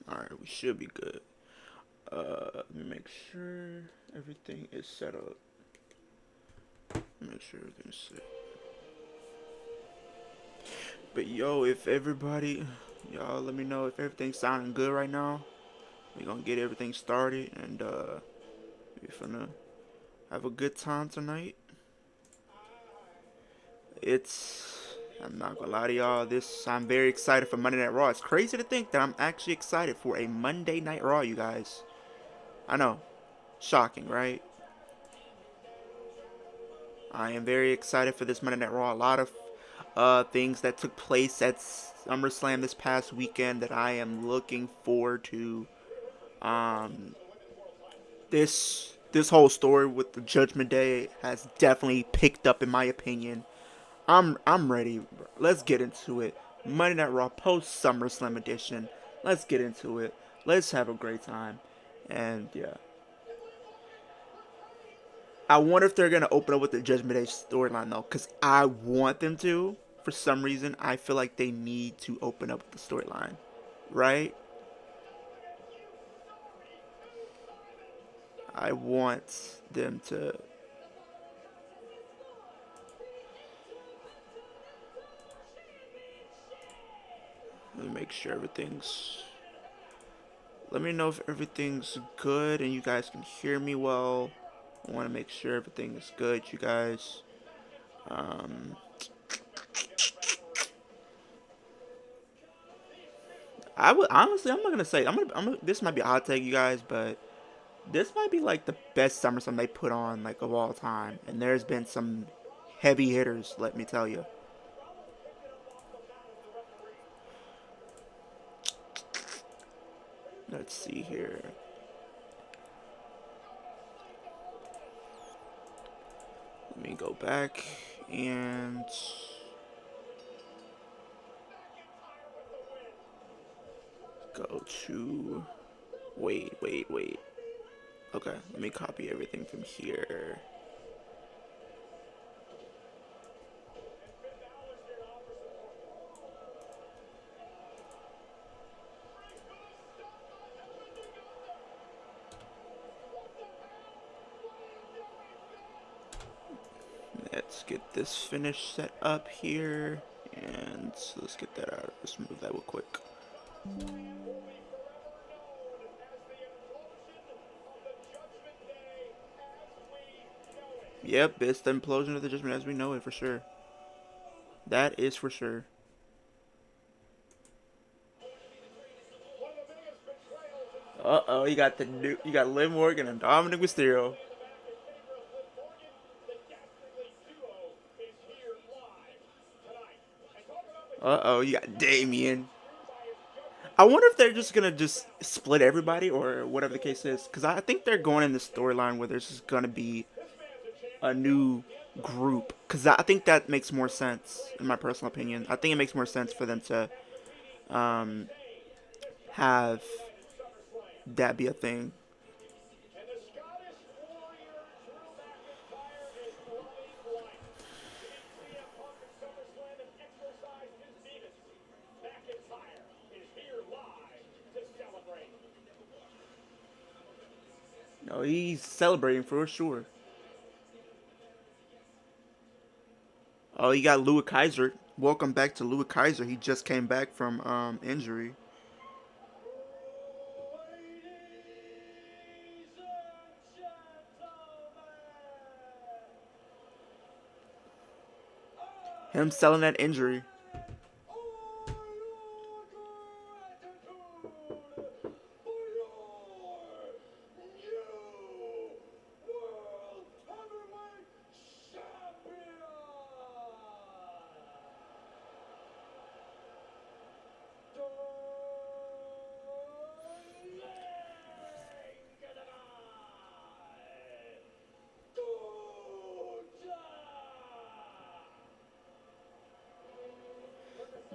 Alright, we should be good. Let me make sure everything is set up. Make sure everything's set. But yo, if everybody, y'all let me know if everything's sounding good right now. We're gonna get everything started and we're gonna have a good time tonight. I'm not gonna lie to y'all, I'm very excited for Monday Night Raw. It's crazy to think that I'm actually excited for a Monday Night Raw, you guys. I know, shocking, right? I am very excited for this Monday Night Raw. A lot of things that took place at SummerSlam this past weekend that I am looking forward to. Um, this whole story with the Judgment Day has definitely picked up, in my opinion. I'm ready. Let's get into it. Monday Night Raw post SummerSlam edition. Let's get into it. Let's have a great time. And yeah, I wonder if they're gonna open up with the Judgment Day storyline though, because I want them to. For some reason, I feel like they need to open up with the storyline, right? I want them to. Let me make sure everything's. Let me know if everything's good and you guys can hear me well. I want to make sure everything is good, you guys. Um, I would honestly, I'm not gonna say. This might be a hot take, you guys, but this might be like the best SummerSlam they put on like of all time. And there's been some heavy hitters, let me tell you. Let's see here. Let me go back and go to. Wait. Okay, let me copy everything from here. Let's get this finish set up here. And let's get that out. Let's move that real quick. Yep, it's the implosion of the Judgment as we know it for sure. That is for sure. You got you got Liv Morgan and Dominic Mysterio. You got Damian. I wonder if they're just gonna just split everybody or whatever the case is, because I think they're going in this storyline where there's just gonna be a new group, because I think that makes more sense in my personal opinion. I think it makes more sense for them to um, have that be a thing. No, he's celebrating for sure. Oh, you got Louis Kaiser. Welcome back to Louis Kaiser. He just came back from injury. Him selling that injury.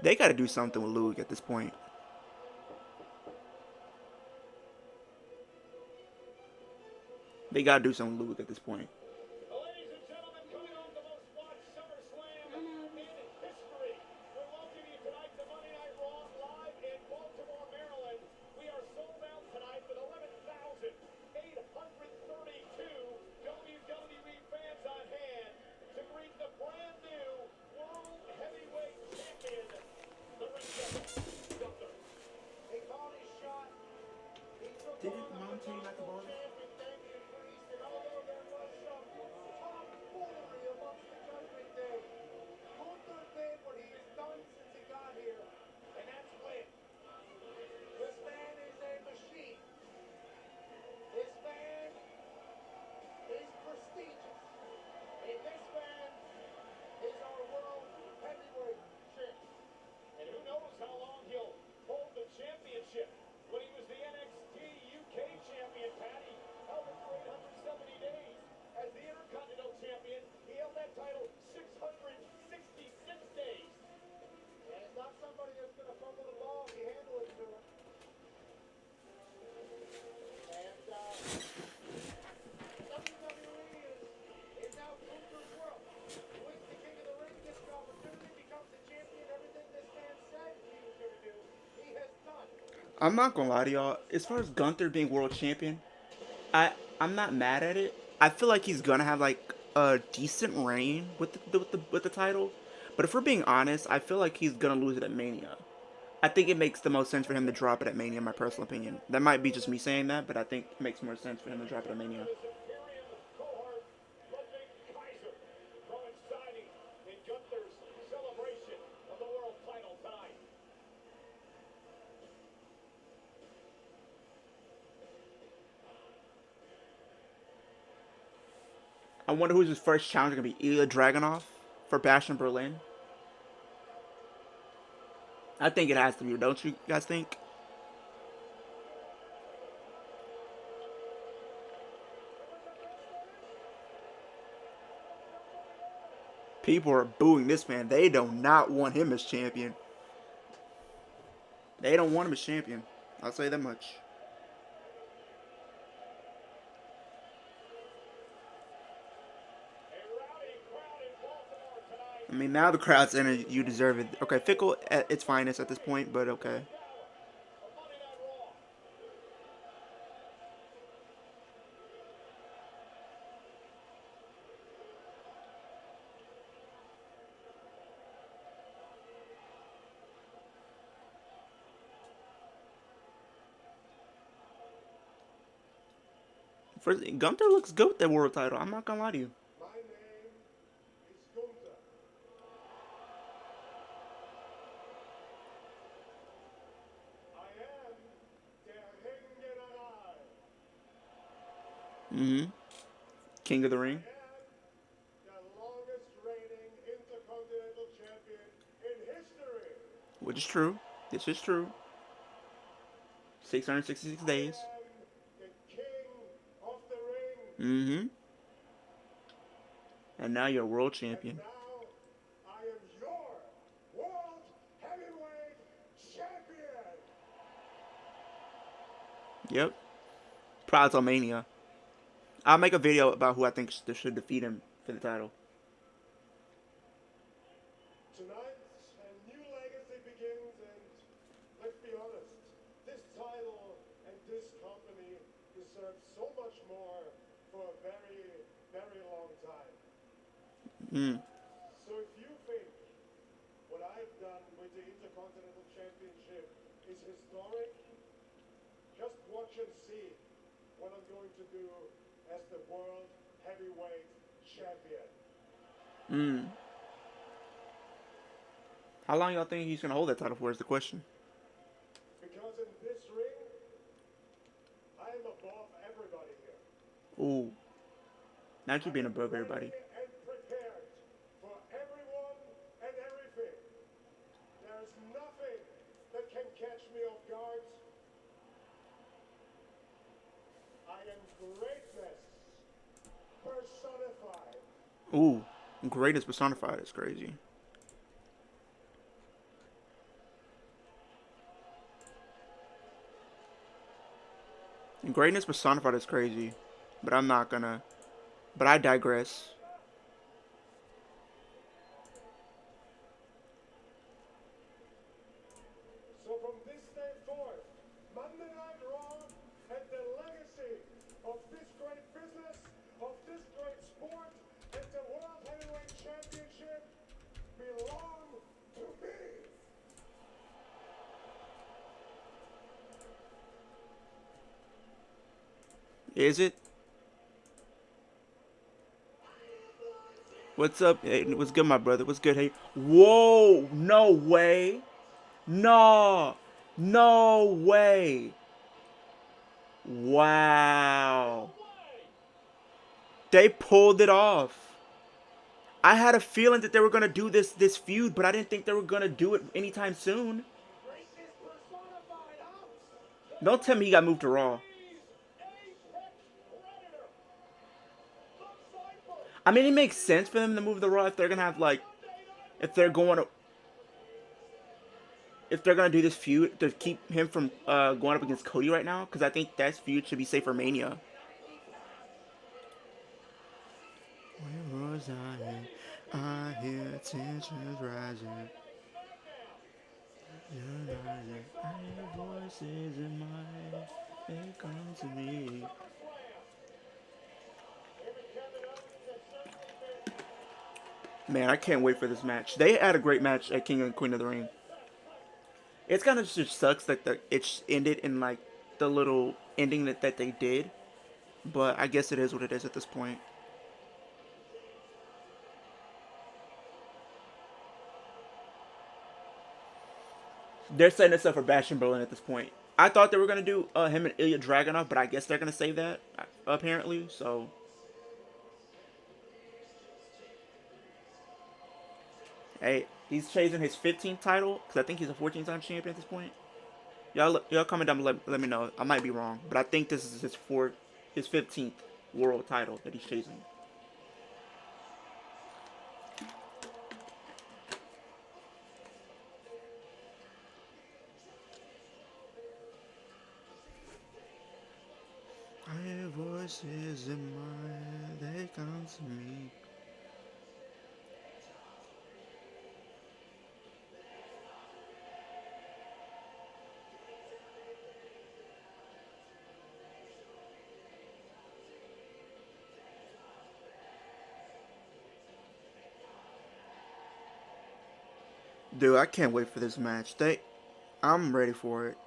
They got to do something with Louis at this point. They got to do something with Louis at this point. I'm not gonna lie to y'all. As far as Gunther being world champion, I I'm not mad at it. I feel like he's gonna have like a decent reign with the title, but if we're being honest, I feel like he's gonna lose it at Mania. I think it makes the most sense for him to drop it at Mania, in my personal opinion. That might be just me saying that, but I think it makes more sense for him to drop it at Mania. I wonder who's his first challenger gonna be. Ilya Dragunov for Bash in Berlin. I think it has to be. Don't you guys think? People are booing this man. They do not want him as champion. They don't want him as champion. I'll say that much. I mean, now the crowd's in it. You deserve it. Okay, Fickle at its finest at this point, but okay. First, Gunther looks good with that world title. I'm not gonna lie to you. My name is Gunther. I am der Ringenerei. Mm-hmm. King of the I Ring. am the longest reigning intercontinental champion in history. Which is true. This is true. 666 I days. am the king of the ring. Mm-hmm. And now you're a world And champion. now I am your world heavyweight champion. Yep. Proud to Mania. I'll make a video about who I think should defeat him for the title. Tonight, a new legacy begins, and let's be honest, this title and this company deserve so much more for a very, very long time. Mm. So if you think what I've done with the Intercontinental Championship is historic, just watch and see what I'm going to do as the World Heavyweight Champion. Mm. How long y'all think he's gonna hold that title for? Is the question. Because in this ring, I am above everybody here. Ooh. Not you being I am above ready everybody. and prepared for everyone and everything. There's nothing that can catch me off guard. I am greatness personified. Ooh. Greatness personified is crazy. Greatness personified is crazy. But I'm not gonna. But I digress. So from this day forth, Monday Night Raw and the legacy of this great business, of this great sport, and the World Heavyweight Championship belong to me. Is it? What's up? Hey, what's good, my brother? What's good? Hey. Whoa! No way! No! No way! Wow! They pulled it off. I had a feeling that they were gonna do this feud, but I didn't think they were gonna do it anytime soon. Don't tell me he got moved to Raw. I mean, it makes sense for them to move the Raw if they're gonna have like, if they're going to, if they're gonna do this feud to keep him from going up against Cody right now, because I think that feud should be safe for Mania. Where was I hear tensions rising. I hear voices in my head, they come to me. Man, I can't wait for this match. They had a great match at King and Queen of the Ring. It's kind of just sucks that it ended in like the little ending that they did, but I guess it is what it is at this point. They're setting us up for Bastion Berlin at this point. I thought they were gonna do him and Ilya Dragunov, but I guess they're gonna save that apparently. So hey, he's chasing his 15th title because I think he's a 14-time champion at this point. Y'all comment down below, let me know. I might be wrong, but I think this is his 15th world title that he's chasing. I hear voices in my head, they come to me. Dude, I can't wait for this match. I'm ready for it.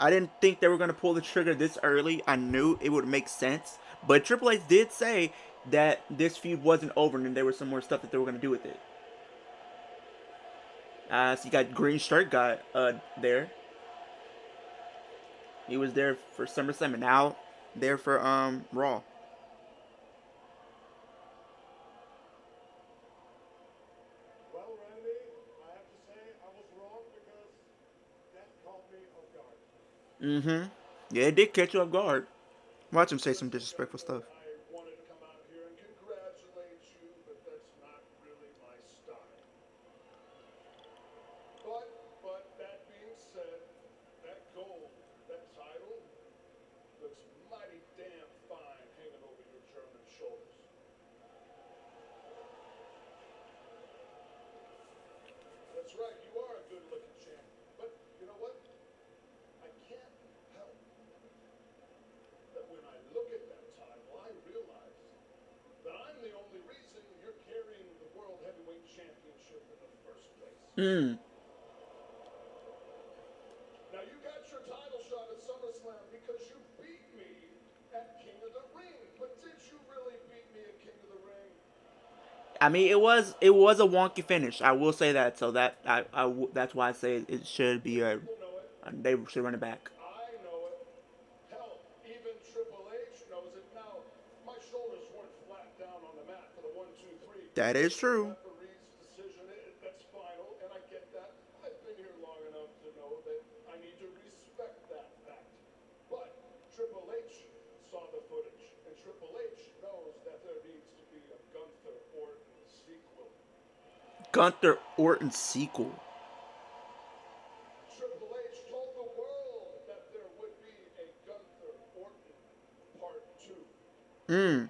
I didn't think they were gonna pull the trigger this early. I knew it would make sense, but Triple H did say that this feud wasn't over and there was some more stuff that they were gonna do with it. So you got Green Shirt guy there. He was there for SummerSlam and now there for Raw. Well, Randy, I have to say I was wrong because that caught me off guard. Mm-hmm. Yeah, it did catch you off guard. Watch him say some Listen, disrespectful gentlemen, stuff. I wanted to come out here and congratulate you, but that's not really my style. But that being said, that gold, that title, looks mighty damn fine hanging over your German shoulders. That's right, you are a good-looking champ. But you know what? I can't help that when I look at that title, I realize that I'm the only reason you're carrying the World Heavyweight Championship in the first place. Hmm. Now, you got your title shot at SummerSlam because you beat me at King of the Ring. But did you really beat me at King of the Ring? I mean, it was a wonky finish. I will say that. So that's why I say it should be People know it. they should run it back. I know it. Hell, even Triple H knows it. Now, my shoulders weren't flat down on the mat for the 1, 2, 3. That is The true. referee's decision, that's final, and I get that. I've been here long enough to know that I need to respect that fact. But Triple H saw the footage, and Triple H knows that there needs to be a Gunther Orton sequel. Gunther Orton sequel. Triple H told the world that there would be a Gunther Orton Part 2. Hmm.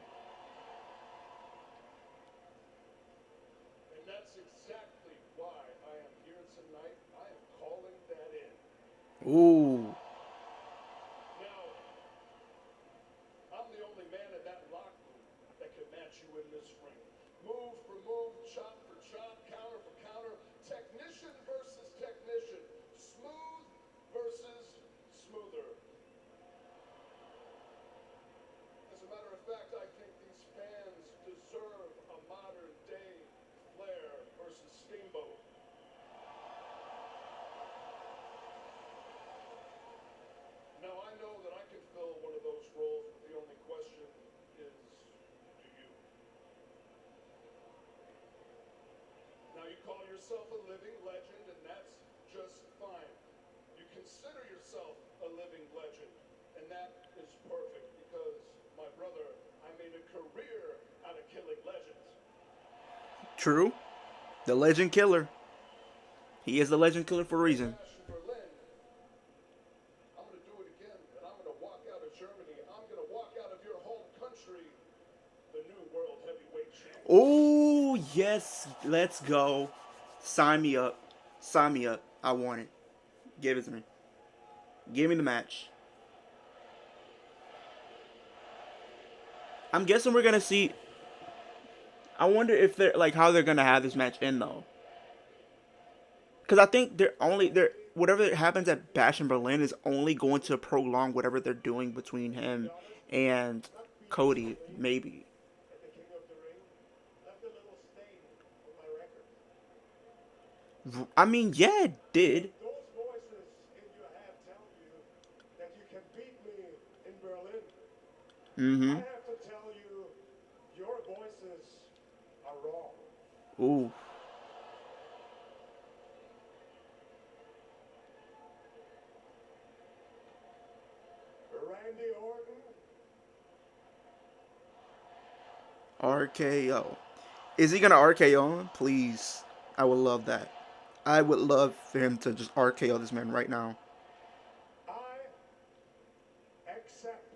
And that's exactly why I am here tonight. I am calling that in. Ooh. Now, I'm the only man in that locker room that can match you in this ring. Move for move, chop for chop, counter for counter, technician versus technician, smooth versus smoother. As a matter of fact, I think these fans deserve a modern day Flair versus Steamboat. Now, I know that I can fill one of those roles, but the only question is, do you? Now, you call yourself a living legend, and that's just fine. You consider yourself a living legend, and that is perfect because, my brother, I made a career out of killing legends. True. The Legend Killer. He is the Legend Killer for a reason. Bash in Berlin, I'm going to do it again, and I'm going to walk out of Germany. I'm going to walk out of your home country, the new world heavyweight champion. Oh yes, let's go. Sign me up. Sign me up. I want it. Give it to me. Give me the match. I'm guessing we're gonna see. I wonder if they're like how they're gonna have this match end though, because I think they're whatever happens at Bash in Berlin is only going to prolong whatever they're doing between him and Cody, maybe. And the king of the ring left a little stain on my record. I mean, yeah, it did. If those voices in your head tell you that you can beat me in Berlin, I Mm-hmm. have to tell you, your voices are wrong. Ooh. Randy Orton, RKO. Is he gonna RKO him? Please. I would love that. I would love for him to just RKO this man right now. I accept.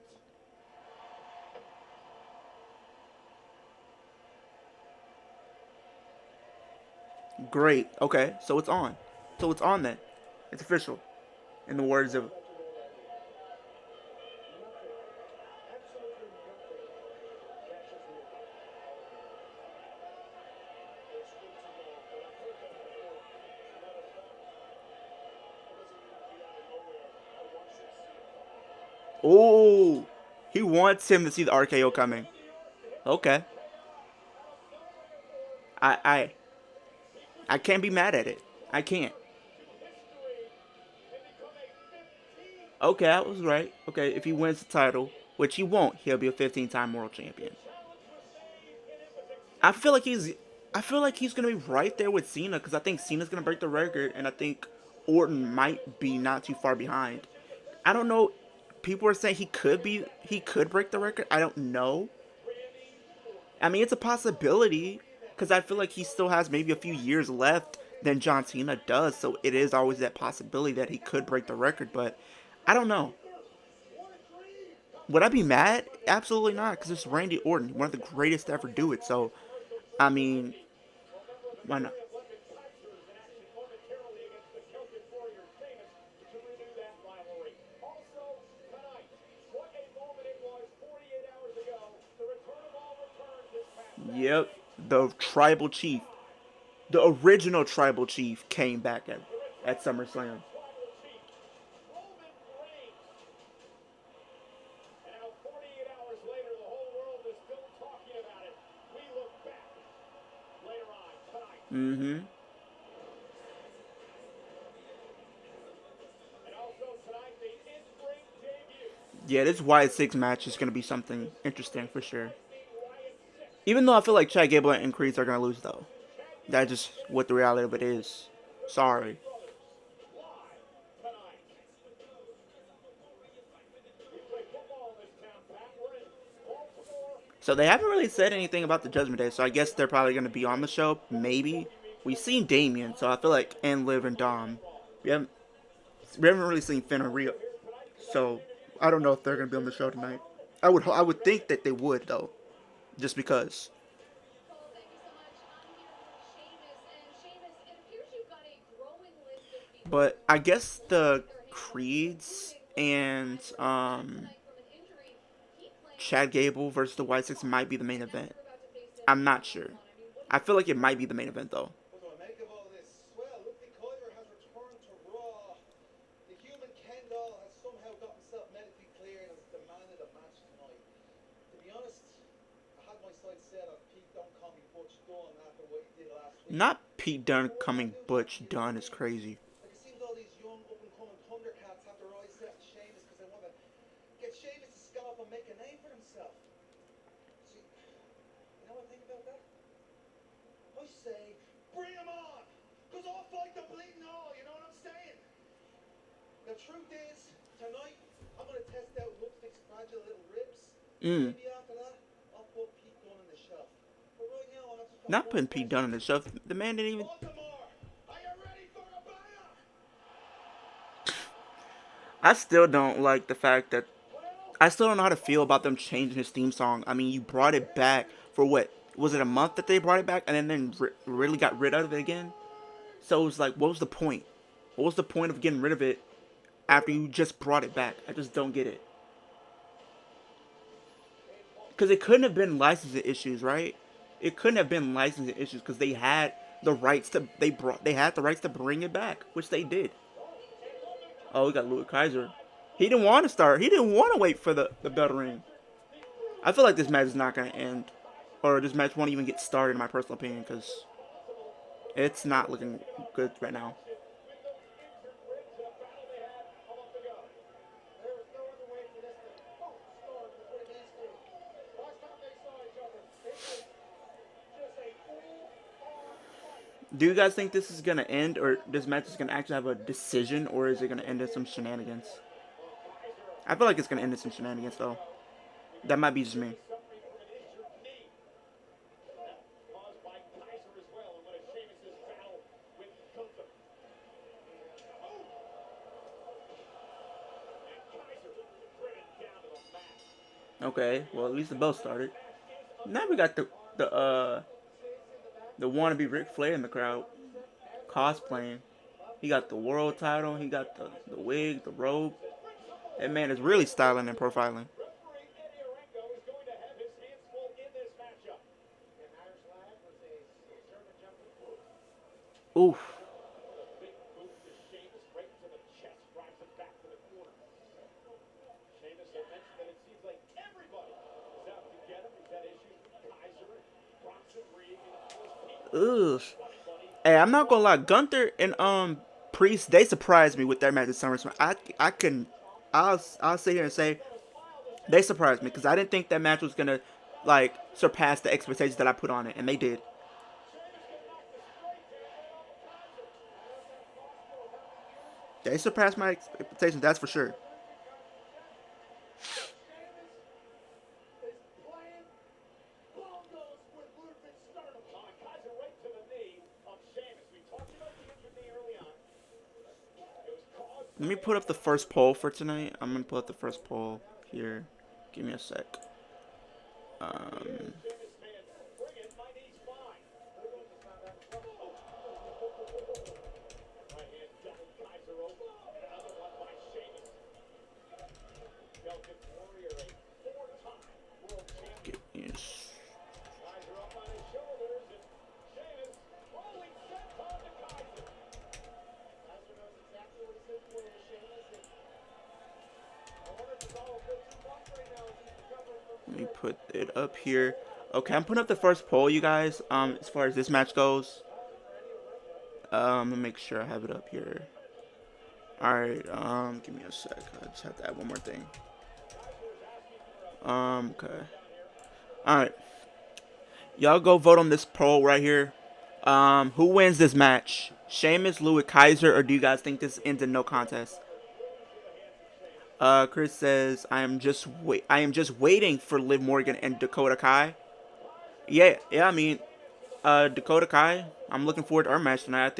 Great. Okay, so it's on. So it's on then. It's official. In the words of. Let you know, Randy, nothing, absolutely nothing catches me up. It's good to know, but I've heard that before. As a matter of fact, it doesn't need to be out of nowhere. I want you to see it coming. Oh, he wants him to see the RKO coming. Randy Orton hits the Okay. RKO out of nowhere for I I he puts I his can't be mad at it. I can't. record to history and become a 15-time Okay, I was right. Okay, if he world wins the title, champion. which he won't, he'll be a 15-time world The champion. challenge was made and it was I feel like accepted. he's I feel like he's gonna be right there with Cena because I think Cena's gonna break the record, and I think Orton might be not too far behind. I don't know. People are saying he could break the record. I don't know. Randy Orton. I mean, it's a possibility because I feel like he still has maybe a few years left than John Cena does. So it is always that possibility that he could break the record. But I don't know. Gunther, what a dream come Would I be true. mad? Absolutely not, because it's Randy Orton, one of the greatest to ever do it. So Commercial I break mean, tonight. Well, remember why the not? Three of London Kaiser's in action momentarily against the Celtic Warriors, famous to renew that rivalry. Also, tonight, what a moment it was 48 hours ago. The return of all returns this past Yep, Saturday. the tribal chief, the original tribal chief, came back The at return of the real SummerSlam. tribal chief, Roman Reigns. And now 48 hours later, the whole world is still talking about it. We look back later on tonight. Mm-hmm. And also tonight, the in-ring debut Yeah, this Wyatt Sicks match is gonna be something interesting for sure. Lightning Wyatt Sicks Even though I feel like Chad Gable and Creed are gonna lose though. versus Chad That's Gable just and what the reality of it Creed, is. the Creed Sorry. brothers, live tonight. We play football in this town, Pat. We're in Baltimore, So they haven't really said Maryland. anything about the Judgment Day, so I guess they're probably gonna be on the show. Maybe. We've seen Damian, so I feel like and Liv and Dom. We haven't we haven't really seen Finn or Rhea, Also here tonight, so celebrity interview I don't know tonight if they're gonna be on the with show Miz tonight. Cole. I would Miz think that Pritchard. they would though, just because. Cole, thank you so much. I'm here with Sheamus. And Sheamus, it appears you've got a growing list of people But who I are guess playing the with their hands, Creeds including one and guy who is back tonight from an injury. He claims Chad Gable versus the he White Six lost, might be the main and now event. you're about to face him I'm not sure. one-on-one. I mean, what do I you feel make like of it all might be this? the main event though. What do I make of all this? Well, look, the Kaiser has returned to Raw. The human Ken doll has somehow got himself medically cleared and has demanded a match tonight. To be honest, I had my sights set on Pete Don't Call Me Butch Dunn after what he did last week. Not Pete Dunne But what do I coming do, Butch Jackie? You know what Dunne I is mean? crazy. Like, it seems all these young, up-and-coming Thundercats have their eyes set on Sheamus because they want to get Sheamus to scalp and make a name for himself. See, you know what I think about that? I say, bring him on! Because I'll fight the bleeding all, you know what I'm saying? The truth is, tonight, I'm going to test out Ludwig's fragile little ribs. Mm. Maybe after that, I'll put Pete Dunne on the shelf. But right now, I've just got Not one putting Pete Dunne question. on the shelf. The man didn't even. Baltimore, are you ready for a banger? I still don't like the fact that Well, I still don't know how to feel about them Baltimore. changing his theme song. I mean, you brought it back for what? Was it a month that they brought it back and then really got rid of it again? So it was like, what was the point? What was the point of getting rid of it after you just brought it back. I just don't get it. Because it couldn't have been licensing issues, right? It couldn't have been licensing issues because they had the rights to they had the rights to bring it back, which they did. Oh, we got Louis Kaiser. He didn't want to start. He didn't want to wait for the bell to ring. I feel like this match is not going to end, or this match won't even get started, in my personal opinion, because it's not looking good right now. Do you guys think this is going to end, or this match is going to actually have a decision, or is it going to end in some shenanigans? I feel like it's going to end in some shenanigans, though. That might be just me. Okay, well at least the bell started. Now we got the wannabe Ric Flair in the crowd, cosplaying. He got the world title. He got the wig, the robe. That man is really styling and profiling. Oof. Ugh. Hey, I'm not gonna lie. Gunther and Priest, they surprised me with their match at SummerSlam. I'll sit here and say they surprised me because I didn't think that match was gonna like surpass the expectations that I put on it, and they did. They surpassed my expectations, that's for sure. Let me put up the first poll for tonight. I'm gonna put up the first poll here. Give me a sec. Um, give me a Let me put it up here. Okay, I'm putting up the first poll, you guys. As far as this match goes, let me make sure I have it up here. All right. Give me a sec. I just have to add one more thing. Okay. All right. Y'all go vote on this poll right here. Who wins this match? Sheamus, Louis Kaiser, or do you guys think this ends in no contest? Chris says I am just waiting for Liv Morgan and Dakota Kai. Yeah. I mean, Dakota Kai. I'm looking forward to our match tonight.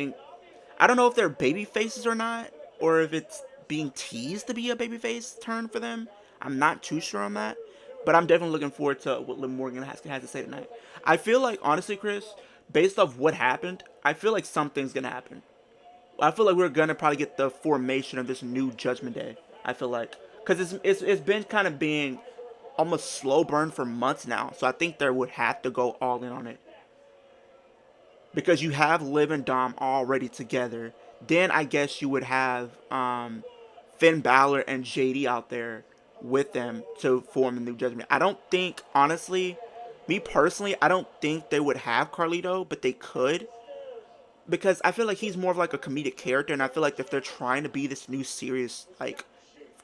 I don't know if they're baby faces or not, or if it's being teased to be a babyface turn for them. I'm not too sure on that, but I'm definitely looking forward to what Liv Morgan has to say tonight. I feel like, honestly, Chris, based off what happened, I feel like something's gonna happen. I feel like we're gonna probably get the formation of this new Judgment Day. I feel like because it's been kind of being almost slow burn for months now, so I think they would have to go all in on it because you have Liv and Dom already together. Then I guess you would have Finn Balor and JD out there with them to form the new Judgment. I don't think, honestly, me personally, I don't think they would have Carlito, but they could. Because I feel like he's more of like a comedic character, and I feel like if they're trying to be this new serious like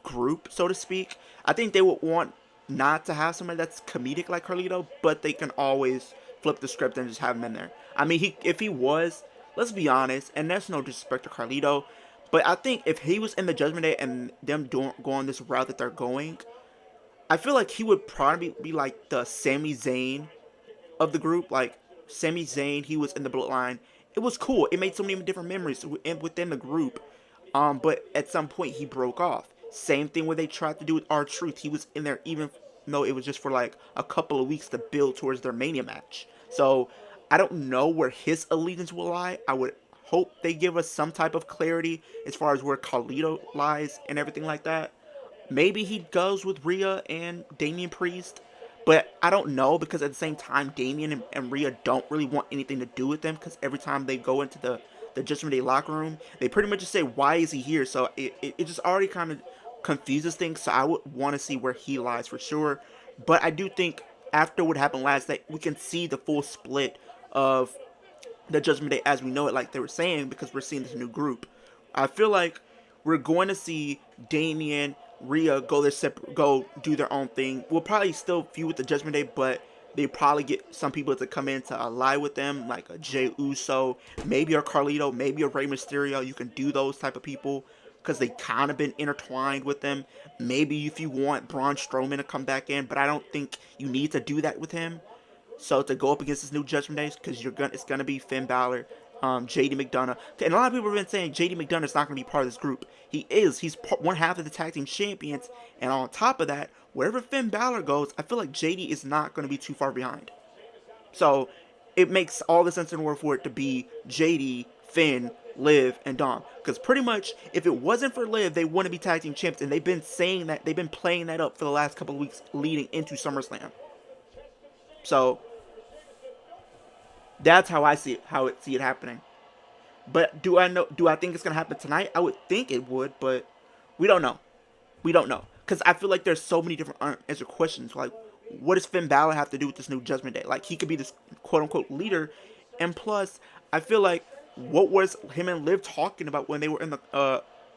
group, so to speak, I think they would want not to have somebody that's comedic like Carlito, but they can always flip the script and just have him in there. I mean, if he was, let's be honest, and there's no disrespect to Carlito, but I think if he was in the Judgment Day and them going this route that they're going, I feel like he would probably be like the Sami Zayn of the group. Like Sami Zayn, he was in the Bloodline. It was cool. It made so many different memories within the group. But at some point he broke off. Same thing where they tried to do with R-Truth. He was in there even though it was just for like a couple of weeks to build towards their Mania match. So I don't know where his allegiance will lie. I would hope they give us some type of clarity as far as where Carlito lies and everything like that. Maybe he goes with Rhea and Damian Priest, but I don't know because at the same time, Damian and Rhea don't really want anything to do with them because every time they go into the Judgment Day locker room, they pretty much just say, "Why is he here?" So it just already kind of confuses things. So I would want to see where he lies for sure. But I do think after what happened last night, we can see the full split of the Judgment Day as we know it, like they were saying, because we're seeing this new group. I feel like we're going to see Damian, Rhea go their separate, go do their own thing. We'll probably still feud with the Judgment Day, but they probably get some people to come in to ally with them, like a Jey Uso, maybe a Carlito, maybe a Rey Mysterio. You can do those type of people because they kind of been intertwined with them. Maybe if you want Braun Strowman to come back in, but I don't think you need to do that with him. So to go up against this new Judgment Day, because it's gonna be Finn Balor, JD McDonough, and a lot of people have been saying JD McDonough is not gonna be part of this group. He is. He's one half of the tag team champions, and on top of that, wherever Finn Balor goes, I feel like JD is not gonna be too far behind. So it makes all the sense in the world for it to be JD, Finn, Liv, and Dom. Because pretty much, if it wasn't for Liv, they wouldn't be tag team champs, and they've been saying that, they've been playing that up for the last couple of weeks leading into SummerSlam. So that's how I see it happening. But do I know? Do I think it's gonna happen tonight? I would think it would, but we don't know. We don't know because I feel like there's so many different unanswered questions. Like, what does Finn Balor have to do with this new Judgment Day? Like, he could be this quote unquote leader, and plus, I feel like what was him and Liv talking about when they were in the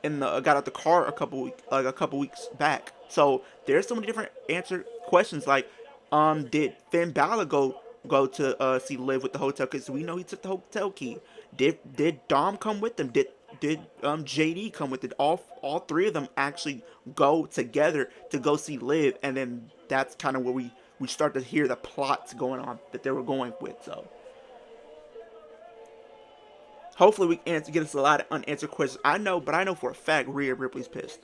got out the car a couple weeks back. So there's so many different answered questions. Like, did Finn Balor go to see Liv with the hotel? Because we know he took the hotel key. Did Dom come with them? Did JD come with it? All three of them actually go together to go see Liv, and then that's kind of where we start to hear the plots going on that they were going with. So hopefully we can get us a lot of unanswered questions. I know for a fact Rhea Ripley's pissed.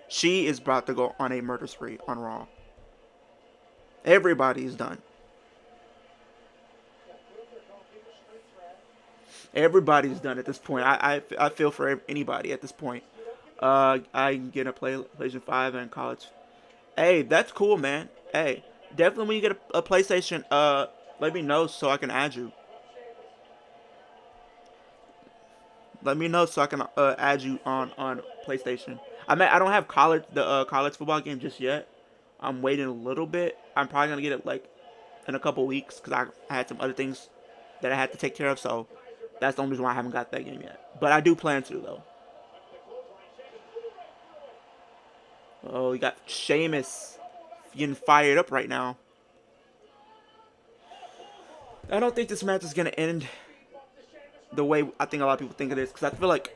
She is about to go on a murder spree on Raw. Everybody's done. Everybody's done at this point. I feel for anybody at this point. I can get a PlayStation 5 and college. Hey, that's cool, man. Hey, definitely when you get a PlayStation, let me know so I can add you. Let me know so I can add you on PlayStation. I don't have college football game just yet. I'm waiting a little bit. I'm probably gonna get it like in a couple weeks because I had some other things that I had to take care of. So that's the only reason why I haven't got that game yet. But I do plan to though. Oh, you got Sheamus getting fired up right now. I don't think this match is gonna end the way I think a lot of people think it is, because I feel like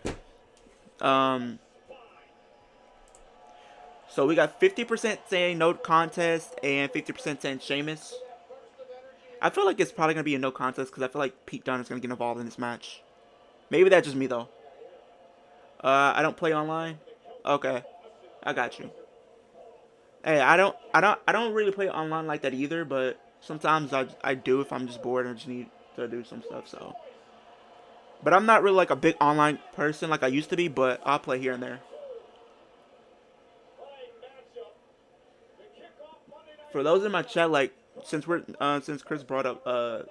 so we got 50% saying no contest and 50% saying Sheamus. I feel like it's probably gonna be a no contest because I feel like Pete Dunne is gonna get involved in this match. Maybe that's just me though. I don't play online. Okay, I got you. Hey, I don't really play online like that either, but sometimes I do if I'm just bored and just need to do some stuff. So, but I'm not really like a big online person like I used to be, but I'll play here and there. For those in my chat, like since Chris brought up uh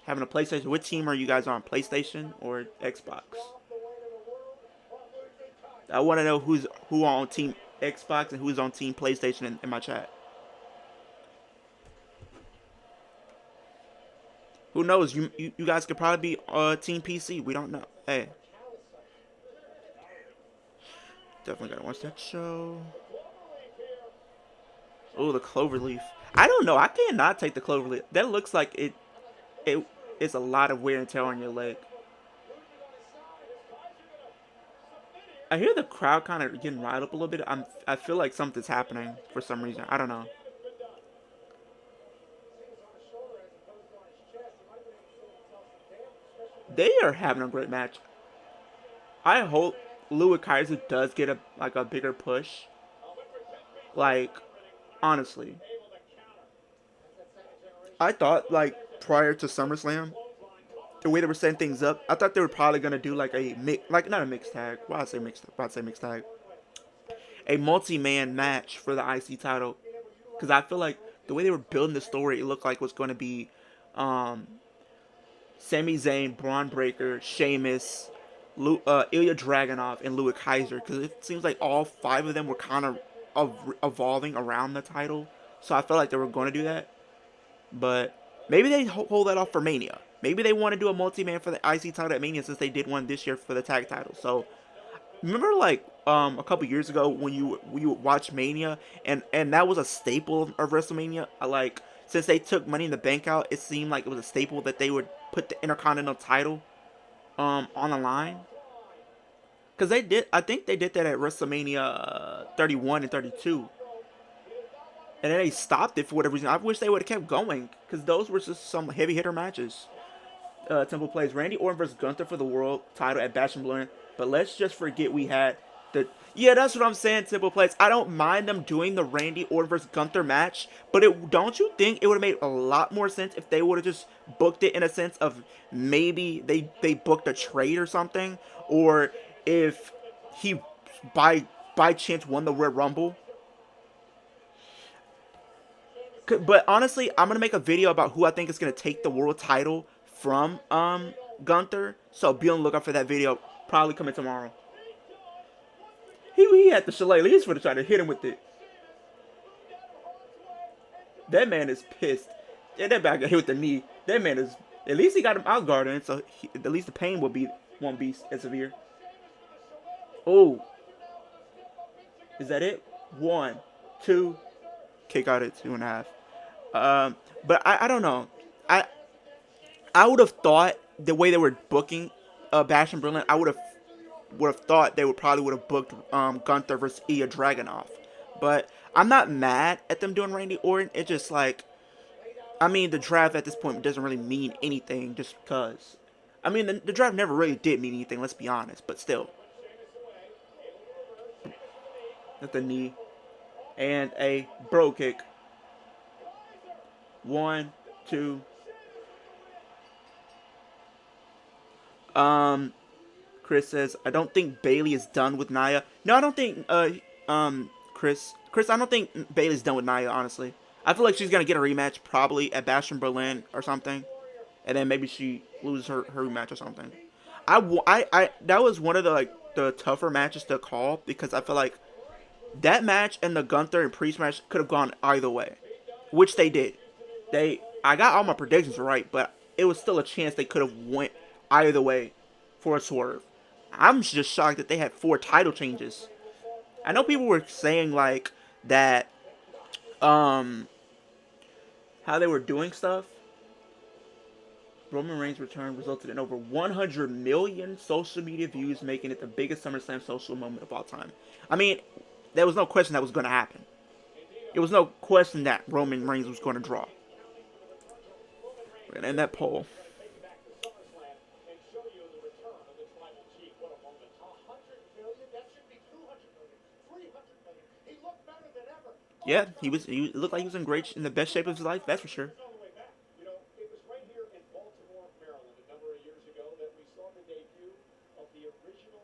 having a PlayStation, what team are you guys on? PlayStation or Xbox? I want to know who on Team Xbox and who's on Team PlayStation in my chat. Who knows? You guys could probably be Team PC. We don't know. Hey, definitely gotta watch that show. Oh, the Cloverleaf. I don't know. I cannot take the Cloverleaf. That looks like it is a lot of wear and tear on your leg. I hear the crowd kind of getting riled up a little bit. I feel like something's happening for some reason. I don't know. They are having a great match. I hope Louis Kaiser does get a bigger push. Like, honestly, I thought like prior to SummerSlam the way they were setting things up, I thought they were probably gonna do like a like not a mixed tag. Why I say mixed? Why I say mixed tag? A multi-man match for the IC title, because I feel like the way they were building the story, it looked like it was going to be um, Sami Zayn, Braun Breaker, Sheamus, Ilya Dragunov, and Louis Kaiser. Because it seems like all 5 of them were kind of evolving around the title. So I felt like they were going to do that. But maybe they hold that off for Mania. Maybe they want to do a multi-man for the IC title at Mania since they did one this year for the tag title. So remember like a couple years ago when you would watch Mania and that was a staple of WrestleMania. Like since they took Money in the Bank out, it seemed like it was a staple that they would put the Intercontinental title on the line. Cause they did, I think they did that at WrestleMania 31 and 32, and then they stopped it for whatever reason. I wish they would have kept going, cause those were just some heavy hitter matches. Temple plays Randy Orton versus Gunther for the world title at Bash and Blunt. But let's just forget we had the... Yeah, that's what I'm saying, Temple plays. I don't mind them doing the Randy Orton versus Gunther match, but don't you think it would have made a lot more sense if they would have just booked it in a sense of maybe they booked a trade or something, or if he by chance won the Royal Rumble. But honestly, I'm gonna make a video about who I think is gonna take the world title from Gunther. So be on the lookout for that video. Probably coming tomorrow. He had the shillelagh. He's gonna try to hit him with it. That man is pissed. Yeah, that guy got hit with the knee. That man is. At least he got him out guarding, so at least the pain won't be as severe. Oh, is that it? 1, 2. Kick out at 2.5. But I don't know. I would have thought the way they were booking Bash in Berlin, I would have thought they would have booked Gunther versus Ilya Dragunov. But I'm not mad at them doing Randy Orton. It's just like, I mean, the draft at this point doesn't really mean anything just because. I mean, the draft never really did mean anything, let's be honest. But still. At the knee. And a bro kick. 1, 2. Chris says, I don't think Bayley is done with Nia. No, I don't think, Chris, I don't think Bayley's done with Nia, honestly. I feel like she's gonna get a rematch probably at Bash in Berlin or something. And then maybe she loses her rematch or something. That was one of the tougher matches to call because I feel like that match and the Gunther and Priest match could have gone either way, which they did. I got all my predictions right, but it was still a chance they could have went either way for a swerve. I'm just shocked that they had 4 title changes. I know people were saying like that, how they were doing stuff. Roman Reigns' return resulted in over 100 million social media views, making it the biggest SummerSlam social moment of all time. I mean, there was no question that was going to happen. There was no question that Roman Reigns was going to draw. And end that poll. Yeah, he looked like he was in the best shape of his life, that's for sure. You know, it was right here in Baltimore, Maryland, a number of years ago that we saw the debut of the original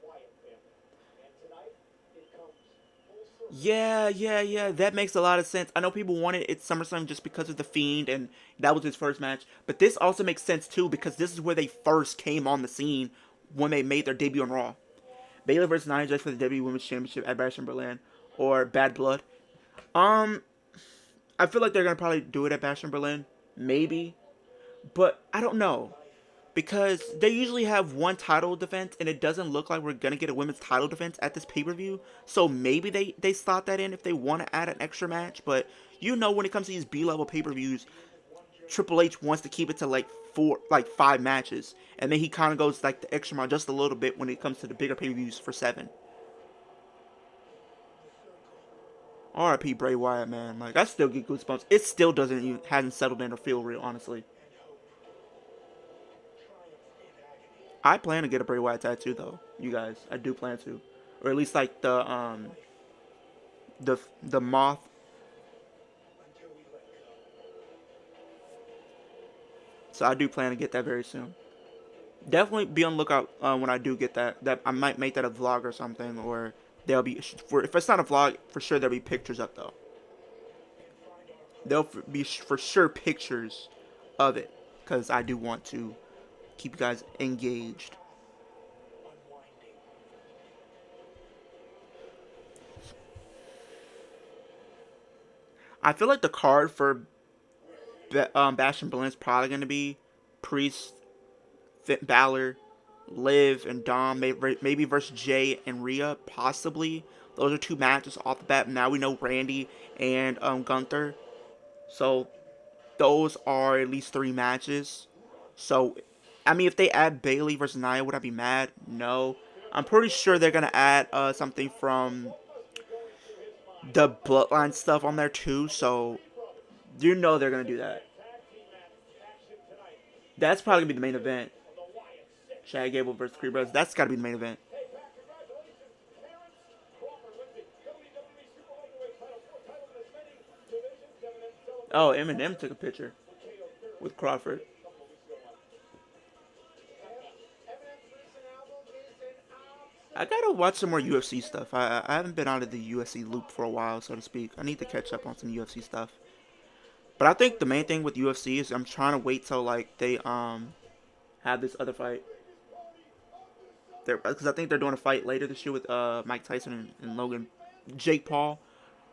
Wyatt family. And tonight, it comes full circle. Yeah. That makes a lot of sense. I know people wanted it SummerSlam just because of The Fiend, and that was his first match. But this also makes sense, too, because this is where they first came on the scene when they made their debut on Raw. Baylor versus Nia Jax for the WWE Women's Championship at Bash in Berlin. Or Bad Blood. I feel like they're going to probably do it at Bash in Berlin. Maybe. But I don't know. Because they usually have one title defense, and it doesn't look like we're going to get a women's title defense at this pay-per-view. So maybe they slot that in if they want to add an extra match. But you know when it comes to these B-level pay-per-views, Triple H wants to keep it to like 5 matches. And then he kind of goes like the extra mile just a little bit when it comes to the bigger pay-per-views for 7. R.I.P. Bray Wyatt, man. Like, I still get goosebumps. It still hasn't settled in or feel real, honestly. I plan to get a Bray Wyatt tattoo, though. You guys, I do plan to, or at least like the moth. So I do plan to get that very soon. Definitely be on the lookout when I do get that. That I might make that a vlog or something, or there'll be if it's not a vlog, for sure there'll be pictures up though. There'll be for sure pictures of it because I do want to keep you guys engaged. I feel like the card for Bash and Berlin is probably going to be Priest, Balor, Liv, and Dom, maybe versus Jay and Rhea, possibly. Those are two matches off the bat. Now we know Randy and Gunther. So those are at least three matches. So, I mean, if they add Bailey versus Nia, would I be mad? No. I'm pretty sure they're going to add something from the Bloodline stuff on there too. So, you know they're going to do that. That's probably going to be the main event. Chad Gable versus Creed Brothers. That's got to be the main event. Oh, Eminem took a picture with Crawford. I gotta watch some more UFC stuff. I haven't been out of the UFC loop for a while, so to speak. I need to catch up on some UFC stuff. But I think the main thing with UFC is I'm trying to wait till like they have this other fight. Because I think they're doing a fight later this year with Mike Tyson and Logan, Jake Paul.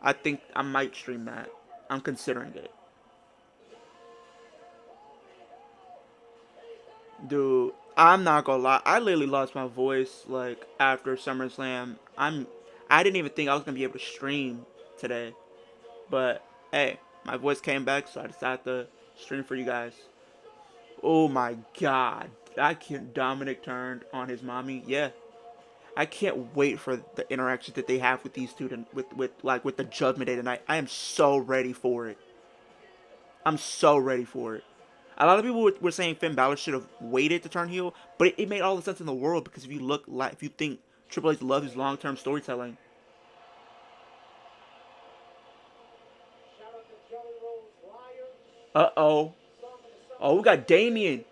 I think I might stream that. I'm considering it. Dude, I'm not gonna lie. I literally lost my voice like after SummerSlam. I didn't even think I was gonna be able to stream today. But hey, my voice came back, so I decided to stream for you guys. Oh my god. I can't Dominic turned on his mommy. Yeah. I can't wait for the interaction that they have with these two with the Judgment Day tonight. I am so ready for it. I'm so ready for it. A lot of people were saying Finn Balor should have waited to turn heel, but it made all the sense in the world because if you think Triple H loves his long-term storytelling. Uh-oh. Oh, we got Damian.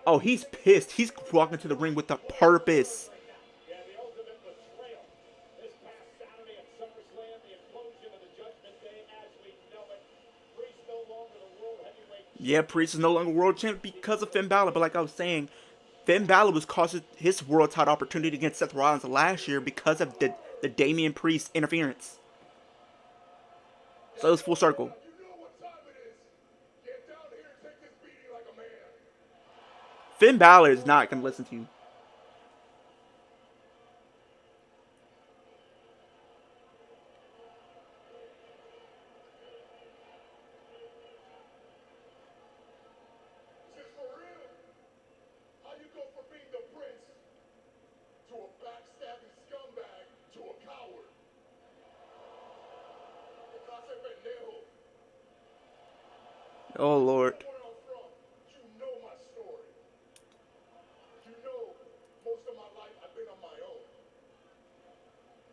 Oh, he's pissed. He's walking to the ring with a purpose. Yeah, the ultimate betrayal. This past Saturday at SummerSlam, the implosion of the Judgment Day as we know it. Priest no longer the world heavyweight champion. Yeah, Priest is no longer world champion because of Finn Balor. But like I was saying, Finn Balor was costing his world title opportunity against Seth Rollins last year because of the Damian Priest interference. So it was full circle. You know what time it is. Get down here and take this beating like a man. Finn Balor is not going to listen to you. Is this for real? How you go from being the prince to a backstabbing scumbag to a coward? Clase pendejo. Oh, Lord. Where I'm from, you know my story. You know most of my life I've been on my own.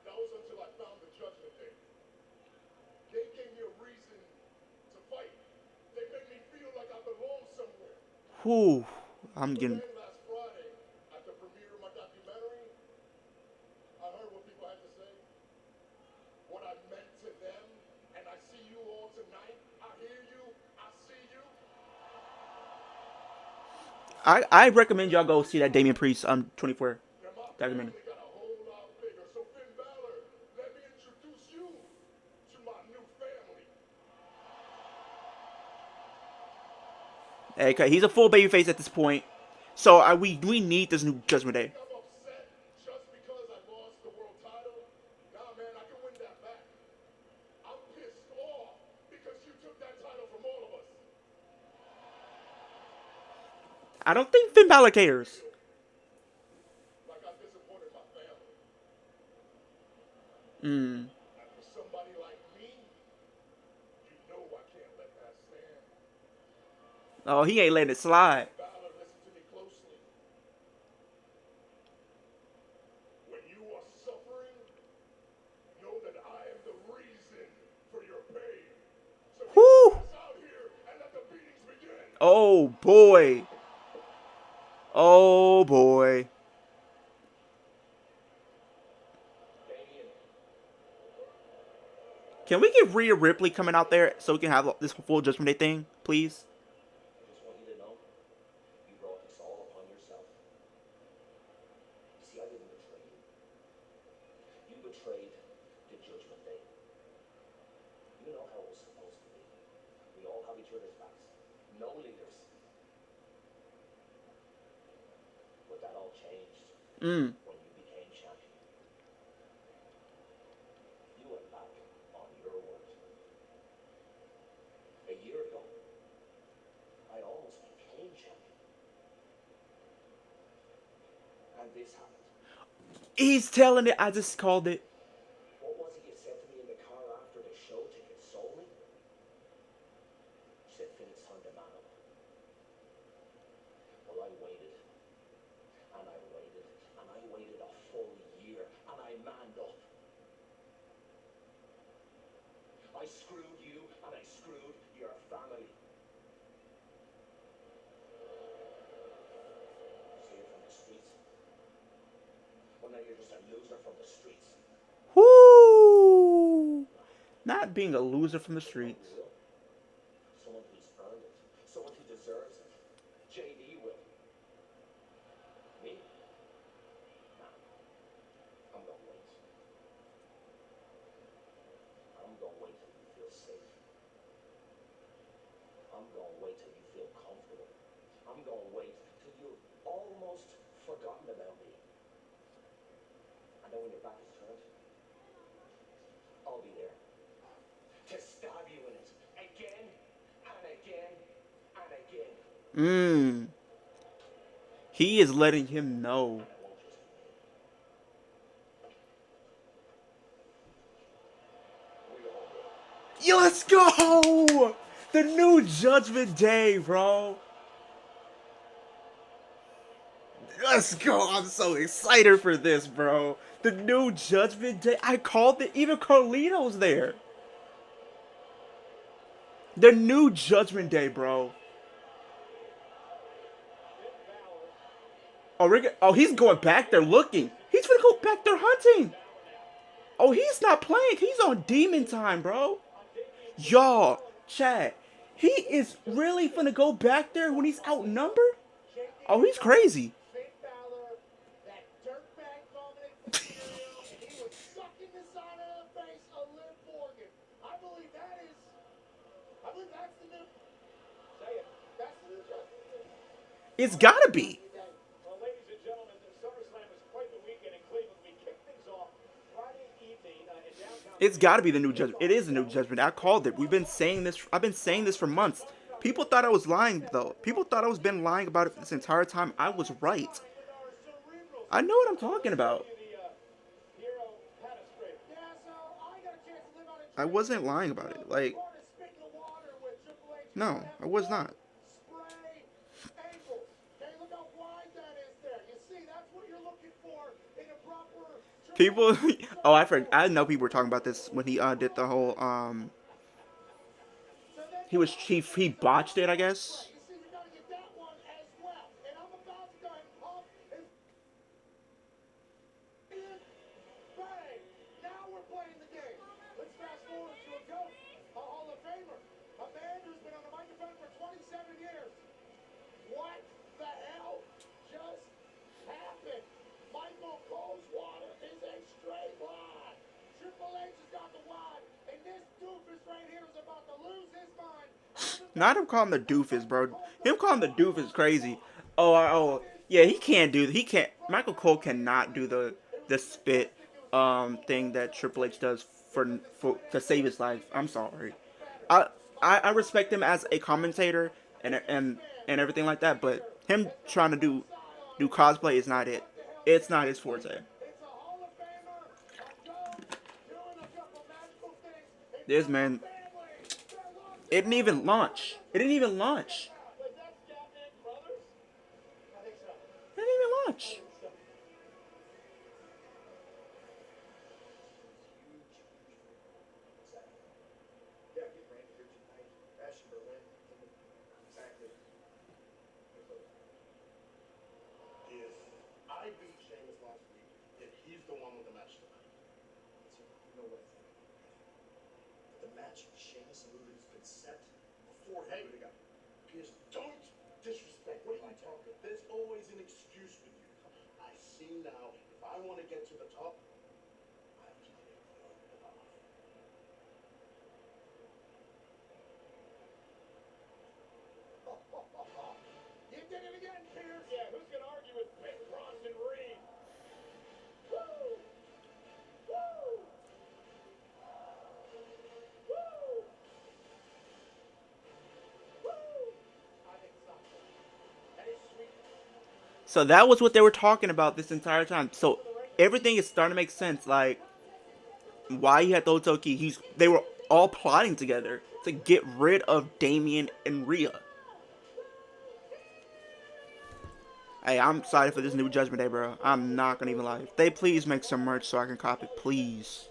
That was until I found the Judgment Day. They gave me a reason to fight. They made me feel like I belong somewhere. Whew. I'm getting... Then last Friday, at the premiere of my documentary, I heard what people had to say, what I meant to them, and I see you all tonight. I hear you, I see you. I recommend y'all go see that Damian Priest 24 Now my documentary. family got a whole lot bigger. So Finn Balor, let me introduce you to my new family. Hey, 'cause he's a full babyface at this point. So we need this new Judgment Day. I'm upset just because I lost the world title. Nah, man, I can win that back. I'm pissed off because you took that title from all of us. I don't think Finn Balor cares. Like I disappointed my family. Hmm. And for somebody like me, you know I can't let that stand. Oh, he ain't letting it slide. Balor, listen to me closely. When you are suffering, know that I am the reason for your pain. So get Whew. your ass out here and let the beatings begin. Oh. Oh boy. Oh boy. Can we get Rhea Ripley coming out there so we can have this full Judgment Day thing, please? I just want you to know, you brought this all upon yourself. You see, I didn't betray you. You betrayed the Judgment Day. You know how it was supposed to be. We all have each other's backs. No leaders. But that all changed Mm. when you became champion. You went back on your word. A year ago, I almost became champion. And this happened. He's telling it. I just called it. What was it you said to me in the car after the show to console me? You said, Finn, it's time to man up. Well, I waited. And I waited. And I waited a full year. And I manned up. I screwed you and I screwed your family. See it from the streets. Well, now you're just a loser from the streets. Whoo! Not being a loser from the streets. Will. Someone who's earned it. Someone who deserves it. JD will. Me? Nah. I'm gonna wait. I'm gonna wait till you feel safe. I'm gonna wait till you feel comfortable. I'm gonna wait till you've almost forgotten about me. And then when your back is turned, I'll be there. To stab you in it. Again, and again, and again. Mmm. He is letting him know. And it won't just be me. We all will. Yo, let's go! The new Judgment Day, bro. Let's go. I'm so excited for this, bro. The new Judgment Day. I called it. Even Carlito's there. The new Judgment Day, bro. Oh, he's going back there looking. He's gonna go back there hunting. Oh, he's not playing. He's on demon time, bro. Y'all, Chad, he is really finna go back there when he's outnumbered? Oh, he's crazy. Finn Balor, that dirtbag Dominic Mysterio, he was sucking the side of the face of Liv Morgan. I believe that's the new. Say it. That's the new Judgment. It's gotta be. Well, ladies and gentlemen, the SummerSlam was quite the weekend in Cleveland. We kicked things off Friday evening in downtown. It's gotta be the new Judgment. It is the new Judgment. I called it. We've been saying this. I've been saying this for months. People thought I was lying, though. People thought I was been lying about it this entire time. I was right. I know what I'm talking about. I wasn't lying about it. Like, no, I was not. People, oh, I forgot. I know people were talking about this when he did the whole he botched it, I guess. Bang! Now we're playing the game. Let's fast forward to a GOAT, a Hall of Famer, a man who's been on the microphone for 27 years. What the hell just happened? Michael Cole's water is a straight line. Triple H has got the wad, and this doofus right here is about to lose his mind. Not him calling the doofus, bro. Him calling the doofus is crazy. Oh, yeah, he can't do. He can't. Michael Cole cannot do the spit thing that Triple H does for to save his life. I'm sorry. I I respect him as a commentator and everything like that, but him trying to do cosplay is not it. It's not his forte. This man, it didn't even launch. It didn't even launch. It didn't even launch. match with Sheamus and Rude has been set beforehand. Pierce, don't disrespect. What are you talking? There's always an excuse with you. I see now. If I want to get to the top, I have to get it above. You did it again, Pierce. Yeah, who's gonna argue with Big Bronson Reed? Woo! Woo! Woo! Woo! I think so. That is sweet. So that was what they were talking about this entire time. So everything is starting to make sense. Like why he had the hotel key. They were all plotting together to get rid of Damian and Rhea. Hey, I'm excited for this new Judgment Day, bro. I'm not gonna even lie. If they please make some merch so I can cop it, please.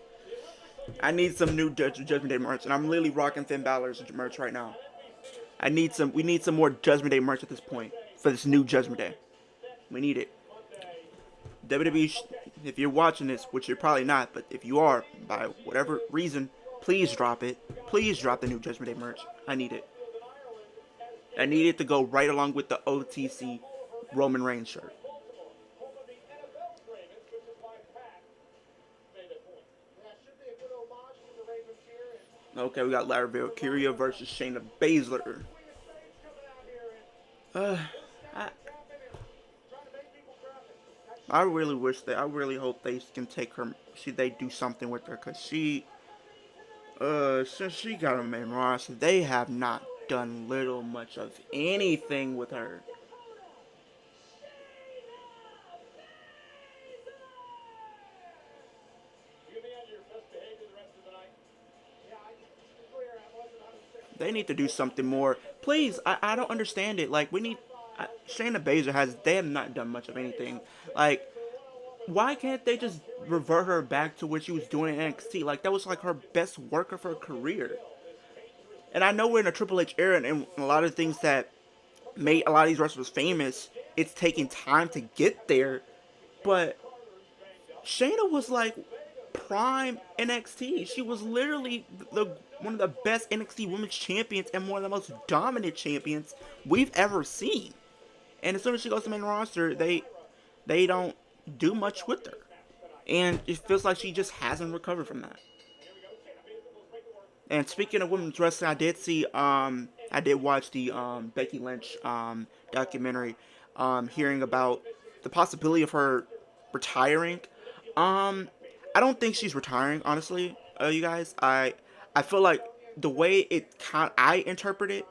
I need some new Judgment Day merch, and I'm literally rocking Finn Balor's merch right now. We need some more Judgment Day merch at this point for this new Judgment Day. We need it. WWE, if you're watching this, which you're probably not, but if you are, by whatever reason, please drop it. Please drop the new Judgment Day merch. I need it. I need it to go right along with the OTC Roman Reigns shirt. Okay, we got Larry Valkyria versus Shayna Baszler. I really hope they can take her. They do something with her, cause since she got a main roster, they have not done much of anything with her. They need to do something more. Please, I don't understand it. Like, Shayna Baszler they have not done much of anything. Like, why can't they just revert her back to what she was doing in NXT? Like, that was like her best work of her career. And I know we're in a Triple H era, and a lot of things that made a lot of these wrestlers famous, it's taking time to get there. But Shayna was like prime NXT. She was literally one of the best NXT Women's Champions and one of the most dominant champions we've ever seen. And as soon as she goes to the main roster, they don't do much with her. And it feels like she just hasn't recovered from that. And speaking of women's wrestling, I did watch the Becky Lynch documentary, hearing about the possibility of her retiring. I don't think she's retiring, honestly. You guys, I feel like the way I interpret it,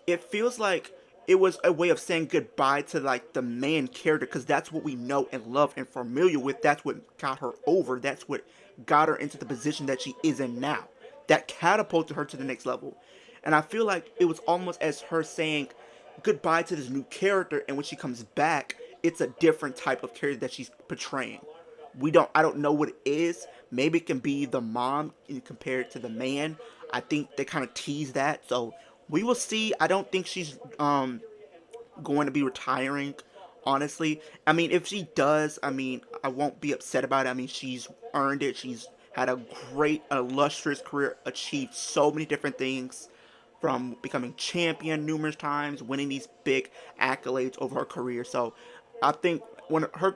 it feels like it was a way of saying goodbye to like the main character, because that's what we know and love and familiar with. That's what got her over. That's what got her into the position that she is in now. That catapulted her to the next level. And I feel like it was almost as her saying goodbye to this new character, and when she comes back, it's a different type of character that she's portraying. I don't know what it is. Maybe it can be the mom compared to the man. I think they kind of tease that, so we will see. I don't think she's going to be retiring, honestly. I mean, if she does, I mean, I won't be upset about it. I mean, she's earned it. She's had a great, illustrious career, achieved so many different things, from becoming champion numerous times, winning these big accolades over her career. So I think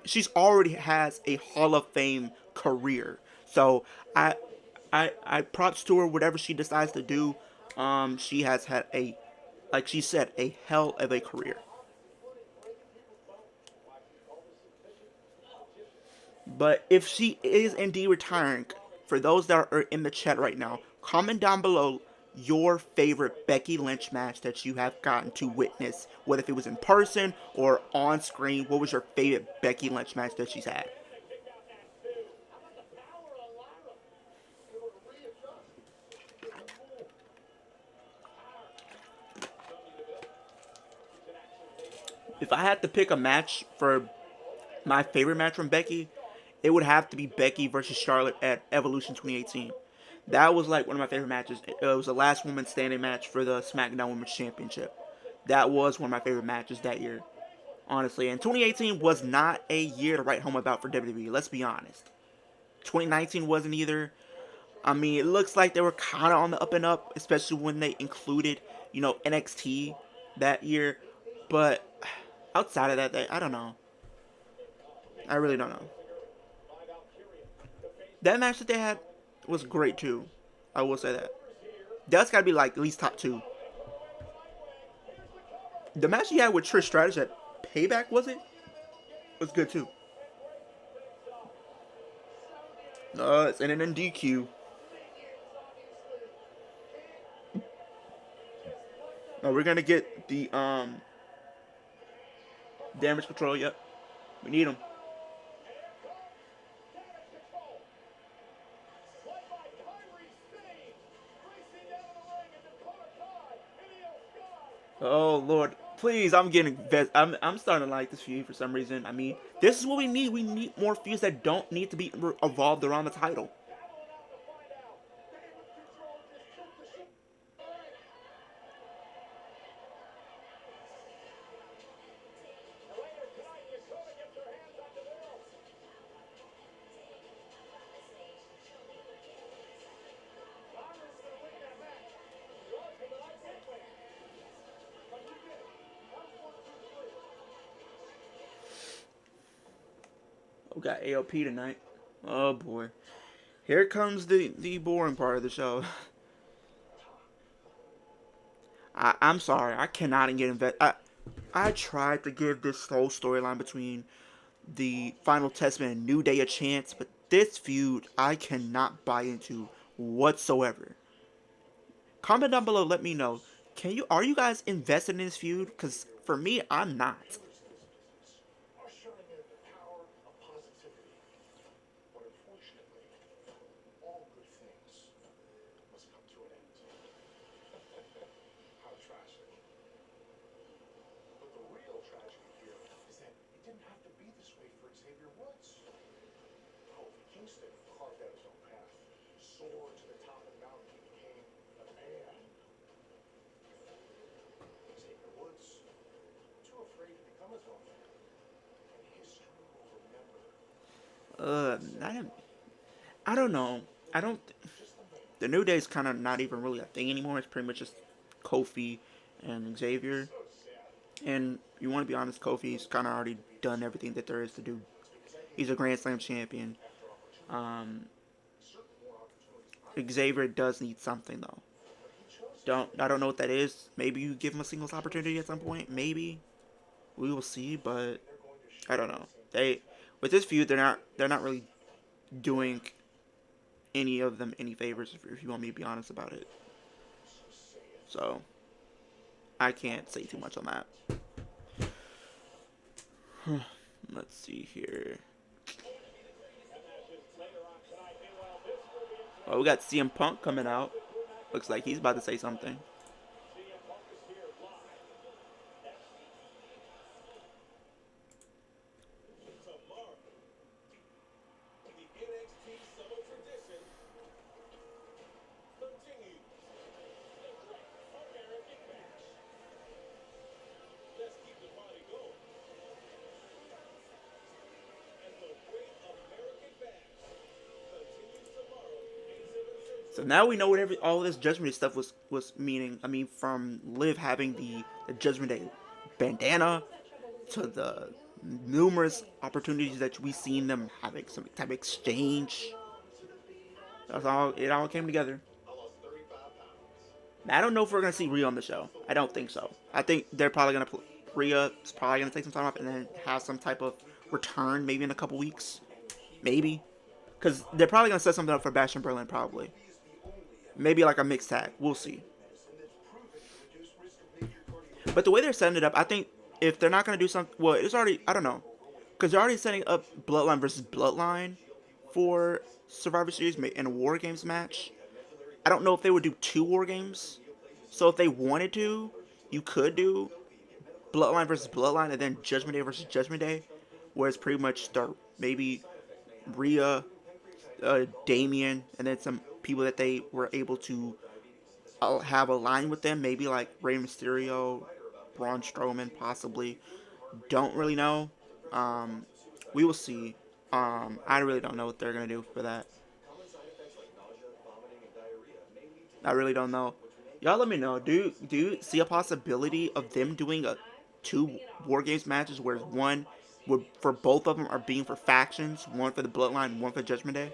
she's already has a Hall of Fame career. So I props to her, whatever she decides to do. She has had like she said, a hell of a career. But if she is indeed retiring, for those that are in the chat right now, comment down below your favorite Becky Lynch match that you have gotten to witness, whether if it was in person or on screen. What was your favorite Becky Lynch match that she's had? If I had to pick a match for my favorite match from Becky, it would have to be Becky versus Charlotte at Evolution 2018. That was like one of my favorite matches. It was the last woman standing match for the SmackDown Women's Championship. That was one of my favorite matches that year, honestly. And 2018 was not a year to write home about for WWE. Let's be honest. 2019 wasn't either. I mean, it looks like they were kind of on the up and up, especially when they included, NXT that year. But outside of that, I don't know. I really don't know. That match that they had was great too. I will say that. That's got to be like at least top two. The match he had with Trish Stratus at Payback, was it? Was good too. It's ending in DQ. Oh, we're gonna get the damage control. Yep, we need them. Oh Lord, please! I'm starting to like this feud for some reason. I mean, this is what we need. We need more feuds that don't need to be evolved around the title. We got AOP tonight. Oh boy, here comes the boring part of the show. I'm sorry, I cannot get invested. I tried to give this whole storyline between the Final Testament and New Day a chance, but this feud I cannot buy into whatsoever. Comment down below, let me know. Are you guys invested in this feud? Because for me, I'm not. Ushering in the power of positivity. But unfortunately, all good things must come to an end. How tragic. But the real tragedy here is that it didn't have to be this way for Xavier Woods. Kofi Kingston carved out his own path, soared to the top of the mountain, he became a man. Xavier Woods, too afraid to become his own man. And history will remember. I don't know. I don't. The New Day is kind of not even really a thing anymore. It's pretty much just Kofi and Xavier. And you want to be honest, Kofi's kind of already done everything that there is to do. He's a Grand Slam champion. Um, Xavier does need something though. I don't know what that is. Maybe you give him a singles opportunity at some point. Maybe we will see, but I don't know. They with this feud, they're not really doing any of them any favors if you want me to be honest about it. So I can't say too much on that. Let's see here. Oh, we got CM Punk coming out. Looks like he's about to say something. So now we know what all this Judgment Day stuff was meaning. I mean, from Liv having the Judgment Day bandana to the numerous opportunities that we seen them having some type of exchange. That's all. It all came together. Now, I don't know if we're gonna see Rhea on the show. I don't think so. I think they're probably gonna Rhea's probably gonna take some time off and then have some type of return, maybe in a couple weeks, maybe, because they're probably gonna set something up for Bash in Berlin, probably. Maybe like a mixed tag. We'll see. But the way they're setting it up, I think if they're not gonna do something, well, it's already I don't know, because they're already setting up Bloodline versus Bloodline for Survivor Series in a War Games match. I don't know if they would do 2 War Games. So if they wanted to, you could do Bloodline versus Bloodline and then Judgment Day versus Judgment Day, where it's pretty much start maybe Rhea, Damian, and then some people that they were able to have aligned with them. Maybe like Rey Mysterio, Braun Strowman, possibly. Don't really know. Um, we will see. I really don't know what they're gonna do for that. I really don't know. Y'all let me know. Do you see a possibility of them doing a two War Games matches where one would for both of them are being for factions, one for the Bloodline, one for Judgment Day?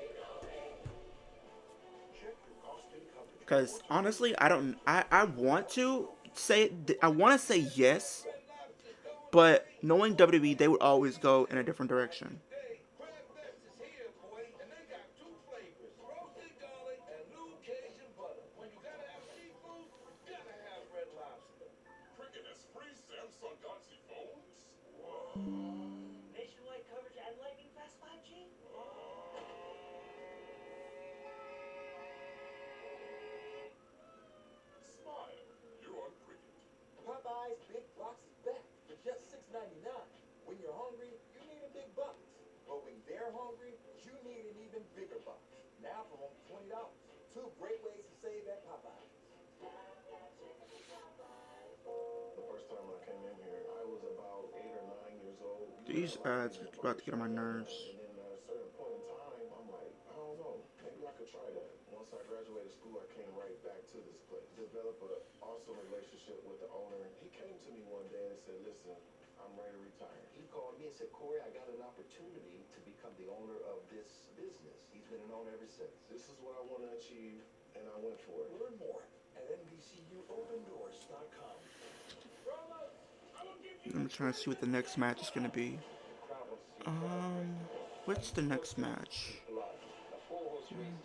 Because honestly, I don't. I want to say I want to say yes, but knowing WWE, they would always go in a different direction. Nationwide coverage and lightning fast 5G? Smile. You're on cricket. Popeye's Big Box is back for just $6.99. When you're hungry, you need a big box. But when they're hungry, you need an even bigger box. Now for only $20. Two great ways to save at Popeyes. The first time I came in here, I was about 8 or 9 years old. These ads are about to get on my nerves. And then at a certain point in time, I'm like, I don't know, maybe I could try that. Once I graduated school, I came right back to this place. Developed an awesome relationship with the owner. He came to me one day and said, listen, I'm ready to retire. He called me and said, Corey, I got an opportunity to become the owner of this business. He's been an owner ever since. This is what I want to achieve, and I went for it. Learn more at NBCUOpendoors.com. I'm trying to see what the next match is gonna be. What's the next match? Cleveland,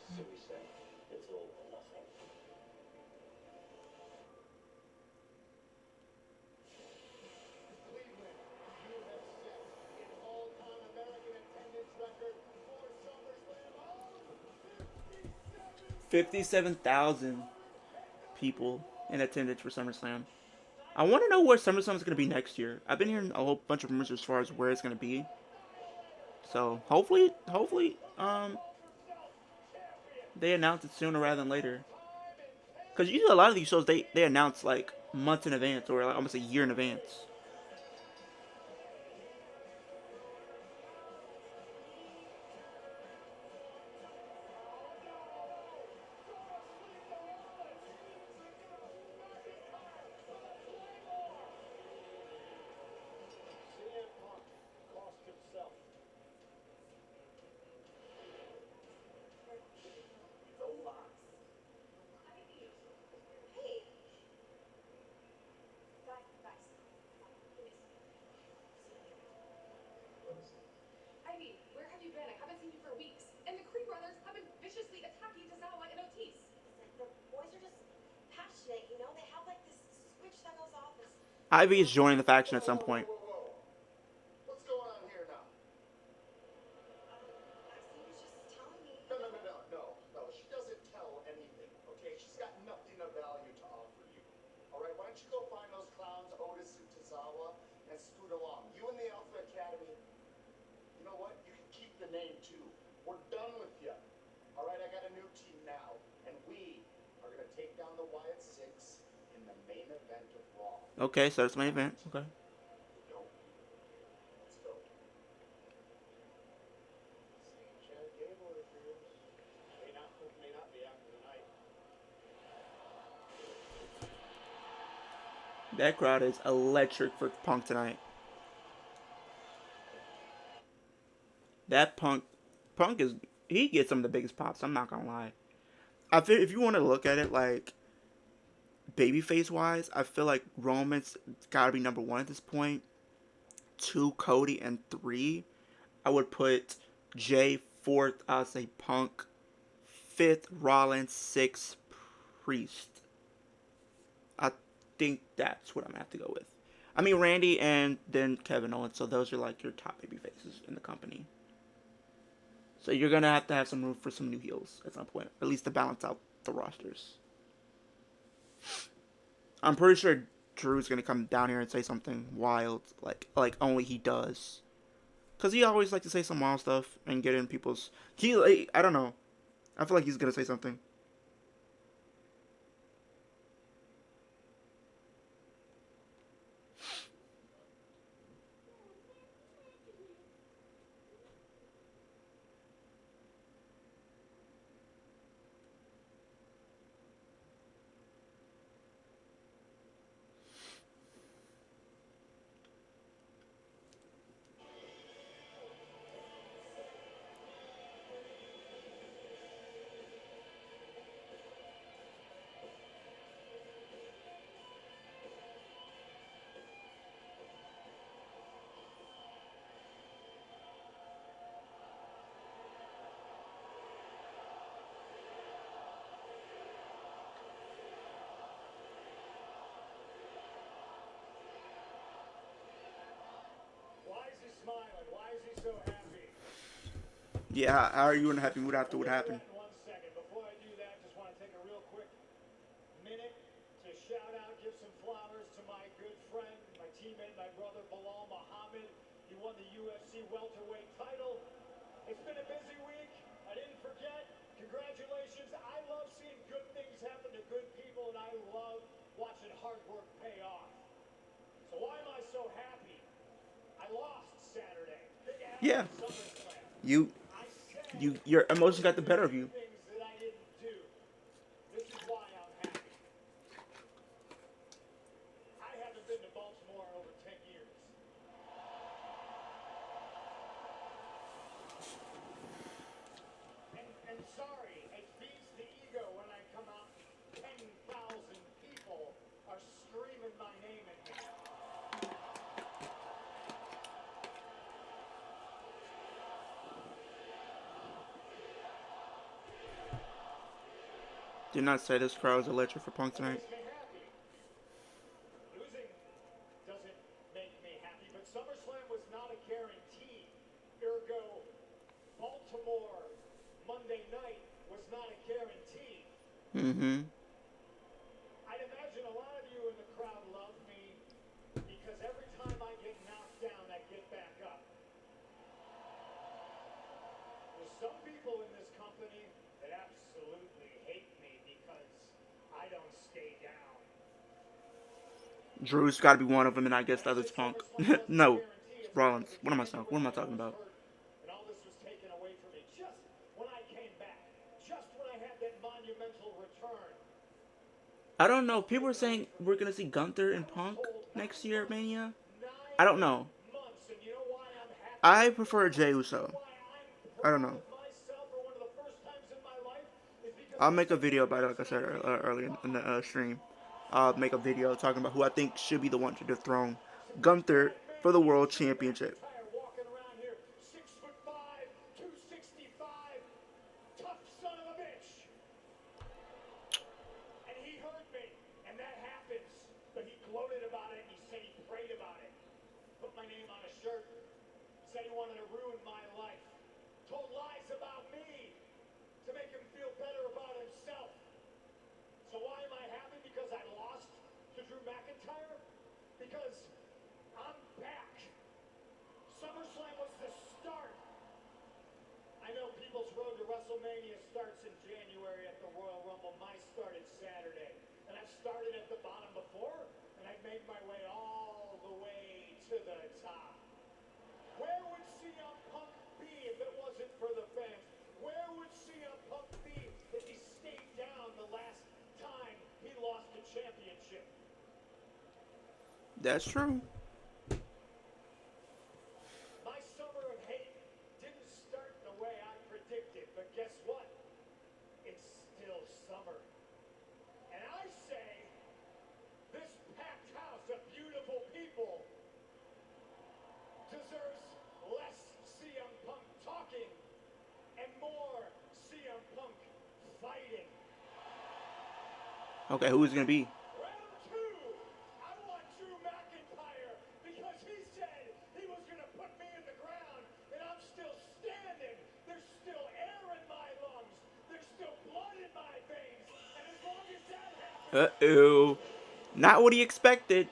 you have set an all-time American attendance record for SummerSlam of 57,000 people in attendance for SummerSlam. I want to know where SummerSlam is going to be next year. I've been hearing a whole bunch of rumors as far as where it's going to be. So hopefully, they announce it sooner rather than later. Because usually a lot of these shows they announce like months in advance or like almost a year in advance. CM Punk cost himself. No box. Hey. Guys. Give me a second. Ivy, where have you been? I haven't seen you for weeks. And the Creed brothers have been viciously attacking Tozawa and Otis. The boys are just passionate, you know? They have like this switch that goes off. Ivy is joining the faction at some point. What's going on here now? Maxine was just telling me. No. She doesn't tell anything, okay? She's got nothing of value to offer you. All right, why don't you go find those clowns, Otis and Tozawa, and scoot along. You and the Alpha Academy, you know what? You can keep the name too. We're done with you. All right, I got a new team now, and we are going to take down the Wyatt Sicks in the main event of Raw. Okay, so that's my event. Okay. Go. Let's go. St. Chad Gable, it appears. May not be after tonight. That crowd is electric for Punk tonight. That Punk is he gets some of the biggest pops. I'm not gonna lie. I feel if you want to look at it like babyface wise, I feel like Roman's got to be number one at this point. 2 Cody and 3 I would put Jay 4th. I'll say Punk 5th. Rollins 6th. Priest. I think that's what I'm gonna have to go with. I mean Randy and then Kevin Owens. So those are like your top baby faces in the company. So you're gonna have to have some room for some new heels at some point, at least to balance out the rosters. I'm pretty sure Drew's gonna come down here and say something wild, like only he does, cause he always like to say some wild stuff and get in people's. I don't know. I feel like he's gonna say something. so happy? Yeah, how are you in a happy mood after We'll what get to happened? that in 1 second. Before I do that, just want to take a real quick minute to shout out, give some flowers to my good friend, my teammate, my brother Balal Muhammad. He won the UFC welterweight title. It's been a busy week. I didn't forget. Congratulations. I love seeing good things happen to good people, and I love watching hard work pay off. So why am I so happy? I lost Saturday. Big Al Yeah, at SummerSlam. you, I said your I emotions was got the going to better of do you. things that I didn't do. This is why I'm happy. I haven't been to Baltimore in over 10 years. And sorry, it feeds the ego when I come out. 10,000 people are screaming my name at me. Did not say this crowd was electric for Punk That tonight. makes me happy. Losing doesn't make me happy, but SummerSlam was not a guarantee. Ergo, Baltimore Monday night was not a guarantee. Mm-hmm. I'd imagine a lot of you in the crowd love me because every time I get knocked down, I get back up. There's some people in this company that absolutely hate me because I don't stay down. Drew's got to be one of them, and I guess the When I other's say Punk. SummerSlam wasn't a No, guarantee, it's Rollins. because of What am I saying? What January am I I talking was about? hurt and all this was taken away from me. Just when I came back, just when I had that monumental return, I don't it's know. all People are taken away saying from we're me. gonna see Gunther I and was Punk told next 9 year at months, Mania. I 9 don't know. months, and you know why I'm happy? I prefer Jey You know Uso. why I'm I don't proud know. of myself for one of the first times in my life? Is because I'll I make a said 9 video about it, like months I and said I did it. earlier in the Why? stream. I'll make a video talking about who I think should be the one to dethrone Some big Gunther bad man for the named World Drew Championship. McIntyre walking around here, 6'5", 265, tough son of a bitch. And he hurt me, and that happens. But he gloated about it, and he said he prayed about it. Put my name on a shirt. Said he wanted to ruin my life. Told lies about me to make him feel better about himself. So why am I happy? Because I lost to Drew McIntyre? Because I'm back. SummerSlam was the start. I know people's road to WrestleMania starts in January at the Royal Rumble. Mine started Saturday. And I've started at the bottom before, and I've made my way all the way to the top. Where would CM Punk be if it wasn't for the fans? Where would CM Punk be if he stayed down the last time he lost the championship? That's true. My summer of hate didn't start the way I predicted, but guess what? It's still summer. And I say, this packed house of beautiful people deserves less CM Punk talking and more CM Punk fighting. Okay, who is it gonna be? Round 2, I want Drew McIntyre because he said he was going to put me in the ground, and I'm still standing. There's still air in my lungs. There's still blood in my veins. And as long as that happens, Uh-oh. Not what he expected.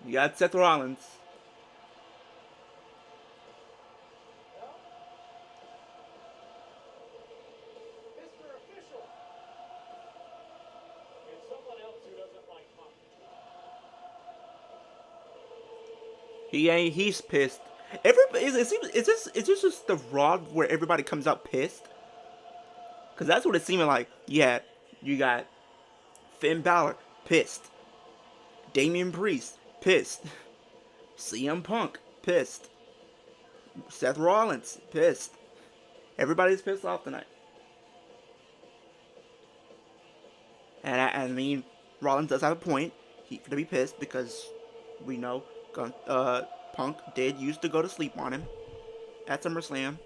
You got Seth Rollins. well, Mr. Official, it's someone else who doesn't like Punk. He ain't. He's pissed. Everybody is this just the Raw where everybody comes out pissed? Cause that's what it seemed like. Yeah, you got Finn Balor pissed. Damian Priest pissed. CM Punk pissed. Seth Rollins pissed. Everybody's pissed off tonight. And I mean, Rollins does have a point. He's gonna be pissed because we know Punk did used to go to sleep on him at SummerSlam.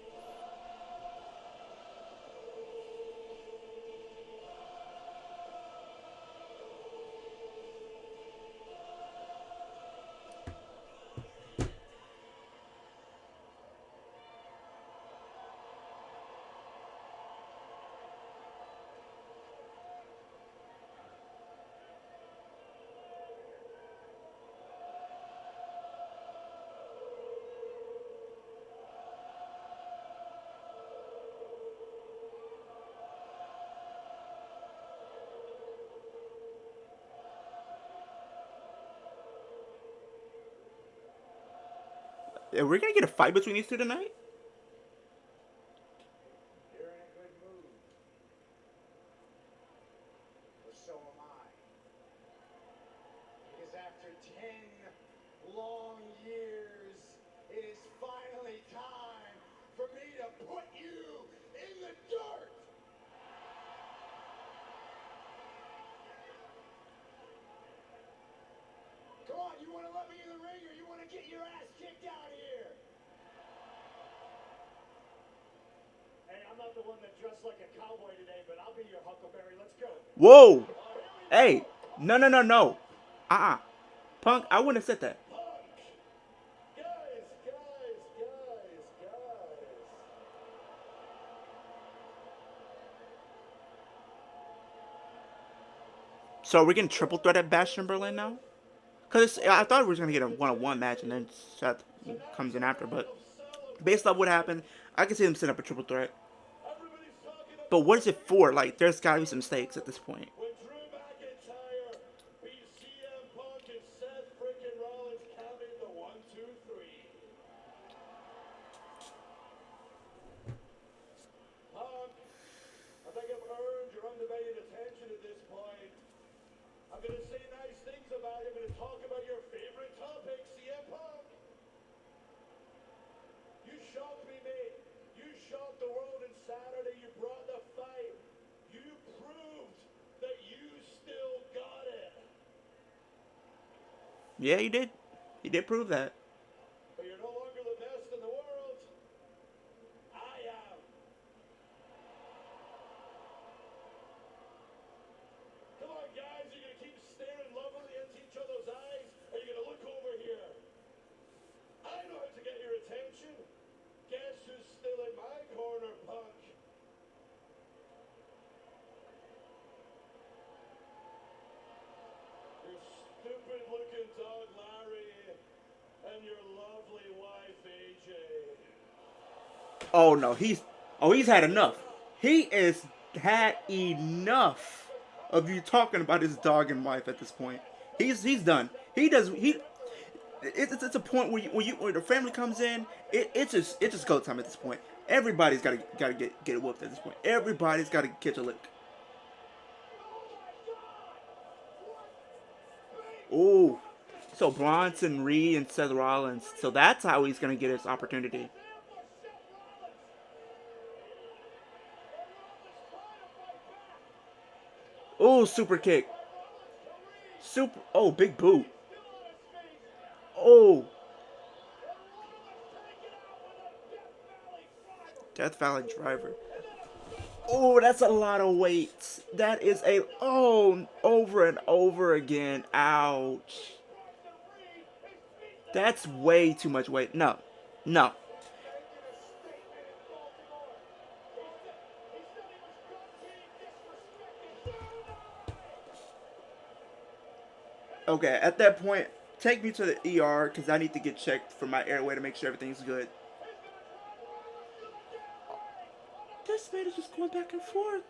Are we gonna get a fight between these two tonight? You're in a good mood. Well, so am I. Because after 10 long years, it is finally time for me to put you in the dirt. Come on, you want to let me in the ring or you want to get your ass kicked out here? Hey, I'm not the one that dressed like a cowboy today, but I'll be your Huckleberry. Let's go. Whoa! Hey! No, no, no, no! Punk, I wouldn't have said that. Guys. So are we getting triple threat at Bash in Berlin now? Because I thought we were gonna get a one-on-one match and then Seth comes in after, but based on what happened, I can see them setting up a triple threat. But what is it for? Like, there's gotta be some stakes at this point. When Drew McIntyre beat CM Punk and Seth freaking Rollins counted the 1, 2, 3. Punk, I think I've earned your undivided attention at this point. I'm gonna say nice things about you. I'm gonna talk about your favorite topic, CM Punk. You shocked me, mate. You shocked the world on Saturday. You brought the fight. You proved that you still got it. Yeah, he did. He did prove that. But you're no longer the best in the world. I am. Come on, guys. Are you going to keep staring lovingly into each other's eyes? Or are you going to look over here? I know how to get your attention. Guess who's still in my corner, Punk? Your stupid-looking dog, Larry, and your lovely wife, AJ. Oh no, he's had enough. He is had enough of you talking about his dog and wife at this point. He's done. It's a point where the family comes in, it's just go time at this point. Everybody's gotta get whooped at this point. Everybody's gotta catch a lick. Ooh. So Bronson, Reed, and Seth Rollins. So that's how he's gonna get his opportunity. Ooh, super kick. Oh, big boot. Oh. Death Valley Driver. Oh, that's a lot of weight. That is over and over again. Ouch. That's way too much weight. No. Okay, at that point, take me to the ER because I need to get checked for my airway to make sure everything's good. This man is just going back and forth.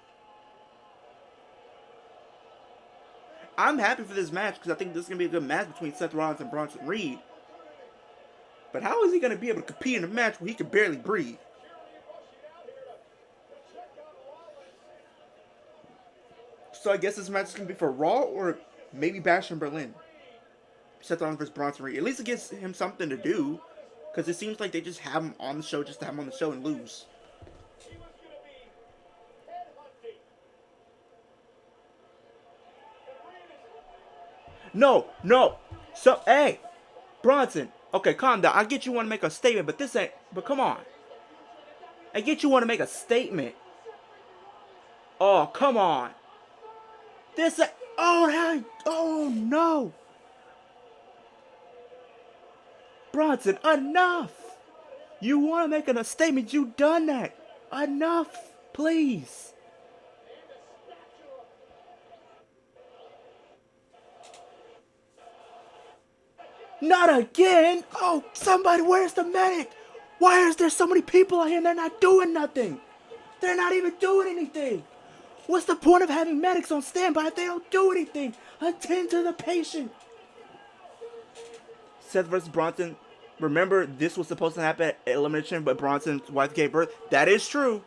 I'm happy for this match because I think this is going to be a good match between Seth Rollins and Bronson Reed. But how is he going to be able to compete in a match where he can barely breathe? So I guess this match is going to be for Raw or maybe Bash in Berlin. Seth Rollins versus Bronson Reed. At least it gives him something to do. Because it seems like they just have him on the show just to have him on the show and lose. No. So, hey, Bronson. Okay, calm down. I get you want to make a statement, but this ain't. But come on. I get you want to make a statement. Oh, come on. This. Oh no. Bronson, enough. You want to make a statement? You done that. Enough, please. Not again! Oh, somebody, where's the medic? Why is there so many people out here and they're not doing nothing? They're not even doing anything. What's the point of having medics on standby if they don't do anything? Attend to the patient. Seth versus Bronson. Remember, this was supposed to happen at Elimination, but Bronson's wife gave birth. That is true.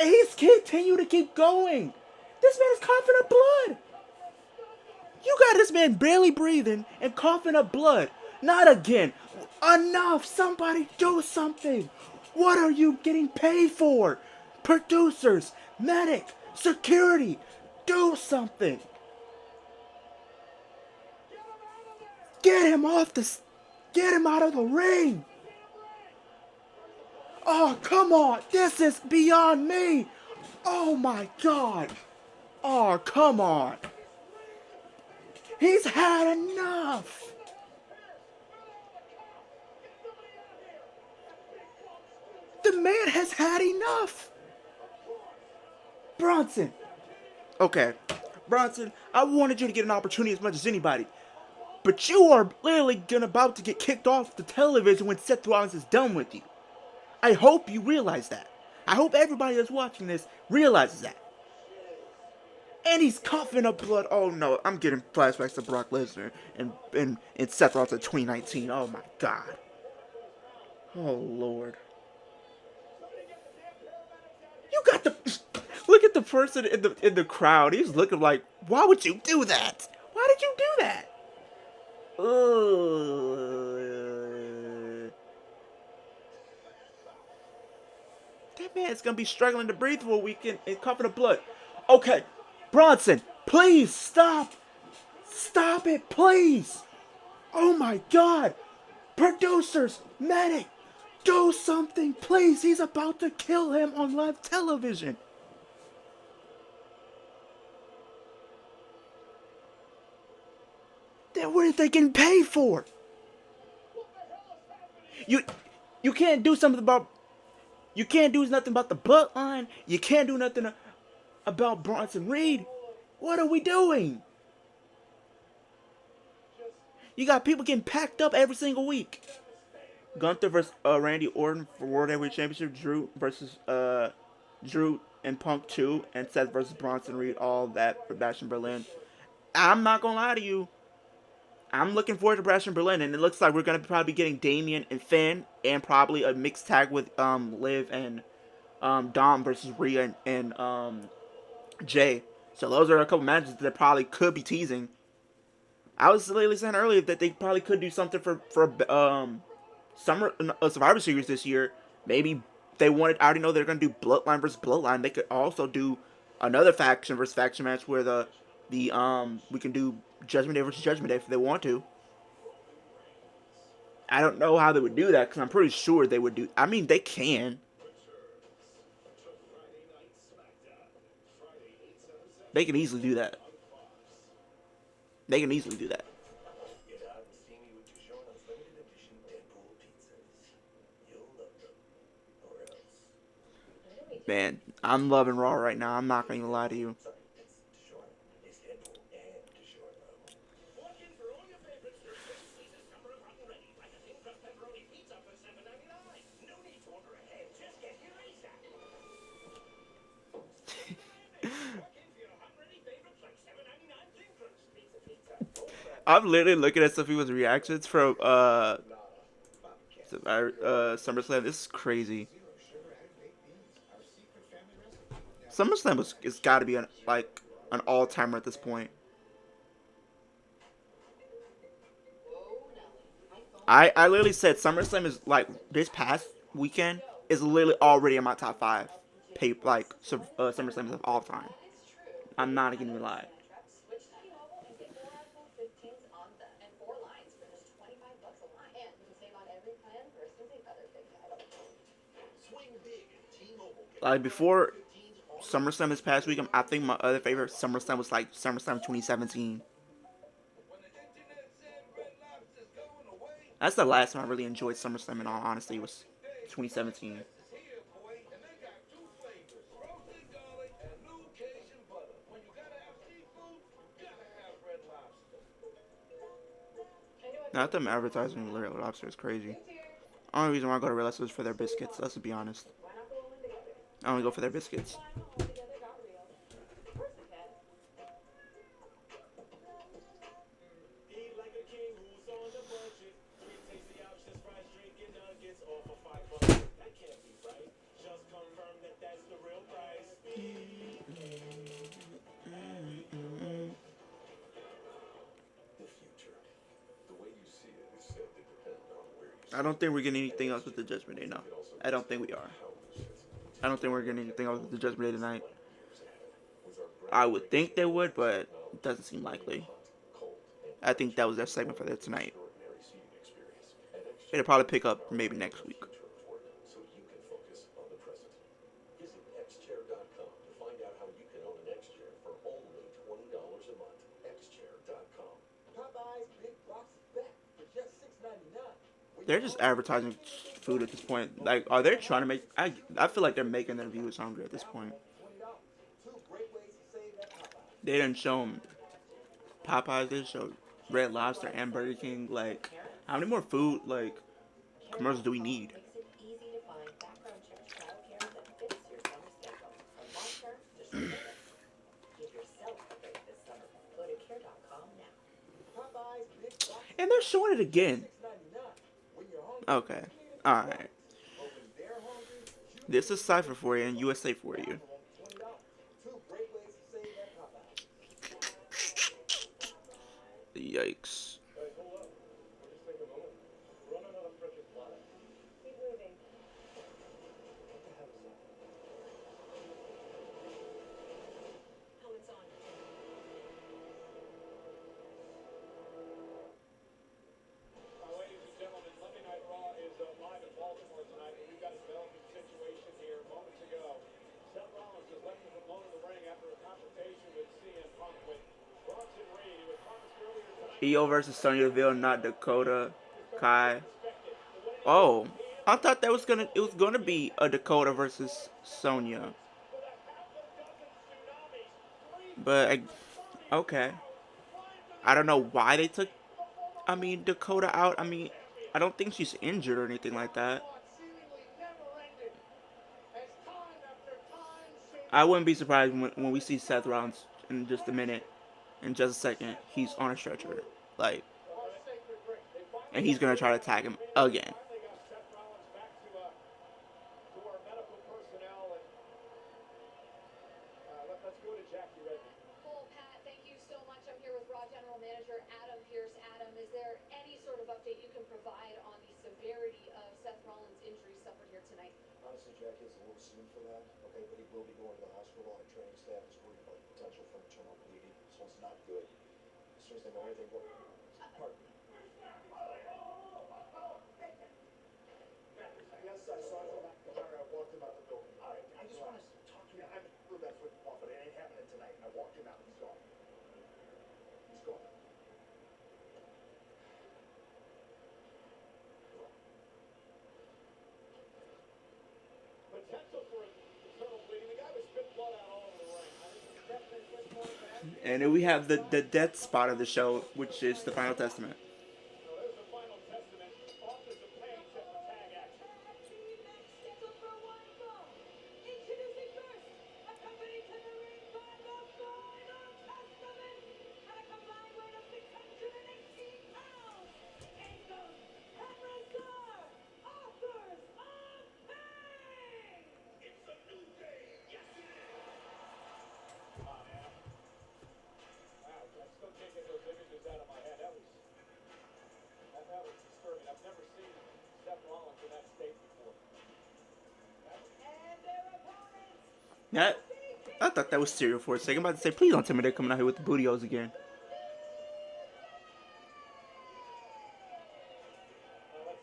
And he's continue to keep going. This man is coughing up blood. You got this man barely breathing and coughing up blood. Not again. Enough. Somebody do something. What are you getting paid for? Producers, medic, security. Do something. Get him off the... Get him out of the ring. Oh, come on. This is beyond me. Oh, my God. Oh, come on. He's had enough. The man has had enough. Bronson. Okay. Bronson, I wanted you to get an opportunity as much as anybody. But you are literally about to get kicked off the television when Seth Rollins is done with you. I hope you realize that. I hope everybody that's watching this realizes that. And he's coughing up blood. Oh no, I'm getting flashbacks to Brock Lesnar and Seth Rollins in 2019. Oh my God. Oh Lord. You got the... Look at the person in the crowd. He's looking like, why would you do that? Why did you do that? That man's gonna be struggling to breathe for a week and coughing up blood. Okay, Bronson, please stop. Stop it, please. Oh my God. Producers, medic, do something, please. He's about to kill him on live television. Then what are they getting paid for? You can't do something about... You can't do nothing about the bloodline. You can't do nothing about Bronson Reed. What are we doing? You got people getting packed up every single week. Gunther versus Randy Orton for World Heavyweight Championship. Drew versus Drew and Punk 2. And Seth versus Bronson Reed. All that for Bash in Berlin. I'm not going to lie to you. I'm looking forward to Bash in Berlin. And it looks like we're going to probably be getting Damian and Finn. And probably a mixed tag with Liv and Dom versus Rhea and Jay. So those are a couple matches that probably could be teasing. I was literally saying earlier that they probably could do something for Summer Survivor Series this year. Maybe they wanted... I already know they're going to do Bloodline versus Bloodline. They could also do another faction versus faction match where we can do Judgment Day versus Judgment Day if they want to. I don't know how they would do that because I'm pretty sure they would do... I mean, they can. They can easily do that. They can easily do that. Man, I'm loving Raw right now. I'm not going to lie to you. I'm literally looking at some people's reactions from SummerSlam. This is crazy. SummerSlam it's got to be an all-timer at this point. I literally said SummerSlam is like this past weekend is literally already in my top 5 SummerSlams of all time. I'm not gonna even lie. Like before SummerSlam this past week, I think my other favorite SummerSlam was like SummerSlam 2017. That's the last time I really enjoyed SummerSlam in all honesty, was 2017. Not them advertising Red Lobster is crazy. The only reason why I go to Red Lobster is for their biscuits, let's be honest. I only go for their biscuits. I don't think we're getting anything else with the Judgment Day. No, I don't think we are. I don't think we're getting anything else with the Judgment Day tonight. I would think they would, but it doesn't seem likely. I think that was their segment for that tonight. It'll probably pick up maybe next week. So you can focus on the present. Visit xchair.com to find out how you can own an X chair for only $20 a month. xchair.com. Popeye's Big Box is back for just $6.99. They're just advertising food at this point. Like, are they trying to make? I feel like they're making their viewers hungry at this point. Two great ways to save that Popeye. They didn't show them Popeyes. They showed Red Lobster and Burger King. Like, how many more food commercials do we need? Makes it easy to find background check childcare that fits your summer schedule. From long term to short term. Give yourself a break this summer. Go to care.com now. Popeye's Big Box And they're showing it again. $6.99. When you're hungry, Okay. Alright. but when they're hungry, you This is Cypher for you and USA for you. $20. Two great ways to save that Popeye. Yikes. Hey, hold up. We'll just take a moment. Run another frickin' platter. Keep moving. What the hell is that? Helmet's on. Ladies and gentlemen, Monday Night Raw is live in Baltimore tonight, and we've got a developing situation here. Moments ago, Seth Rollins was left alone in the ring after a confrontation with CM Punk with Bronson Reed. He was promised earlier tonight. EO versus Sonya Deville, not Dakota Kai. Oh, I thought it was gonna be a Dakota versus Sonya. But okay. I don't know why they took Dakota out. I don't think she's injured or anything like that. I wouldn't be surprised when we see Seth Rollins in just a minute, in just a second. He's on a stretcher, and he's gonna try to attack him again. Finally got Seth Rollins back to our medical personnel, and let's go to Jackie Redmond. Cole, Pat, thank you so much. I'm here with Raw General Manager Adam Pierce. Adam, is there any sort of update you can provide on the severity of Seth Rollins' injuries suffered here tonight? Honestly, Jackie, it's a little soon for that, okay? But he will be going to the hospital. Our training staff is worried about potential for internal bleeding, so it's not good. As soon as they know anything, pardon me. Yes, I saw him from after I walked him out the building. All right, I just want to talk to you. Yeah, I'm sure that's what you want, but it ain't happening tonight. I walked him out. He's gone. He's gone. Potential for internal bleeding. The guy was spit blood out all over the ring. I think it's definitely a quick point back. And then we have the death spot of the show, which is the Final Testament. So there's the final testament. Authors of pain set for tag action. Scheduled for one fall. Introducing first, accompanied to the ring by the Final Testament at a combined weight of 618 pounds. Angels, Hammerstar, authors of pain. It's a new day. Yes, it is. Come on, Adam. Wow, I still can't get those images out of my head. That was disturbing. I've never seen Seth Rollins in that state before. And their opponents. That I thought that was serial for a second. I'm about to say, please don't tell me they're coming out here with the booty holes again. Let's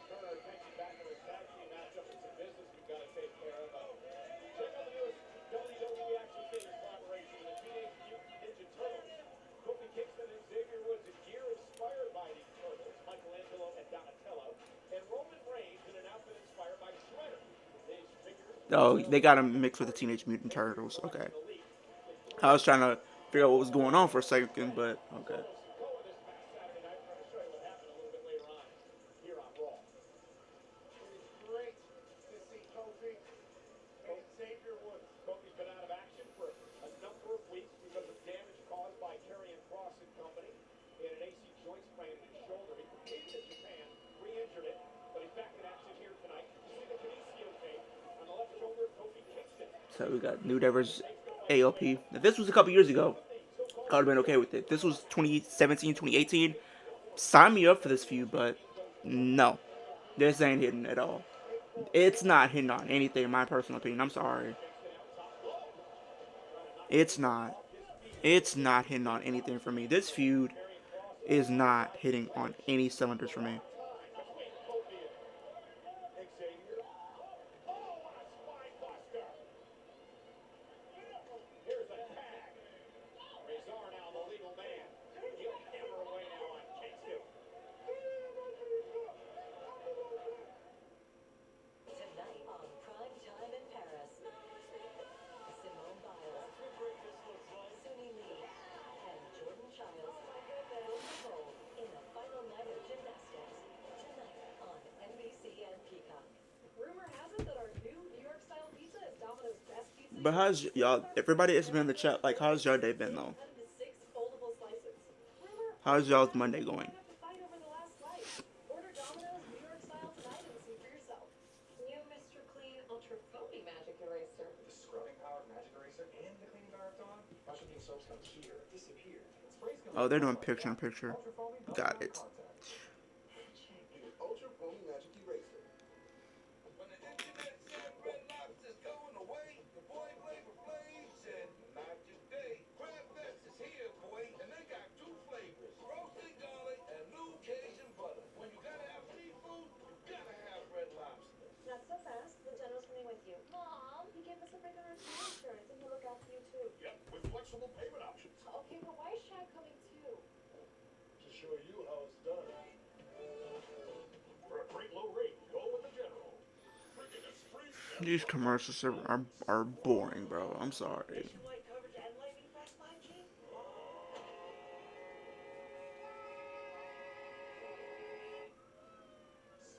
turn our attention back to the tag team matchup and some business we've got to take care of. Check out the newest WWE Action Figures collaboration with the Teenage Mutant Ninja Turtles. Kofi Kingston and Xavier Woods in gear inspired by the Turtles, Michelangelo and Donatello, and Roman Reigns in an outfit inspired by Shredder. These figures Oh, they got him mixed with the Teenage Mutant Turtles. Okay. I was trying to figure out what was going on for a second, but okay. go with this match Saturday night. We're going to show you what happened a little bit later on here on Raw. It is great to see Kofi and Xavier Woods. Kofi's been out of action for a number of weeks because of damage caused by Karrion Kross and company. He had an AC joint sprain in his shoulder. He competed in Japan, re-injured it, but he's back in action here tonight. You see the Kinesio tape on the left shoulder of Kofi Kingston. So we got New Day versus AOP. If this was a couple years ago, I would have been okay with it. This was 2017, 2018. Sign me up for this feud, but no. This ain't hitting at all. It's not hitting on anything, in my personal opinion. I'm sorry. It's not. It's not hitting on anything for me. This feud is not hitting on any cylinders for me. Xavier. Oh, what a spine buster. Here's a tag. Razor now the legal man. He'll hammer away now on Kingston. Tonight on Prime Time in Paris, Simone Biles, Suni Lee, and Jordan Childs will be bold in the final night of gymnastics tonight on NBC and Peacock. Rumor has it that our new New York style pizza is Domino's best pizza. But how's y'all? Everybody has been in the chat. Like, how's your day been though? Cut into 6 foldable slices. Rumor How's y'all's Monday going? might have to fight over the last slice. Order Domino's New York style tonight and see for yourself. New Mr. Clean Ultra Foamy Magic Eraser. The scrubbing power of Magic Eraser and the cleaning power of Dawn. Washing soap's gonna shear, disappear. Spray's gonna Oh, they're doing picture in picture. Ultra foamy, Got it. Ultra foamy magic eraser. When the internet said Red Lobster's going away, the boy Flavor Flav said, not today. Crab Fest is here, boy, and they got 2 flavors, roasted garlic and new Cajun butter. When you gotta have seafood, you gotta have Red Lobster. Not so fast. The general's coming with you. Mom, he gave us a break on our car insurance and he'll look after you too. Yep, with flexible payment options. Okay, but why is Shaq coming too? To show you how it's done. For a great low rate, go with the general. Freaking a street. These commercials are boring, bro. I'm sorry. Nationwide coverage and lightning fast 5G?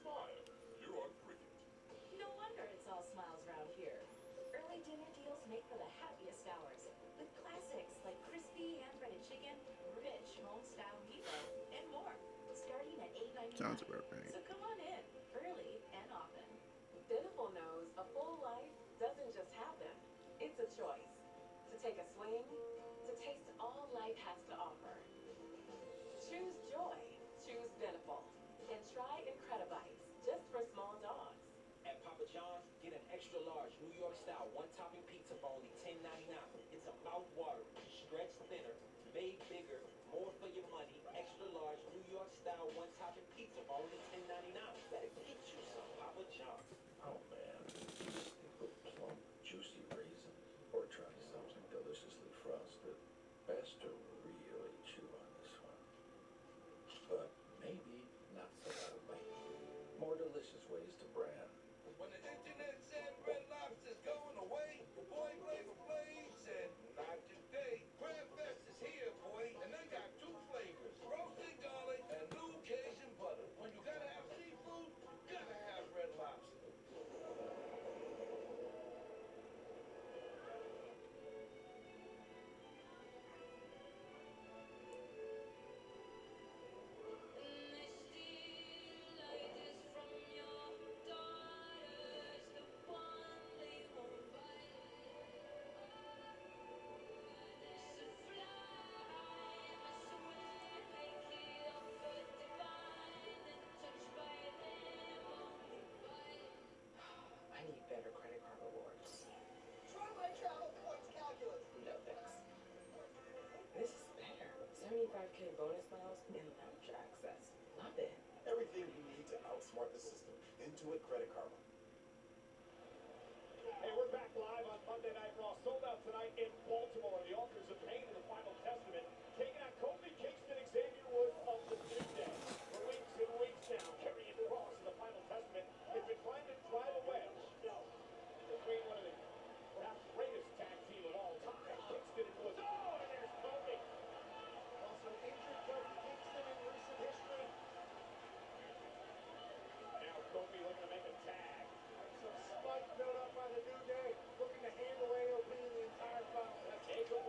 Smile. You're on cricket. No wonder it's all smiles around here. Early dinner deals make for the happiest hours. With classics like crispy hand-breaded chicken, rich home-style meatloaf, and more. Starting at $8.99. Sounds about right. So come on in, early and often. Pitiful knows a full life doesn't just happen. It's a choice. To take a swing, to taste all life has to offer. Choose joy. Choose Pitiful. And try Incredibites, just for small dogs. At Papa John's, get an extra large New York style one-topping pizza for only $10.99. It's a mouth-watering, stretched thinner, made bigger, more for your money, extra large New York style one-topping pizza for only $10.99. Better get you some Papa John's. Oh man, plump, juicy raisins, or try something deliciously frosted. Best to really chew on this one, but maybe not so out of late. More delicious ways to brand. When the internet said Red Lobster's going away, the boy Flavor Flav said, not today. Crab Fest is here, boy, and they got 2 flavors, roasted garlic and new Cajun butter. When you gotta have seafood, you gotta have Red Lobster. I need better credit card rewards. Try my travel points calculus. No thanks. This is better. 75K bonus miles and lounge access. Not bad. Everything you need to outsmart the system. Intuit Credit Karma. Hey, we're back live on Monday Night Raw. Sold out tonight in Baltimore. The Altars of Pain in the Final Testament. Taking out Kofi Kingston, Xavier Woods of the New Day. For weeks and weeks now, Karrion Kross in the Final Testament has been trying to drive a wedge between one of the perhaps greatest tag team of all time, Kingston and Woods. Oh, and there's Kofi. Also injured Kofi Kingston in recent history. Now Kofi looking to make a tag. Some spike built up by the New Day, looking to handle AOP in the entire final. That takeover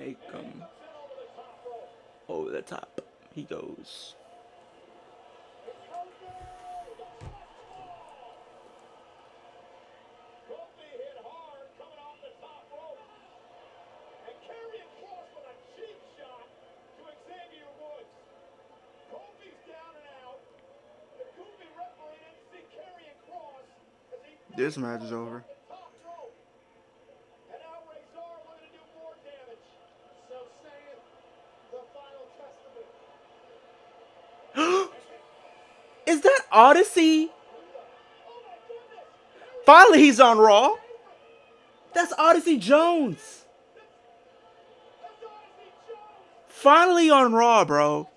take him over the top. He goes. Kofi hit hard coming off the top rope. And carrying Cross with a cheap shot to Xavier Woods. Kofi's down and out. The Kofi referee didn't see carrying Cross as he This match is over. the top rope. And now Razor looking to do more damage. So saying the final testament. Is that Odyssey? Oh my goodness! Finally, he's on Raw. That's Odyssey Jones. That's Odyssey Jones! Finally on Raw, bro.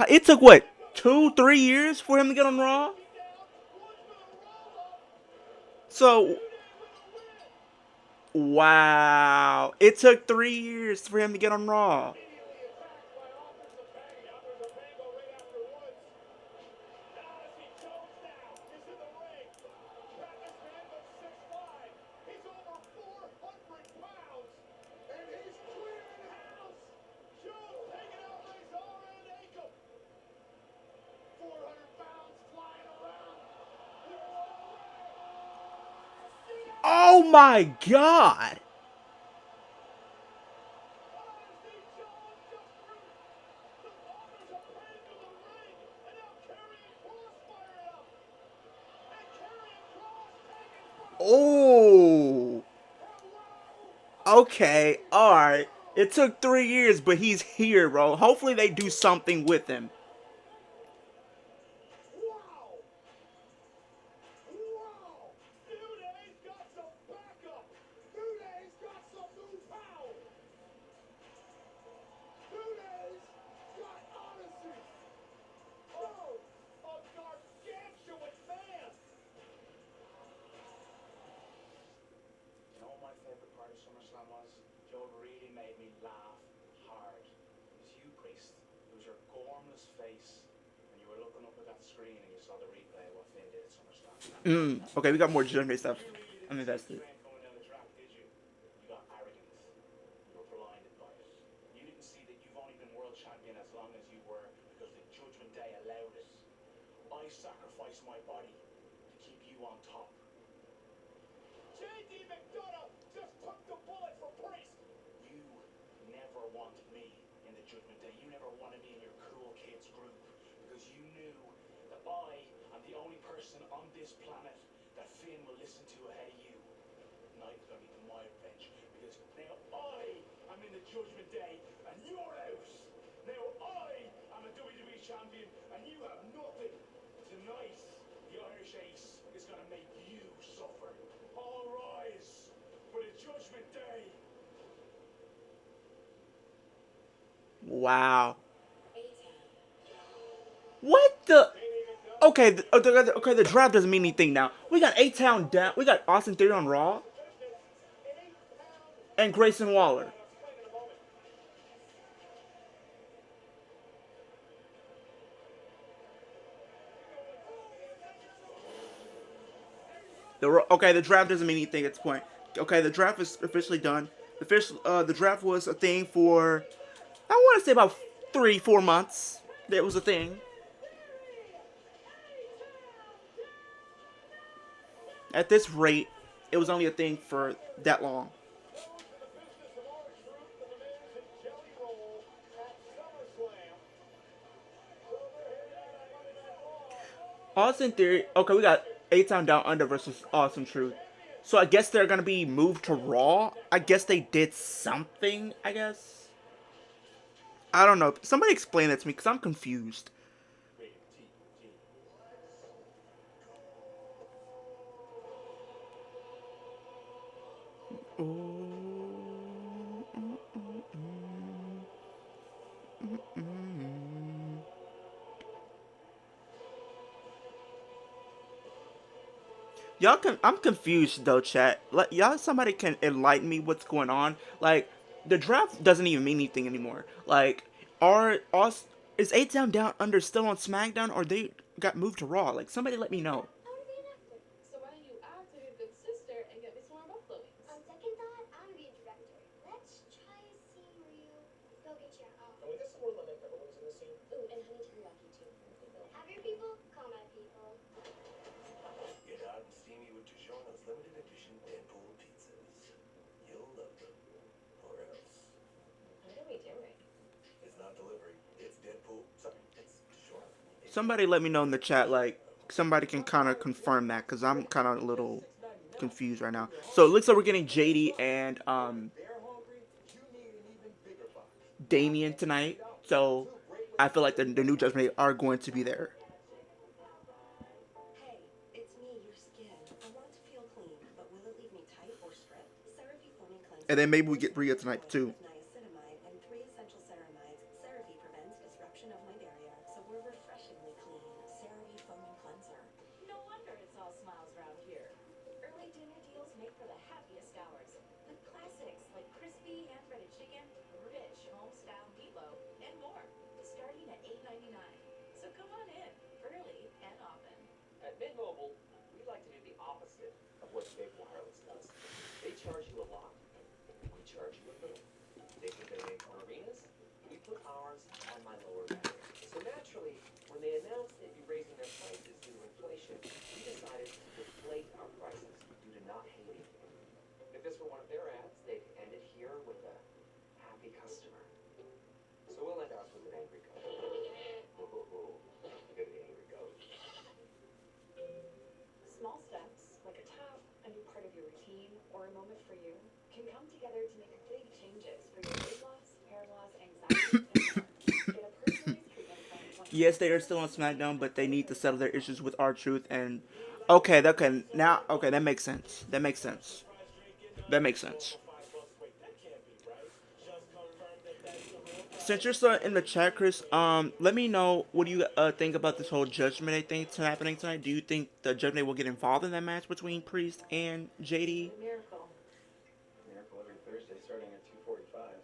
It took what, 2-3 years for him to get on Raw? Down, Woods with a roll up. So, wow. It took 3 years for him to get on Raw. Immediately attacked by Authors of Pain. Authors of Pain go right after Woods. And Odyssey Jones now is in the ring. Pat this man goes 6'5". He's over 400 pounds. And he's clearing house. Jones taking out Razor and Akam. 400 pounds flying around. Oh my god. Odyssey Jones just threw the Authors of Pain to the ring. And now Karrion Kross fired up. And Karrion Kross taking from Oh. Hello. Okay. Alright. It took 3 years, but he's here, bro. Hopefully they do something with him. Wow! Wow! New Day's got some backup! New Day's got some new power! New Day's got Odyssey! Oh! A gargantuan man! You know what my favorite part of SummerSlam was? Joe, it really made me laugh hard. It was you, Priest. It was your gormless face when you were looking up at that screen and you saw the replay of what Finn did at SummerSlam. Okay, we got more Judgment stuff. You really I'm didn't see invested. the train coming down the track, did you? You got arrogant. You were blinded by it. You didn't see that you've only been world champion as long as you were because the Judgment Day allowed it. I sacrificed my body to keep you on top. J.D. McDonough just took the bullet for Priest! You never wanted me in the Judgment Day. You never wanted me in your cool kids group because you knew that I am the only person on this planet that Finn will listen to ahead of you. Night's gonna be my revenge because now I am in the Judgment Day and you're out. Now I am a WWE champion and you have nothing. Tonight, the Irish Ace is gonna make you suffer. All rise for the Judgment Day. Wow. What the? Okay, the draft doesn't mean anything now. We got A-Town down. We got Austin Theory on Raw. And Grayson Waller. The draft doesn't mean anything at this point. Okay, the draft is officially done. The draft was a thing for, I want to say about 3-4 months. That was a thing. At this rate, it was only a thing for that long. Austin Theory. Okay, we got A-Town Down Under versus Awesome Truth. So I guess they're gonna be moved to Raw. I guess they did something. I guess. I don't know. Somebody explain that to me because I'm confused. I'm confused though, chat. Y'all, somebody can enlighten me what's going on. Like, the draft doesn't even mean anything anymore. Like, is A-Town Down Under still on SmackDown, or they got moved to Raw? Like, somebody let me know. I want to be an actor. So why don't you act like a good sister and get me some more buffalo wings? On second thought, I want to be a director. Let's try a scene where you Somebody let me know in the chat, like, somebody can kind of confirm that, because I'm kind of a little confused right now. So it looks like we're getting JD and Damian tonight. So I feel like the New Judgment Day are going to be there. Hey, it's me, your skin. I want it to feel clean, but will it leave me tight or stripped? CeraVe Foaming Cleanser. And then maybe we get Rhea tonight too. With niacinamide and 3 essential ceramides, CeraVe prevents disruption of my barrier, so we're refreshingly clean. CeraVe Foaming Cleanser. No wonder it's all smiles around here. Early dinner deals make for the happiest hours. With classics like crispy hand-breaded chicken, rich home-style meatloaf, and more. Starting at $8.99. So come on in, early and often. At Mint Mobile, we like to do the opposite of what big wireless does. They charge you a lot. We charge you a little. They put their name on arenas. We put ours on my lower barrier. So naturally, when they announced they'd be raising their prices due to inflation, we decided to deflate our prices due to not hating. If this were one of their ads, they'd end it here with a happy customer. So we'll end ours with an angry goat. Look at the angry goat. Small steps, like a tap, a new part of your routine, or a moment for you, can come together to make big changes for your weight loss, hair loss, anxiety, and more. Get a personalized treatment plan. Yes, they are still on SmackDown, but they need to settle their issues with R-Truth and okay, that makes sense. That makes sense. That makes sense. Since you're still in the chat, Chris, let me know what do you think about this whole Judgment Day thing happening tonight. Do you think the Judgment Day will get involved in that match between Priest and JD? Miracle. Miracle every Thursday starting at 2:45. I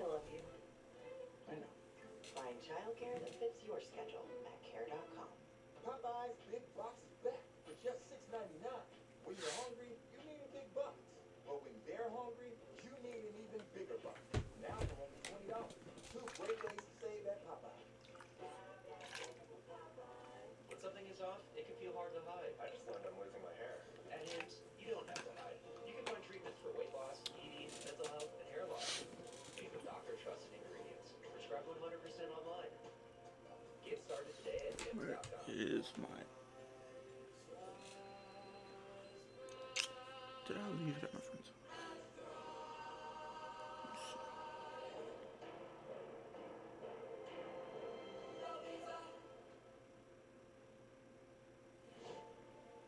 love you. I know. Find childcare that fits your schedule at care.com. Popeye's Big Box is back for just $6.99. When you're hungry, you need a big box. But when they're hungry, you need an even bigger box. Now for only $20. 2 great ways to save at Popeye. When something is off, it can feel hard to hide. I just learned I'm losing my hair. At Hims, you don't have to hide. You can find treatments for weight loss, ED, mental health, and hair loss. Made with doctor-trusted ingredients. Prescribed 100% online. Get started today at Where Hims.com. is my? Did I leave it at my friend's?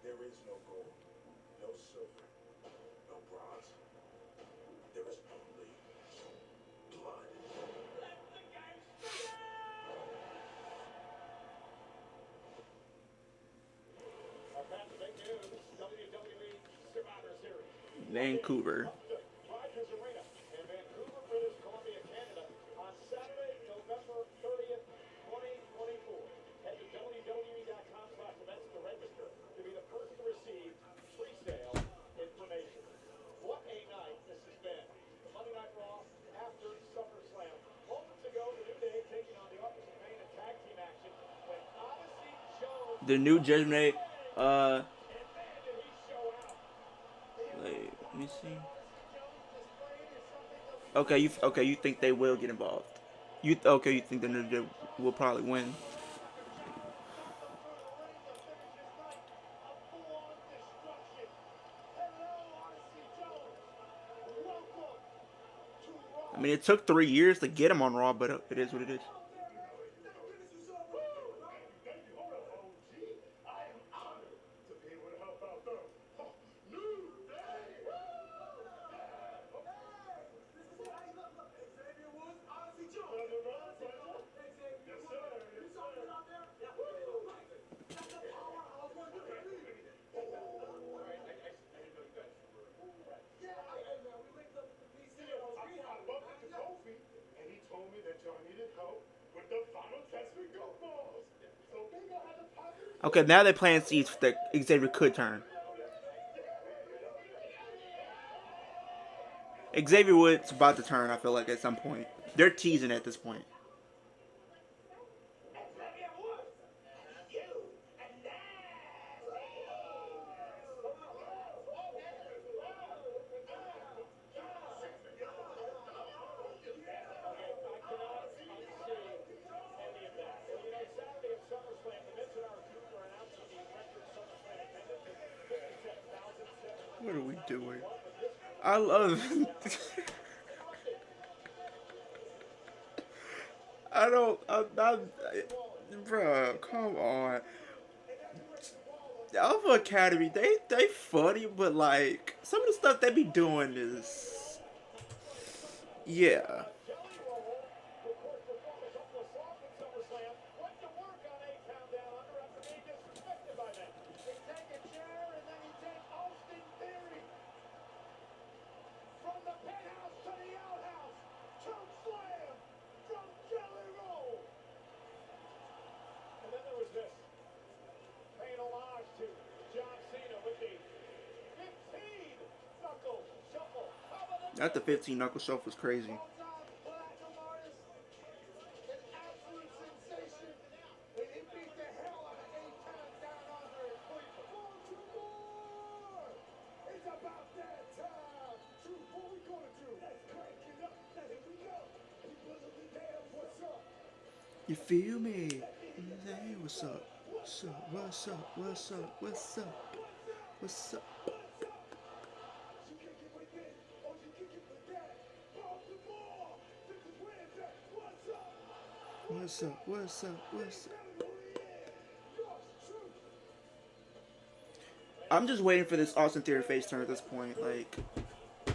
There is no gold, no silver, no bronze. There is only blood. Our past big news, WWE Survivor Series. Vancouver. Rogers Arena in Vancouver, British Columbia, Canada on Saturday, November 30th, 2024. Head to WWE.com/events to register to be the first to receive pre-sale information. What a night this has been. The Monday Night Raw after SummerSlam. Moments ago, the New Day taking on the Office of Pain and tag team action when Odyssey Jones. The New Judgment Day. And man, did he show out. Let me see. Okay, you think they will get involved? You think the New Day will probably win? I mean, it took 3 years to get him on Raw, but it is what it is. Okay, now they're playing seeds that Xavier could turn. Xavier Woods about to turn, I feel like, at some point. They're teasing at this point. What are we doing? I love. I don't. Bruh, come on. The Alpha Academy, they funny, but like some of the stuff they be doing is, yeah. Jelly Roll, who of course performed a couple of songs at SummerSlam, went to work on a countdown under after being disrespected by them. They take a chair and then he takes Austin Theory from the penthouse to the outhouse. Choke slam from Jelly Roll. And then there was this. Paying homage to John Cena with the 15 knuckle shuffle. How about the Not the 15 knuckle shuffle was crazy. all-time platinum artist? An absolute sensation. He beat the hell out of 8-time Down Under in Cleveland. Baltimore! It's about that time. True, what we gonna do? Let's crank it up. Now here we go. People of the damn, what's up? You feel me? Hey, what's up? What's up? What's up? What's up? What's up? What's up? You kick it with this, or you kick it with that. Baltimore! This is where it's at. What's up? What's up? What's up? What's up? I'm just waiting for this Austin Theory face turn at this point. Like,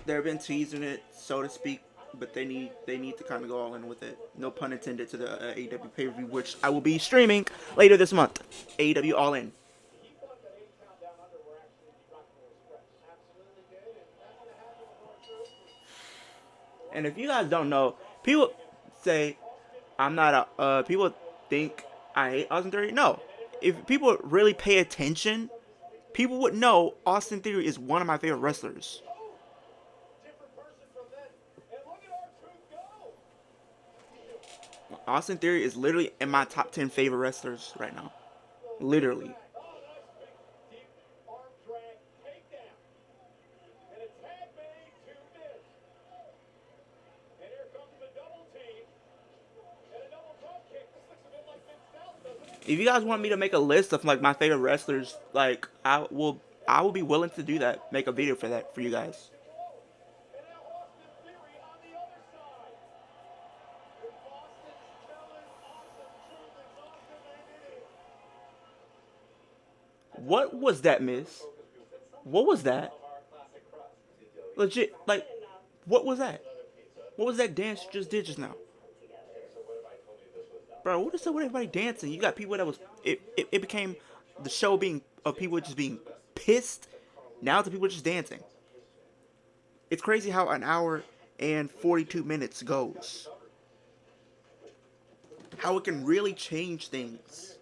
they've been teasing it, so to speak, but they need to kind of go all in with it. No pun intended to the AEW pay per view, which I will be streaming later this month. AEW All In. He thought that 8-count Down Under were actually Rockville Express. Absolutely did, and that's going to happen with our truth. And if you guys don't know, people say I'm not a. People think I hate Austin Theory. No, if people really pay attention, people would know Austin Theory is one of my favorite wrestlers. Different person from then. And look at our truth go. Austin Theory is literally in my top 10 favorite wrestlers right now. Literally. Oh, nice big, deep arm drag takedown. And a tag made to miss. And here comes the double team. And a double drop kick. This looks a bit like Vince Stella, doesn't it? If you guys want me to make a list of like my favorite wrestlers, like I will be willing to do that. Make a video for that for you guys. And now Austin Theory on the other side. And Boston's telling awesome truth. It's Austin and it is. What was that, Miss? What was that? Legit, like, what was that? What was that dance you just did just now? Bro, what is up with everybody dancing? You got people that was it became the show being of people just being pissed. Now to people just dancing. It's crazy how an hour and 42 minutes goes. How it can really change things.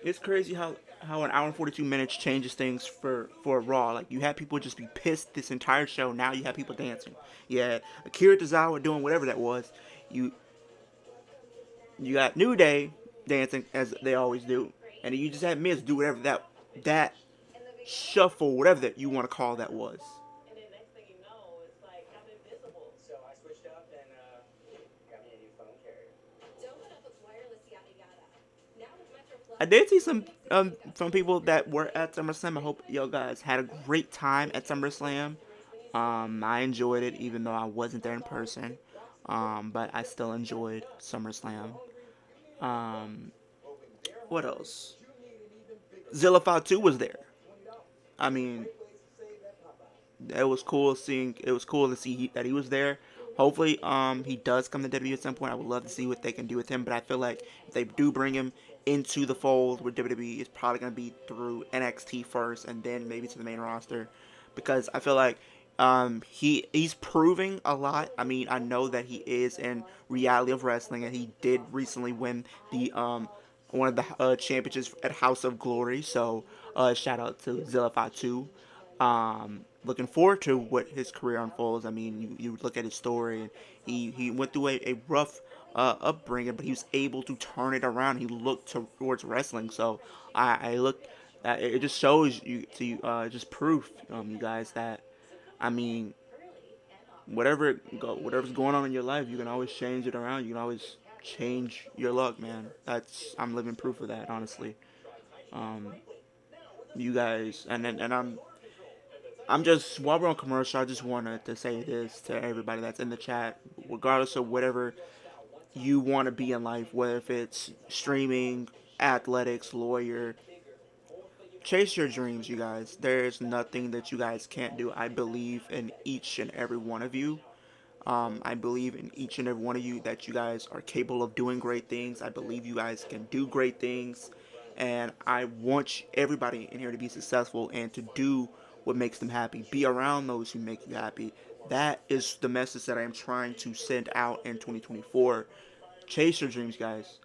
It's crazy how an hour and 42 minutes changes things for Raw. Like, you had people just be pissed this entire show. Now you have people dancing. You had Akira Tozawa doing whatever that was. You got New Day dancing as they always do. And then you just had Miz do whatever that shuffle, whatever that you want to call that was. And then next thing you know, it's like I'm invisible. So I switched up and got me a new phone carrier. Don't put up with wireless yada yada. Now with Metro Plus. I did see some people that were at SummerSlam. I hope y'all guys had a great time at SummerSlam. I enjoyed it even though I wasn't there in person. But I still enjoyed SummerSlam. What else? Zillify 2 was there. I mean, it was cool seeing. It was cool to see that he was there. Hopefully, he does come to WWE at some point. I would love to see what they can do with him. But I feel like if they do bring him into the fold with WWE, it's probably gonna be through NXT first, and then maybe to the main roster, because I feel like he's proving a lot. I mean, I know that he is in reality of wrestling, and he did recently win the one of the championships at House of Glory. So shout out to Zillify 2. Looking forward to what his career unfolds. I mean, you look at his story, and he went through a rough upbringing, but he was able to turn it around. He looked towards wrestling. So I look. It just shows you to just proof, you guys, that I mean, whatever's going on in your life, you can always change it around. You can always change your luck, man. I'm living proof of that, honestly. Um, you guys, and I'm just while we're on commercial, I just wanted to say this to everybody that's in the chat, regardless of whatever you want to be in life, whether if it's streaming, athletics, lawyer, chase your dreams, you guys. There's nothing that you guys can't do. I believe in each and every one of you. I believe in each and every one of you that you guys are capable of doing great things. I believe you guys can do great things. And I want everybody in here to be successful and to do what makes them happy. Be around those who make you happy. That is the message that I am trying to send out in 2024. Chase your dreams, guys.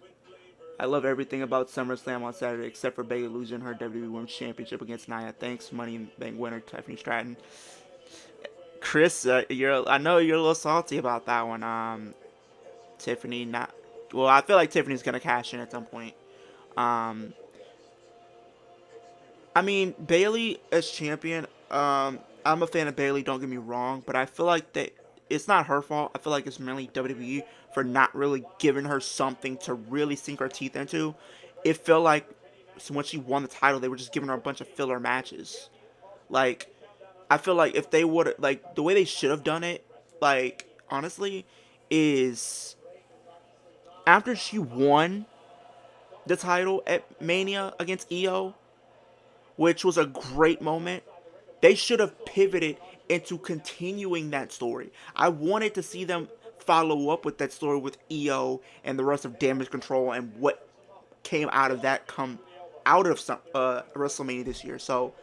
I love everything about SummerSlam on Saturday except for Bayley losing her WWE Women's Championship against Nia. Thanks, Money in the Bank winner Tiffany Stratton. Chris, I know you're a little salty about that one. Tiffany not. Well, I feel like Tiffany's gonna cash in at some point. Um, I mean Bayley as champion. I'm a fan of Bayley. Don't get me wrong, but I feel like that it's not her fault. I feel like it's mainly WWE for not really giving her something to really sink her teeth into. It felt like when she won the title, they were just giving her a bunch of filler matches. Like I feel like if they would like the way they should have done it, like honestly, is after she won the title at Mania against EO, which was a great moment. They should have pivoted into continuing that story. I wanted to see them follow up with that story with EO and the rest of Damage Control and what came out of that come out of some WrestleMania this year. So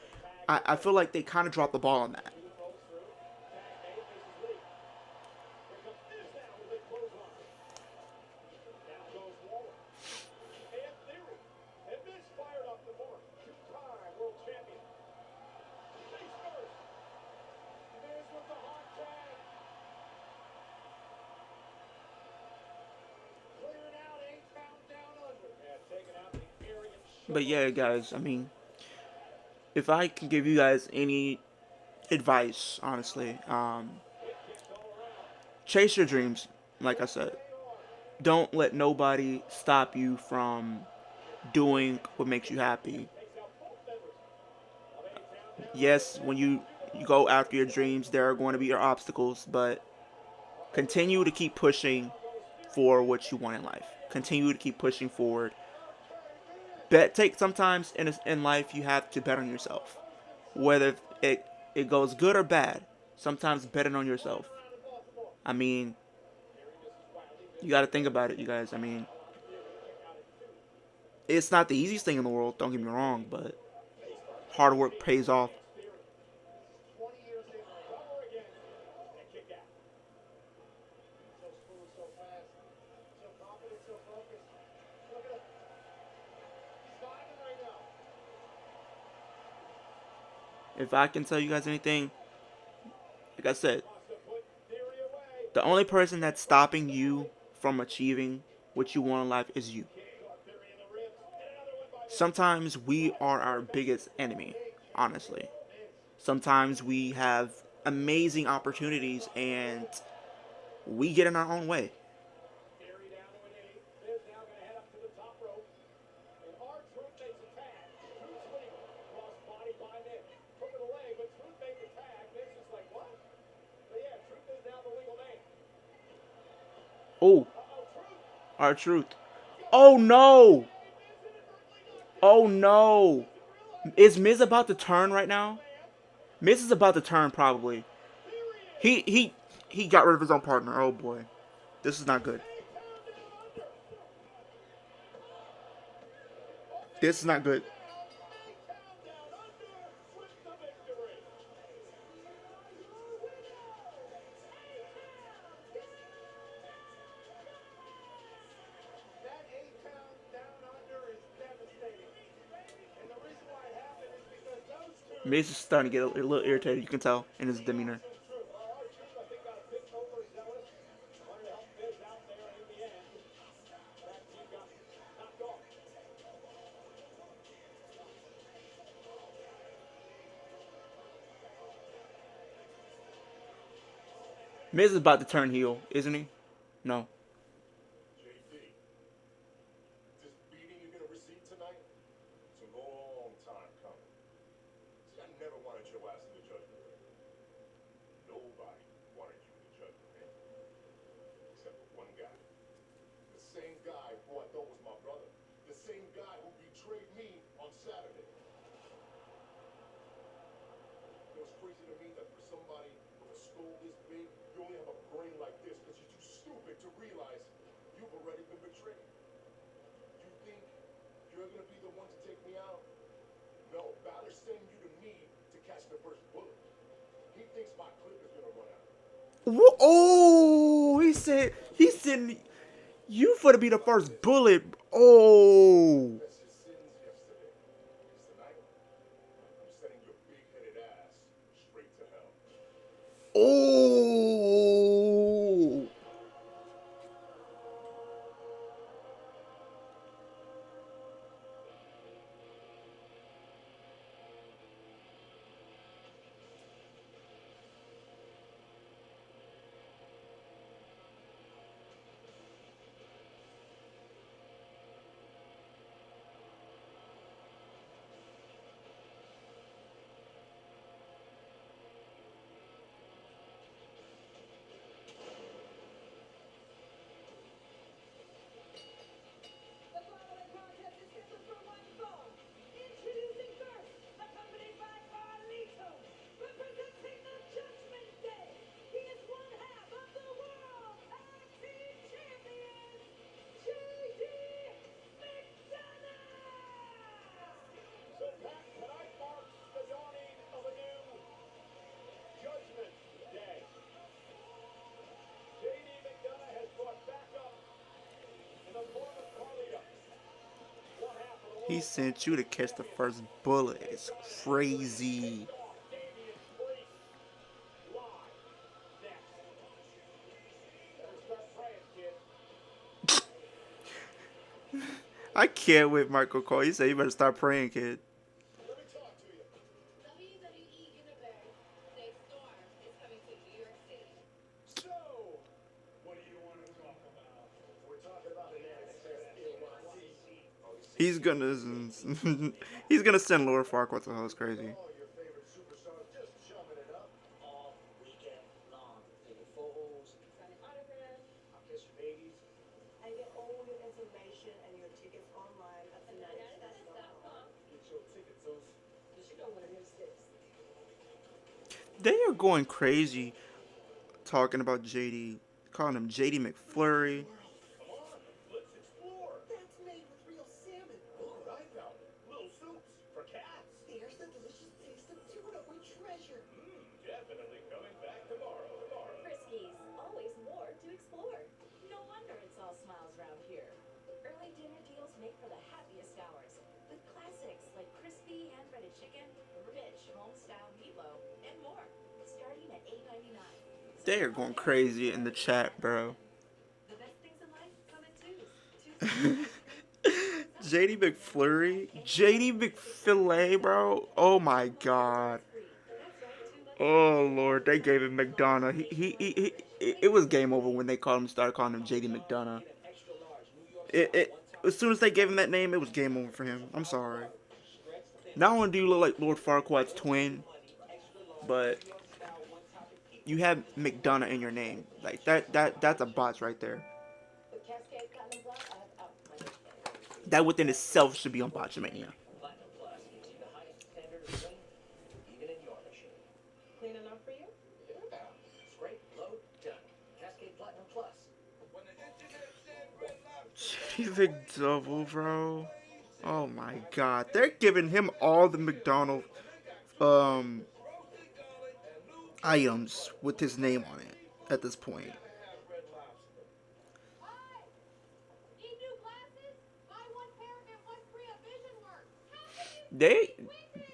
I feel like they kind of dropped the ball on that. But yeah, guys, I mean, if I can give you guys any advice, honestly, chase your dreams. Like I said, don't let nobody stop you from doing what makes you happy. Yes, when you go after your dreams, there are going to be your obstacles, but continue to keep pushing for what you want in life. Continue to keep pushing forward. Bet take sometimes in life you have to bet on yourself, whether it goes good or bad. Sometimes betting on yourself. I mean, you got to think about it, you guys. I mean, it's not the easiest thing in the world. Don't get me wrong, but hard work pays off. If I can tell you guys anything, like I said, the only person that's stopping you from achieving what you want in life is you. Sometimes we are our biggest enemy, honestly. Sometimes we have amazing opportunities and we get in our own way. Oh, our truth. Oh no! Oh no! Is Miz about to turn right now? Miz is about to turn probably. He got rid of his own partner. Oh boy. This is not good. This is not good. Miz is starting to get a little irritated. You can tell in his demeanor. Miz is about to turn heel, isn't he? No. JD, this beating you're gonna receive tonight, it's a long time coming. See, I never wanted your ass in the judgment ring. Nobody wanted you in the judgment ring, except for one guy. The same guy who I thought was my brother. The same guy who betrayed me on Saturday. It was crazy to me that for somebody with a skull this big, you only have a brain like this because you're too stupid to realize you've already been betrayed. You think you're gonna be the one to take me out? No, Balor's sending you to me to catch the first bullet. He thinks my clip is gonna run out. Oh, he said you for to be the first bullet. Oh, That's his sins yesterday. Because tonight, I'm sending your big-headed ass straight to hell. oh. The following contest is scheduled for one fall. Introducing first, accompanied by Carlito, representing the Judgment Day. He is one half of the World Tag Team Champions, JD McDonough! So, Pat, tonight marks the dawning of a new Judgment Day. J.D. McDonough has brought back up in the form of Carlito. One half of the He World Tag sent you to catch the first bullet. It's crazy. Damian Priest live next. Better start praying, kid. I can't with Michael Cole. He said you better start praying, kid. Let me talk to you. WWE Universe. Today Storm is coming to New York City. So, what do you want to talk about? We're talking about an access NYC. he's gonna send Lord Farquaad to hell. It's crazy. All your favorite superstars just chumming it up all weekend long. Taking photos, Signing autographs. I'll kiss your babies. I get all your information and your tickets online at the Fanatics.com. Get your tickets, those. Did you know what it is, Sticks? They are going crazy talking about JD, calling him JD McFlurry. Come on, let's explore. That's made with real salmon. Look what I found. Little soups for cats. There's the delicious taste of tuna we treasure. Definitely coming back tomorrow. Friskies, always more to explore. No wonder it's all smiles round here. Early dinner deals make for the happiest hours. With classics like crispy and breaded chicken, rich home-style meatloaf, and more. Starting at $8.99. They are going crazy in the chat, bro. The best things in life come in twos. JD McFlurry, JD McFillet, bro. Oh my god. Oh lord, they gave him McDonough. It was game over when they started calling him JD McDonough. As soon as they gave him that name, it was game over for him. I'm sorry. Not only do you look like Lord Farquaad's twin, but you have McDonough in your name. Like that's a botch right there. With Cascade Platinum Plus, I have out my next day. That within itself should be on Botchamania. Platinum Plus gives you the highest standard of clean, even in your machine. Clean enough for you? Yeah. Scrape, load, done. Cascade Platinum Plus. Big double, bro. Oh my god. They're giving him all the McDonald's items with his name on it at this point. Hi! Need new glasses? Buy one pair and get one free at Vision Works. How can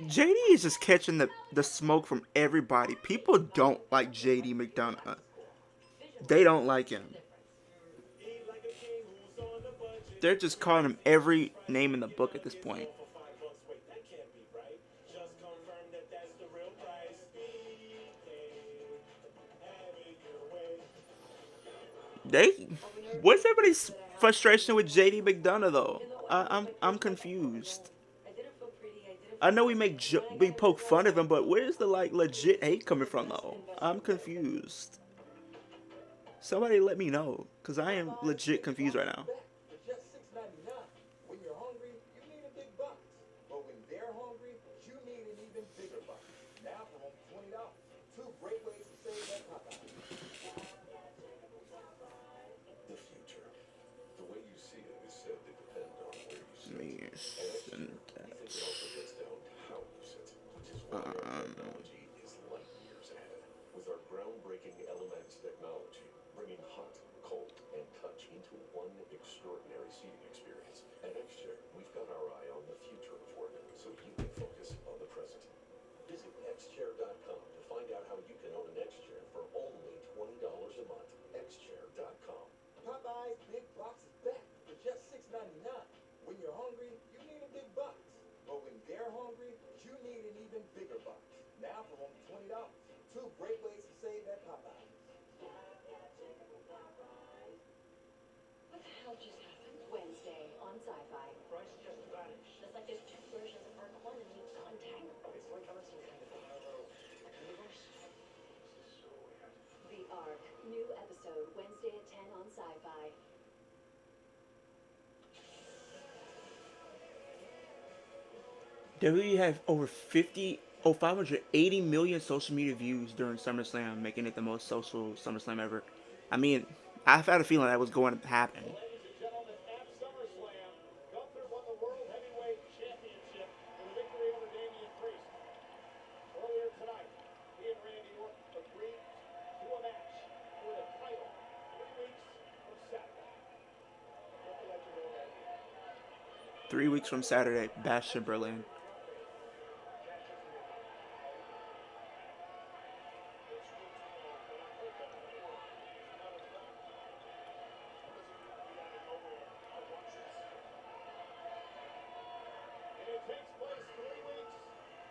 you JD is just catching the smoke from everybody. People don't like JD McDonough. They don't like him. They're just calling him every name in the book at this point. They, what's everybody's frustration with JD McDonough though? I'm confused. I didn't feel pretty. I didn't I feel know sexy. Then I we got into poke this fun of him, fight. but where's the like legit hate coming The from best though? I'm investment ever. confused. Somebody let me know, cause I am Popeyes legit big confused right box is now. back for just $6.99. When you're hungry, you need a big box. But when they're hungry, you need an even bigger box. Now for only $20. Two great ways to save at Popeyes. The future. The way you see it is said to depend on where you sit. Me At send Xchair, we think it also that. gets down to how you sit, which is why our technology is light years ahead. With our groundbreaking elements technology, bringing hot, cold, and touch into one extraordinary seating experience. At Xchair, we've got our eye on the future of work, so you can focus on the present. Visit xchair.com to find out how you can own an Xchair for only $20 a month. xchair.com. Popeyes big box is back for just $6.99. When you're hungry, you need a big box. But when they're hungry, you need an even bigger box. Now for only $20. Two great ways to save at Popeyes. What the hell just happened? Wednesday on Sci-Fi. Price just vanished. It's like there's two versions of Arc 1 and they've gone tangled. It's like I'm in some kind of parallel universe. This is so weird. The Ark. New episode Wednesday at 10 on Sci-Fi. WWE have over 580 million social media views during SummerSlam, making it the most social SummerSlam ever. I mean, I've had a feeling that was going to happen. Ladies and gentlemen, at SummerSlam, Gunther won the World Heavyweight Championship with a victory over Damian Priest. Earlier tonight, he and Randy Orton agreed to a match for the title 3 weeks from Saturday. Let me let you know that. 3 weeks from Saturday, Bash in Berlin. And it takes place 3 weeks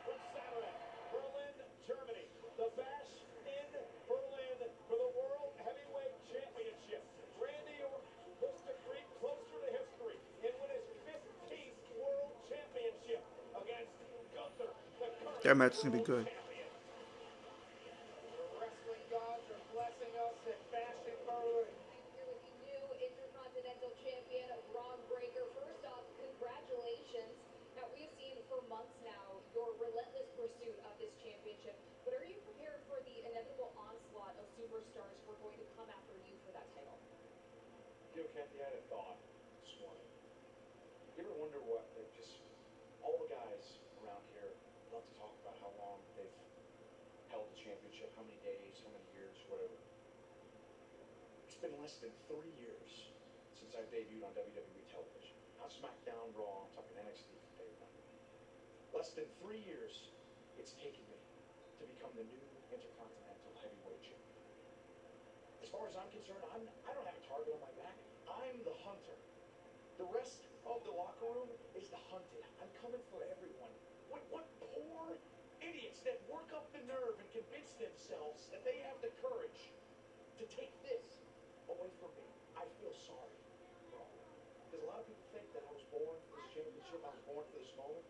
from Saturday. Berlin, Germany. The Bash in Berlin for the World Heavyweight Championship. Randy Orton looks to creep closer to history and win his 15th World Championship against Gunther, the current That match is gonna be World good. Champion. The wrestling gods are blessing us at Bash in Berlin. Here with the new Intercontinental Champion, Braun Breaker. First off, congratulations. Now, we've seen for months now your relentless pursuit of this championship, but are you prepared for the inevitable onslaught of superstars who are going to come after you for that title? You know, Kathy, I had a thought this morning. You ever wonder what, like, just all the guys around here love to talk about how long they've held the championship, how many days, how many years, whatever. It's been less than 3 years since I debuted on WWE television. Not SmackDown, Raw, I'm talking NXT from day one. Less than 3 years it's taken me to become the new Intercontinental Heavyweight Champion. As far as I'm concerned, I don't have a target on my back. I'm the hunter. The rest of the locker room is the hunted. I'm coming for everyone. What poor idiots that work up the nerve and convince themselves that they have the courage to take this away from me. I feel sorry for all of them. Because a lot of people think that I was born for this championship. I was born for this moment.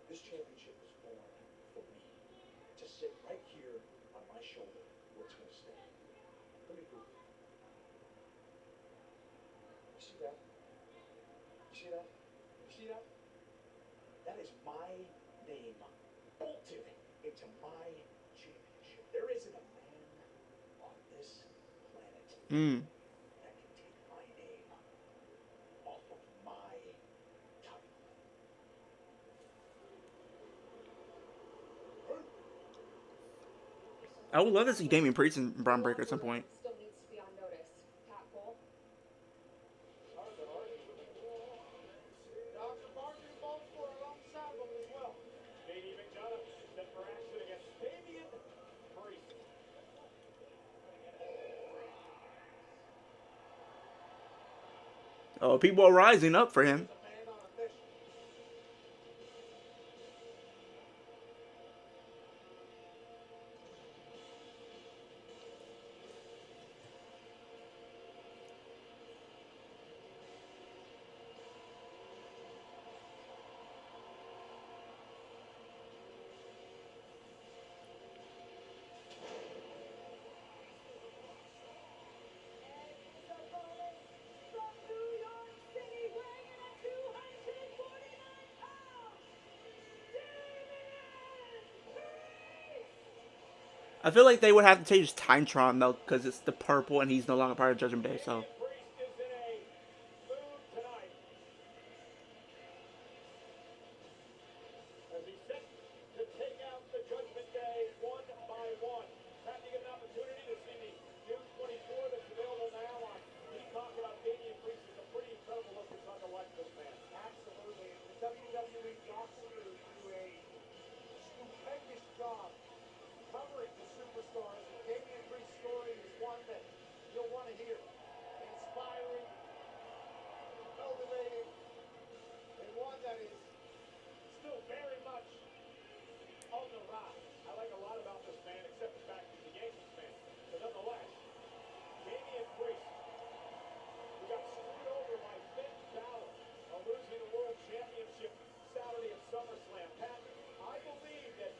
This championship was born for me. To sit right here on my shoulder where it's going to stay. Let me prove it. You see that? You see that? You see that? That is my name bolted into my championship. There isn't a man on this planet that can take my name off of my title. I would love to see Damian Priest and Braun Breaker at some point. Still needs to be on notice. Pat Cole. Hard to argue with it. Dr. Martin involved for alongside them as well. JD McDonough set for action against Damian Priest. Oh, people are rising up for him. A man on a mission. I feel like they would have to change Titantron though, because it's the purple and he's no longer part of Judgment Day. So Priest is in a mood tonight as he's set to take out the Judgment Day one by one. Have to get an opportunity to see the new 24 that's available now on Peacock about Damian Priest. It's a pretty incredible look inside the life of this man. Absolutely. And the WWE doctors do a stupendous job covering the superstars. And Damian Priest's story is one that you'll want to hear. Inspiring, motivating, and one that is Still very much on the rise. I like a lot about this man, except the fact he's a Yankees fan. But nonetheless, Damian Priest, who got screwed over by Finn Balor on losing the World Championship Saturday at SummerSlam. Pat, I believe that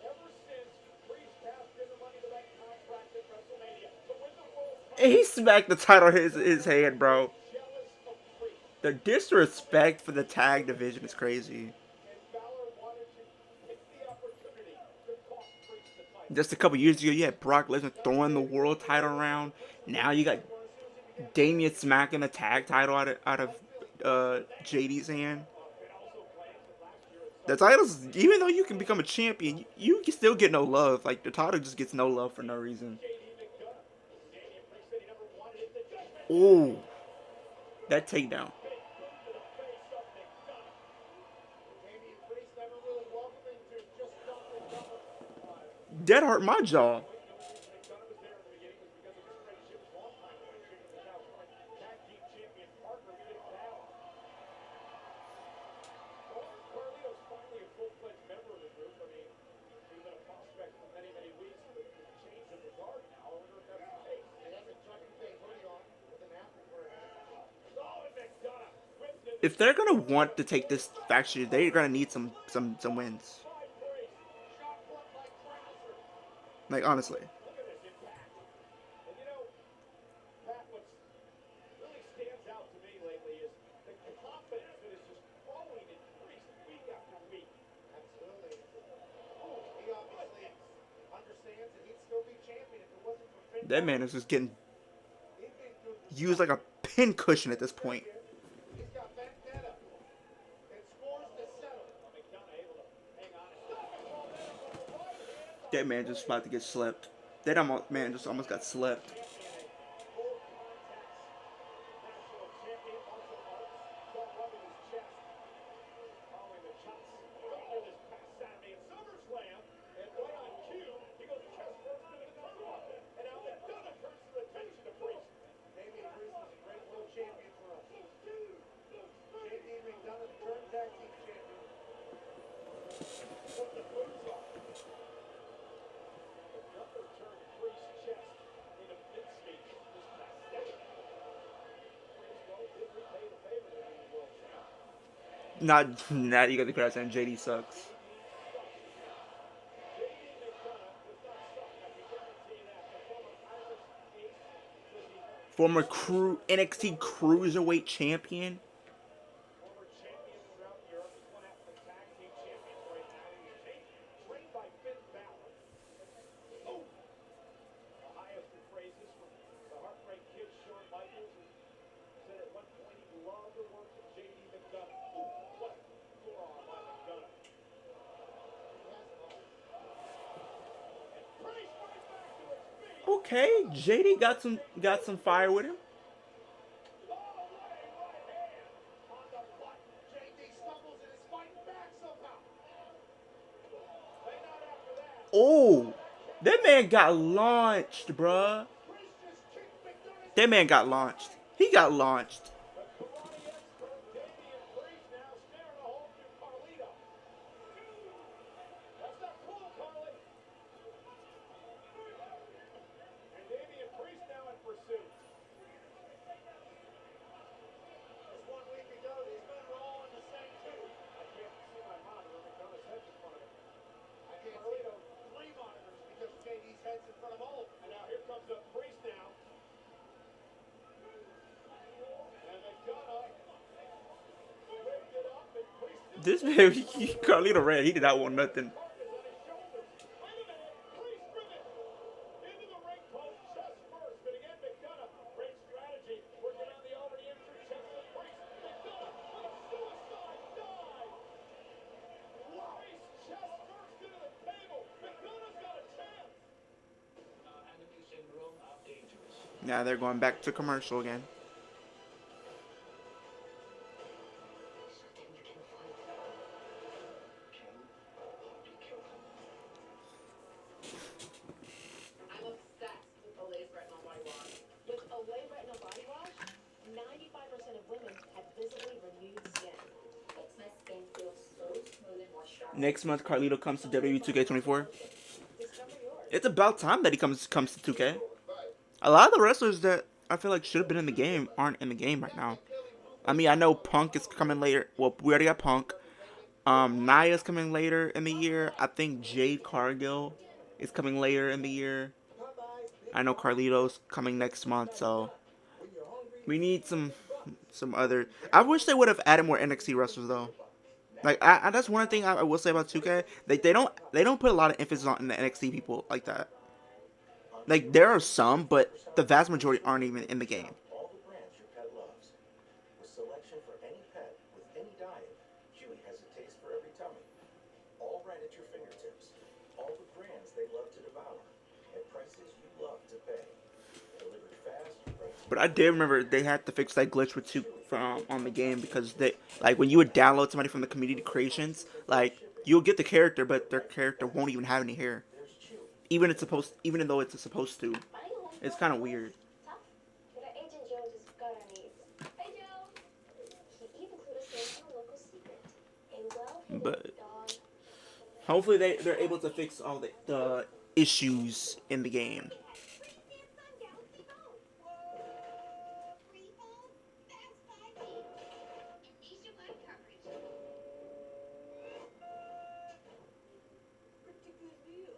ever since Priest passed in the Money in the Bank contract at WrestleMania to win the World and he title, smacked the title in his hand, bro. jealous of Priest. The disrespect for the tag division is crazy. And Balor wanted to take the opportunity to cost Priest the title. Just a couple years ago, you had Brock Lesnar throwing the world title around. Now you got Damian smacking the tag title out of JD's hand. The titles, even though you can become a champion, you can still get no love. Like the title just gets no love for no reason. Oh, that takedown. Damian Priest never really welcoming to just Gunther. That hurt my jaw. If they're gonna want to take this faction, they're gonna need some wins. Like honestly. Look at this impact. And you know, Pat, what's really stands out to me lately is the confidence that is just growing in Priest week after week. Absolutely. He obviously understands that he'd still be champion if it wasn't for Finn. That man is just getting He'd been through the used like a pin cushion at this point. He's got vendetta and scores to settle. McDonough able to hang on and stop it. Well, there from the right hand. That man just about to get slept. That man just almost got slept. Full contest national champion martial arts. Start rubbing his chest. Following the shots. Earlier this past Saturday at SummerSlam. And right on cue, he goes chest first to McDonough. And now McDonough turns his attention to Priest. Damian Priest was a great world champion for us. JD McDonough, the current tag team champion. What the moves are. Gunther turned Priest's chest into mincemeat this past Saturday. Priest, well, did repay the favor to being world champion. Not you got the crowd saying JD sucks. JD McDonough does not suck, I can guarantee that. The former Irish ace was the Former NXT Cruiserweight Champion. former champion throughout Europe. He's one half of the tag team champions right now. He's trained by Finn Balor. Oh! The highest in phrases from the Heartbreak Kid, Shawn Michaels, who said at one point he loved the work of JD McDonough. Oh, what a forearm by McDonough. And Priest right back to his feet. Okay, JD got some fire with him. Oh, what a right hand on the butt. JD stumbles and is fighting back somehow. Hang on after that. Oh, that man got launched, bruh. Priest just kicked McDonough. That man got launched. He got launched. The karate expert Damian Priest now staring a hole through Carlito. That's not cool, Carly. And Damian Priest now in pursuit. Just 1 week ago, these men were all in the same tube. I can't see my monitor. McDonough's head's in front of him. I can't see those 3 monitors because JD's head's in front of all of them. And now here comes the Priest now. And McDonough whipped it up and Priest This man, Carlito ran. He did not want nothing. is on his shoulders. Wait a minute. Priest driven. Now they're going back to commercial again. I'm obsessed with Olay's retinol body wash. With Olay retinol body wash, 95% of women have visibly renewed skin. Makes my skin feel so smooth and moisturized. Next month, Carlito comes to WWE 2K24. Discover yours. It's about time that he comes to 2K. A lot of the wrestlers that I feel like should have been in the game aren't in the game right now. I mean, I know Punk is coming later. Well, we already got Punk. Naya's coming later in the year. I think Jade Cargill is coming later in the year. I know Carlito's coming next month, so we need some other. I wish they would have added more NXT wrestlers though. Like that's one thing I will say about 2K. They don't put a lot of emphasis on the NXT people like that. Like there are some, but the vast majority aren't even in the game. All the brands your pet loves. With selection for any pet, with any diet, Chewy has a taste for every tummy. All right at your fingertips. All the brands they love to devour. At prices you love to pay. Delivered fast, right to But I did remember they had to fix that glitch with two from on the game because they like when you would download somebody from the community creations, like you'll get the character, but their character won't even have any hair. Even though it's supposed to. It's kind of weird. Agent Jones has got our needs. Hey, Joe. He even clued us in on a local secret. A well-hidden But dog. hopefully they're able to fix all the issues in the game. Pretty good deal.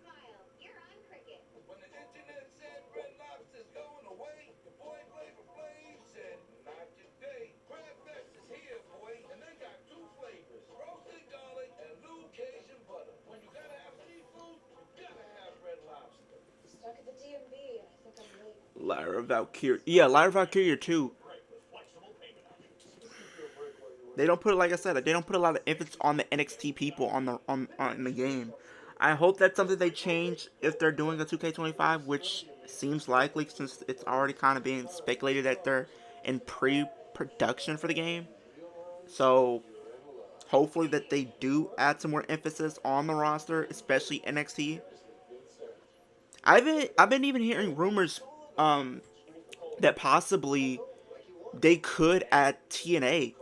Smile, you're on Cricket. When the internet said Red Lobster's going away, your boy Flavor Flav said, not today. Crab Fest is here, boy, and they got two flavors, roasted garlic and Lou Cajun butter. When you gotta have seafood, you gotta have Red Lobster. Stuck at the DMV, and I think I'm late. Lyra Valkyria. Yeah, Lyra Valkyria too. They don't put, like I said, they don't put a lot of emphasis on the NXT people on in the game. I hope that's something they change if they're doing a 2K25, which seems likely since it's already kind of being speculated that they're in pre-production for the game. So hopefully that they do add some more emphasis on the roster, especially NXT. I've been even hearing rumors that possibly they could add TNA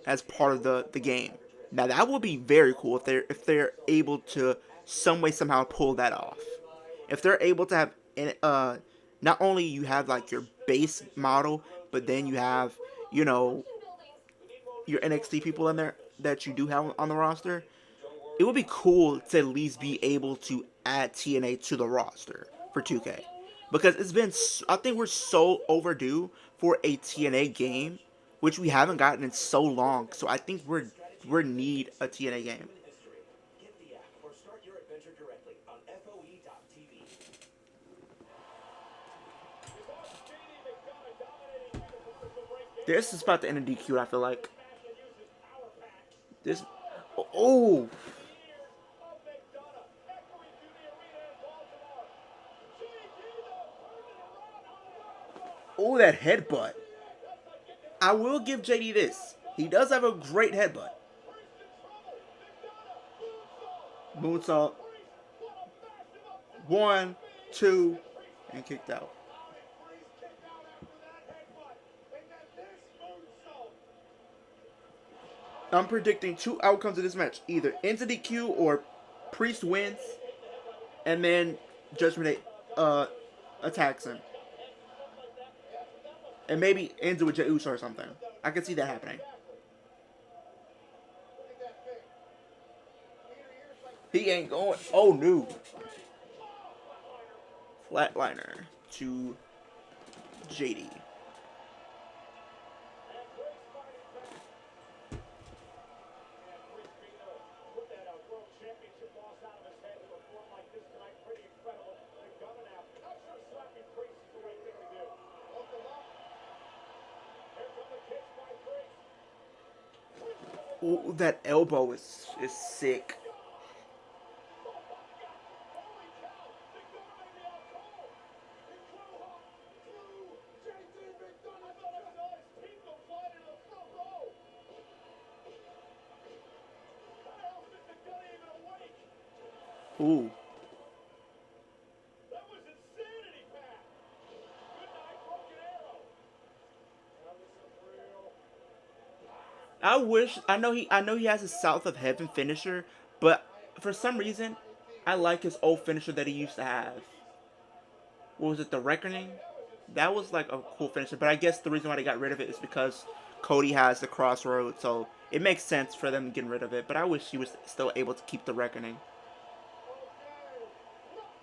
as part of the game. Now that would be very cool if they're able to some way somehow pull that off. If they're able to have not only you have like your base model, but then you have your NXT people in there that you do have on the roster. It would be cool to at least be able to add TNA to the roster for 2K because it's been I think we're so overdue for a TNA game, which we haven't gotten in so long. So I think we're need a TNA game. get the app or start your adventure directly on FOE.tv. This is about to end in DQ. I feel like this. Oh, oh, that headbutt. I will give JD this. He does have a great headbutt. Moonsault. 1, 2, and kicked out. I'm predicting two outcomes of this match. Either into DQ or Priest wins, and then Judgment Day attacks him. And maybe ends it with Jey Uso or something. I can see that happening. He ain't going. Oh, no. Flatliner to JD. Ooh, that elbow is sick. Ooh. That was insanity, Pat. Good night, Broken Arrow. That was unreal. I know he has a South of Heaven finisher, but for some reason I like his old finisher that he used to have. What was it, the Reckoning? That was like a cool finisher, but I guess the reason why they got rid of it is because Cody has the Crossroads, so it makes sense for them getting rid of it. But I wish he was still able to keep the Reckoning.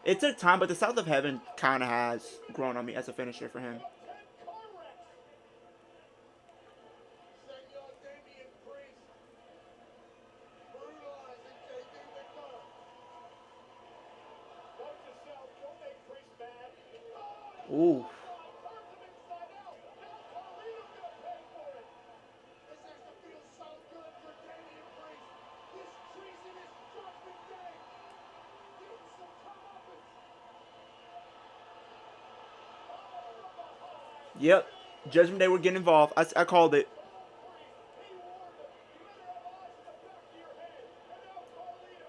It took time, but the South of Heaven kind of has grown on me as a finisher for him. Senor Damian Priest brutalizing JD McDonough. Note to self, don't make Priest mad. Ooh. Turns him inside out. Now Carlito's gonna pay for it. This has to feel so good for Damian Priest. This treason is Judgment Day. Getting some comeuppance. Yep. Judgment Day were getting involved. I called it. He warned him. You better have eyes in the back of your head. And now Carlito.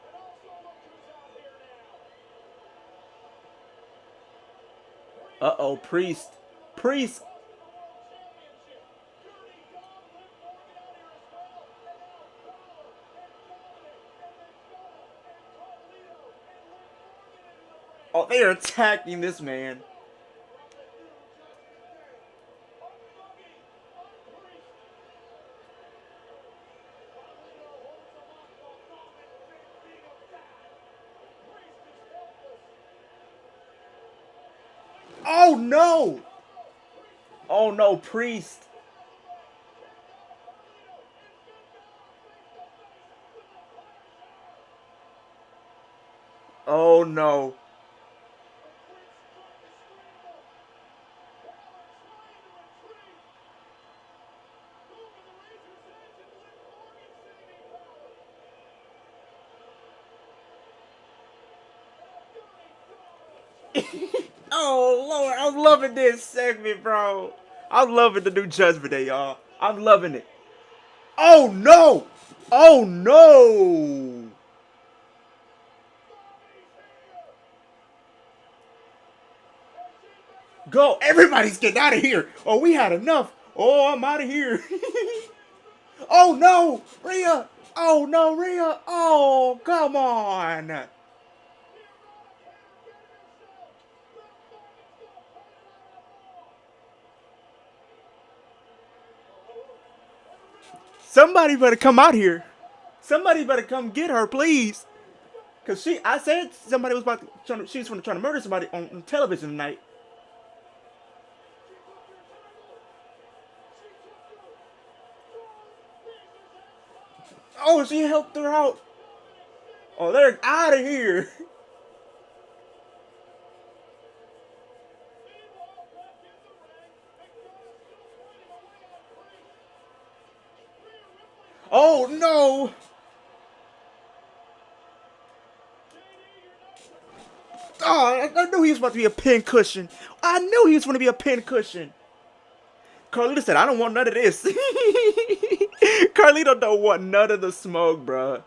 And also look who's out here now. Uh-oh, Priest. Priest. Oh, they are attacking this man. Oh, no. Oh, no, Priest. Oh, no. Oh, Lord. I'm loving this segment, bro. I'm loving the new Judgment Day, y'all. I'm loving it. Oh, no. Oh, no. Go. Everybody's getting out of here. Oh, we had enough. Oh, I'm out of here. Oh, no. Rhea. Oh, no, Rhea. Oh, come on. Somebody better come out here. Somebody better come get her, please. Cause I said somebody was she's trying to murder somebody on television tonight. Oh, she helped her out. Oh, they're out of here. Oh no. Oh, I knew he was about to be a pin cushion. I knew he was going to be a pin cushion. Carlito said, I don't want none of this. Carlito don't want none of the smoke, bruh.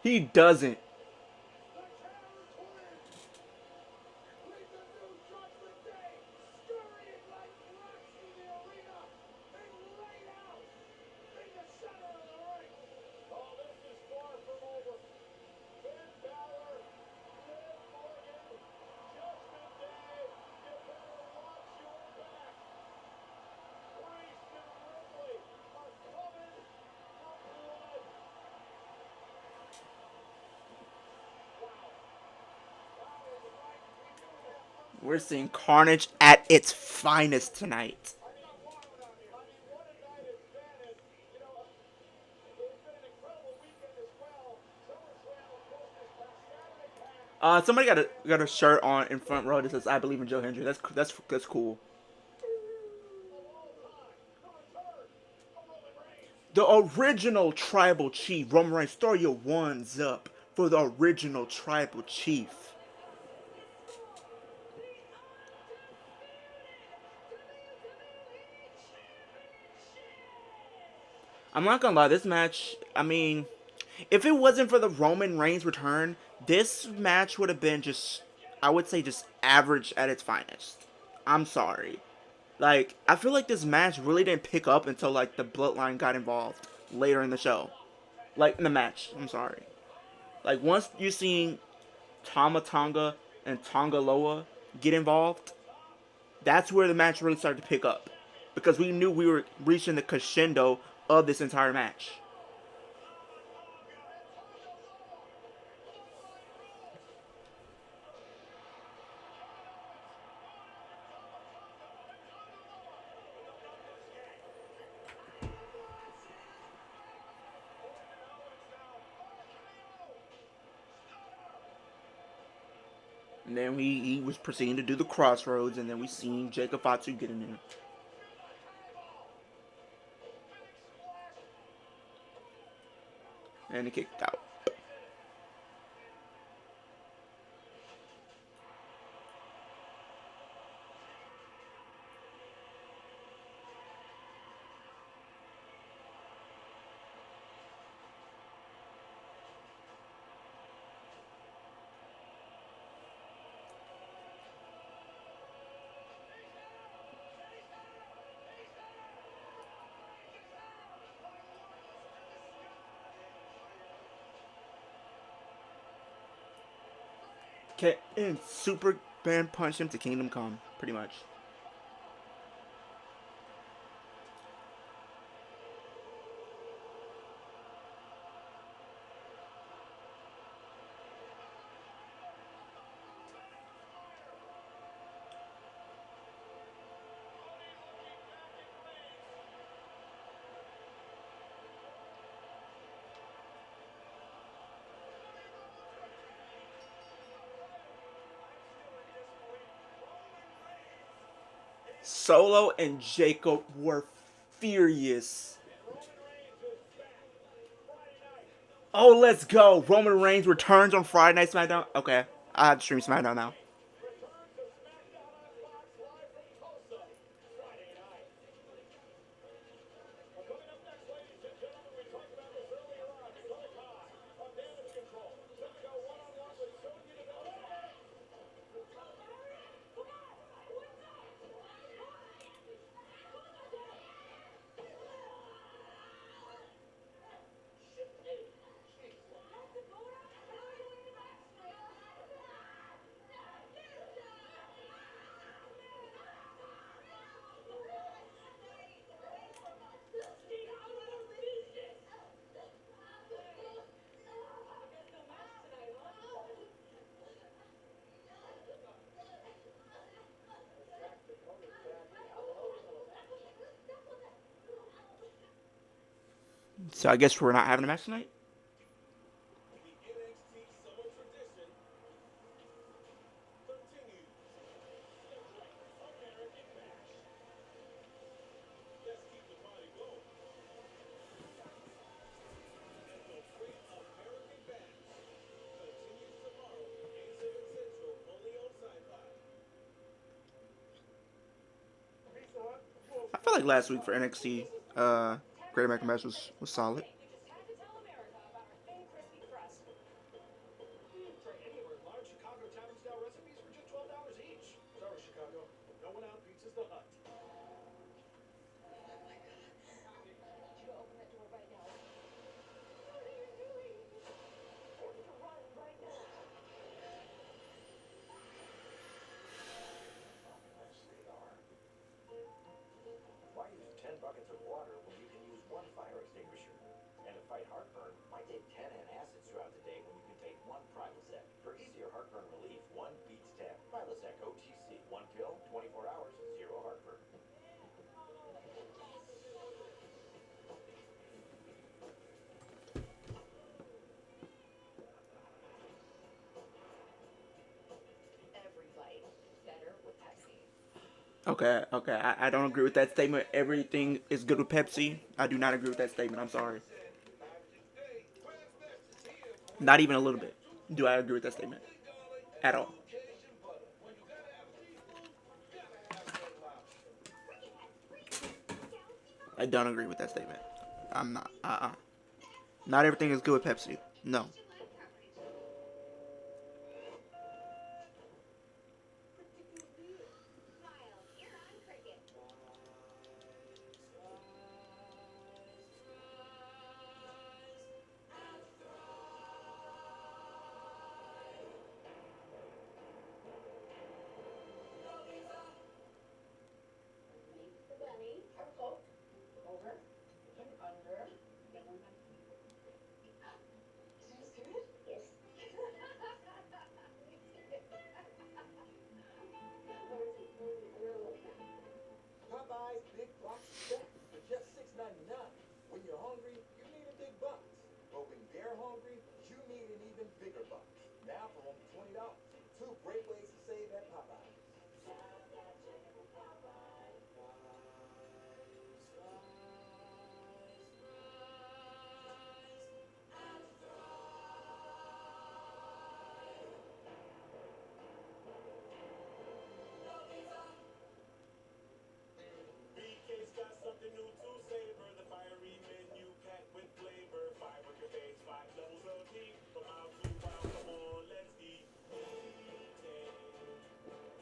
He doesn't. We're seeing Carnage at its finest tonight. Somebody got a shirt on in front row that says "I believe in Joe Hendry." That's cool. The original tribal chief, Roman Reigns, throw your ones up for the original tribal chief. I'm not gonna lie, this match, I mean, if it wasn't for the Roman Reigns return, this match would have been just, I would say, just average at its finest. I'm sorry. Like, I feel like this match really didn't pick up until, like, the Bloodline got involved later in the show. Like, in the match, I'm sorry. Like, once you seen Tama Tonga and Tonga Loa get involved, that's where the match really started to pick up. Because we knew we were reaching the crescendo of this entire match. And then he was proceeding to do the crossroads, and then we seen Jacob Fatu get in there. And he kicked out. And Superman punched him to Kingdom Come, pretty much. Solo and Jacob were furious. Oh, let's go. Roman Reigns returns on Friday Night SmackDown. Okay, I have to stream SmackDown now. So I guess we're not having a match tonight? I felt like last week for NXT, Great American Bash was solid. Try any of our large Chicago tavern-style recipes for just $12 each. Sorry, Chicago. No one out pizza's the hut. You to open that door right now. What are you doing? You have to run right now. Yes, they are. Why use 10 buckets of water when you can use one fire extinguisher? And to fight heartburn, why take 10 antacids throughout the day when you can take one Prilosec? For easier heartburn relief, one beats 10. Prilosec OTC. One pill, 24 hours, zero heartburn. Every bite better with Pepsi. Okay. I don't agree with that statement. Everything is good with Pepsi. I do not agree with that statement. I'm sorry. Not even a little bit. Do I agree with that statement? At all. I don't agree with that statement. I'm not. Not everything is good with Pepsi. No. Smile, you're on cricket. Make the bunny. Up, over, and under. Get one back. Did you just do it? Yes. Popeye's Big Box is back for just $6.99. When you're hungry, you need a big box. But when they're hungry, you need an even bigger box. Now for only $20. Two great ways to save at Popeyes. BK's got something new to savor. The fiery menu packed with flavor. 5 with your face, 5 levels of heat. From mouth to mouth, come on, let's eat.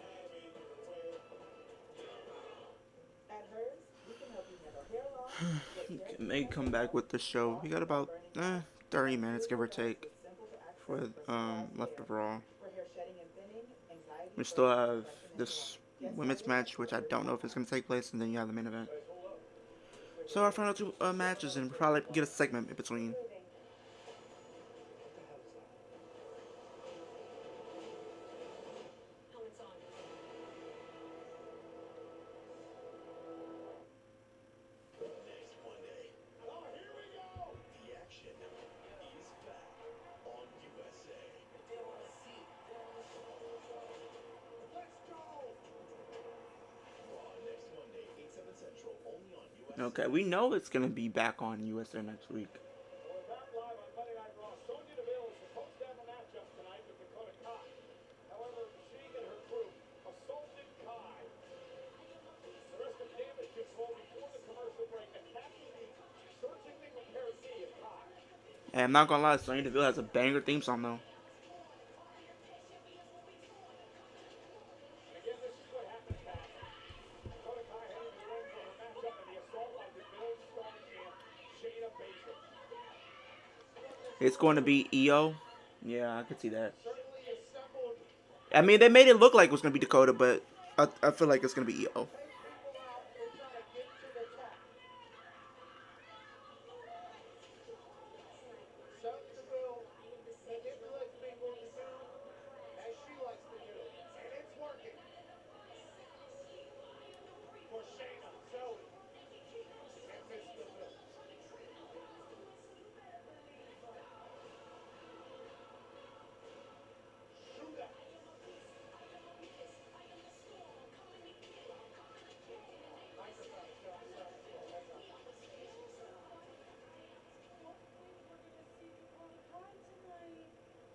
Have it your way. At hers, we can help you handle hair loss, get May come back with the show. We got about 30 minutes, give or take, for left of Raw. for hair shedding and thinning, anxiety, We still have this women's match, which I don't know if it's going to take place, and then you have the main event. So our final two matches, and we'll probably get a segment in between. Helmets on. Next Monday. Oh, here we go! The action is back on USA. Let's go! Raw next Monday, 8/7 Central, only on USA. Okay, we know it's going to be back on USA next week. Well, we're back live on Monday Night Raw. Sonya Deville is supposed to have a matchup tonight with Dakota Kai. However, she and her crew assaulted Kai. The risk of damage gets low before the commercial break, attacking the searchingly repaired knee of Kai. And I'm not going to lie, Sonya Deville has a banger theme song, though. And again, this is what happens, Pat. Dakota Kai heading to the ring for her matchup in the assault on Deville's star champ, Shayna Baszler. It's going to be EO. Yeah, I could see that. Certainly assembled. I mean, they made it look like it was going to be Dakota, but I feel like it's going to be EO. Take people out and try to get to the top. Sonya Deville manipulates people to do as she likes to do, and it's working. For Shayna, Zoe, and Miss Deville. Shoot that.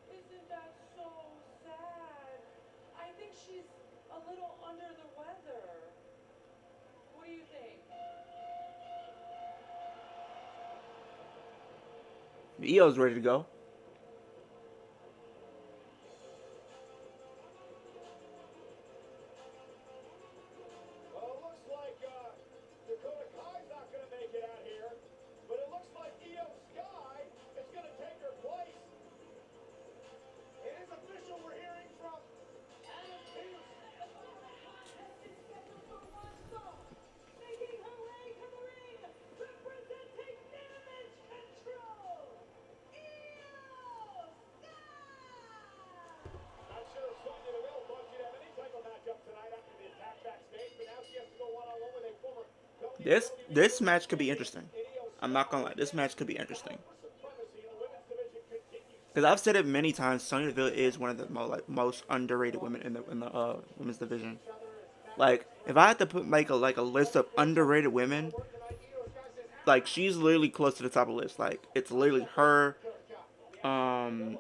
Isn't that so sad? I think she's a little under the weather. What do you think? EO's ready to go. Well, it looks like Dakota Kai's not going to make it out here, but it looks like Io Sky is going to take her place. It is official. We're hearing from Adam Pearce. Making her way to the ring, representing Damage Control, Io Not sure if Sonya Deville thought she'd have any type of matchup tonight after the attack backstage, but now she has to go one-on-one with a former This match could be interesting. I'm not going to lie. This match could be interesting. supremacy in the women's division continues. Because I've said it many times, Sonya Deville is one of the most underrated women in the women's division. Like, if I had to put like a list of underrated women, like she's literally close to the top of the list. Like it's literally her, Shayna.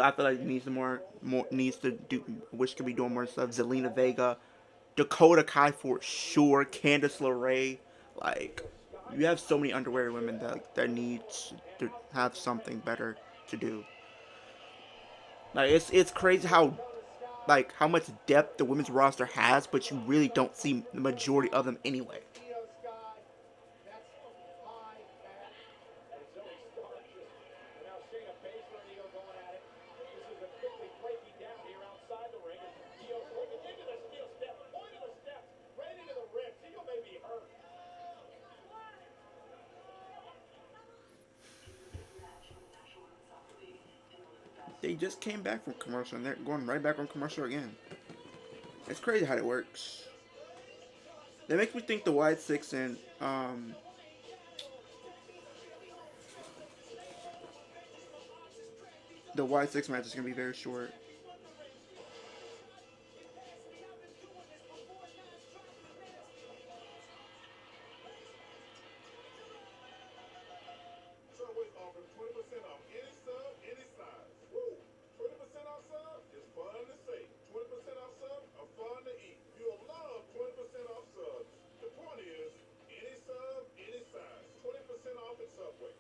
I feel like needs to do, which could be doing more stuff. Zelina Vega, Dakota Kai for sure, Candice LeRae, like You have so many underrated women that need to have something better to do. Like it's crazy how like how much depth the women's roster has, but you really don't see the majority of them anyway. Io Sky, that's high back. And Zoe Stark just, and now Shayna Baszler and Io going at it. This has been quickly breaking down here outside the ring. And Io's looking into the steel step, point of the steps, right into the ribs. Io may be hurt. They just came back from commercial and they're going right back on commercial again. It's crazy how it works. That makes me think the Wyatt Sicks and the Wyatt Sicks match is gonna be very short. Subway's offering 20% off any sub, any size. Woo! 20% off subs is fun to say. 20% off subs are fun to eat. You'll love 20% off subs. The point is, any sub, any size. 20% off at Subway.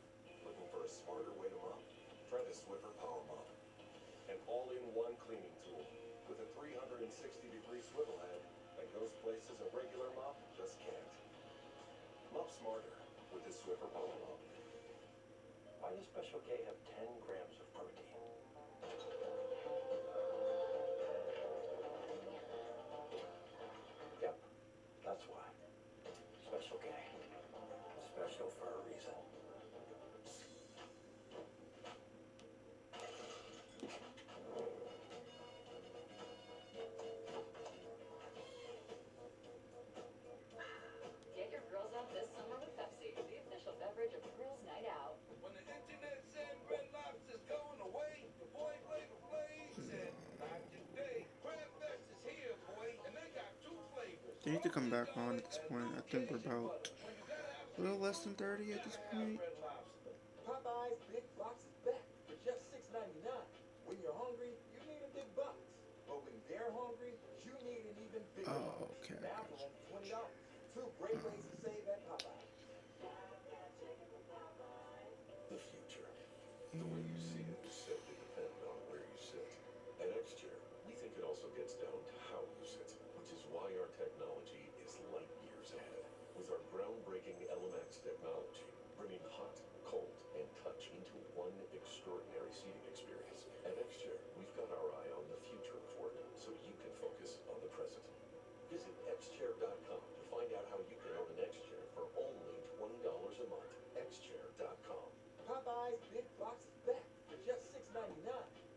Looking for a smarter way to mop? Try the Swiffer Power Mop. An all-in-one cleaning tool with a 360-degree swivel head that goes places a regular mop just can't. Mop smarter with the Swiffer Power Mop. Why does Special K have 10 grams of protein? Yep, that's why. Special K. Special for a reason. Get your girls out this summer with Pepsi, the official beverage of Girls' Night Out. When the internet said Red Lobster's going away, the boy Flavor Flav said, not today. Crab Fest is here, boy, and they got two flavors. They need to come back on at this point. I think we're about a little less than 30 at this point. Popeye's Big Box is back for just $6.99. When you're hungry, you need a big box. But when they're hungry, you need an even bigger box. Oh, okay. Now for only $20. Two great ways to save at Popeyes. The future. The way you see it is said to depend on where you sit. At X-Chair, we think it also gets down to how you sit, which is why our technology is light years ahead. With our groundbreaking LMX technology, bringing hot, cold, and touch into one extraordinary seating experience. At X-Chair, we've got our eye on the future of work, so you can focus on the present. Visit xchair.com to find out how you can own an X-Chair for only $20 a month. xchair.com. Popeye's Big Box is back for just $6.99.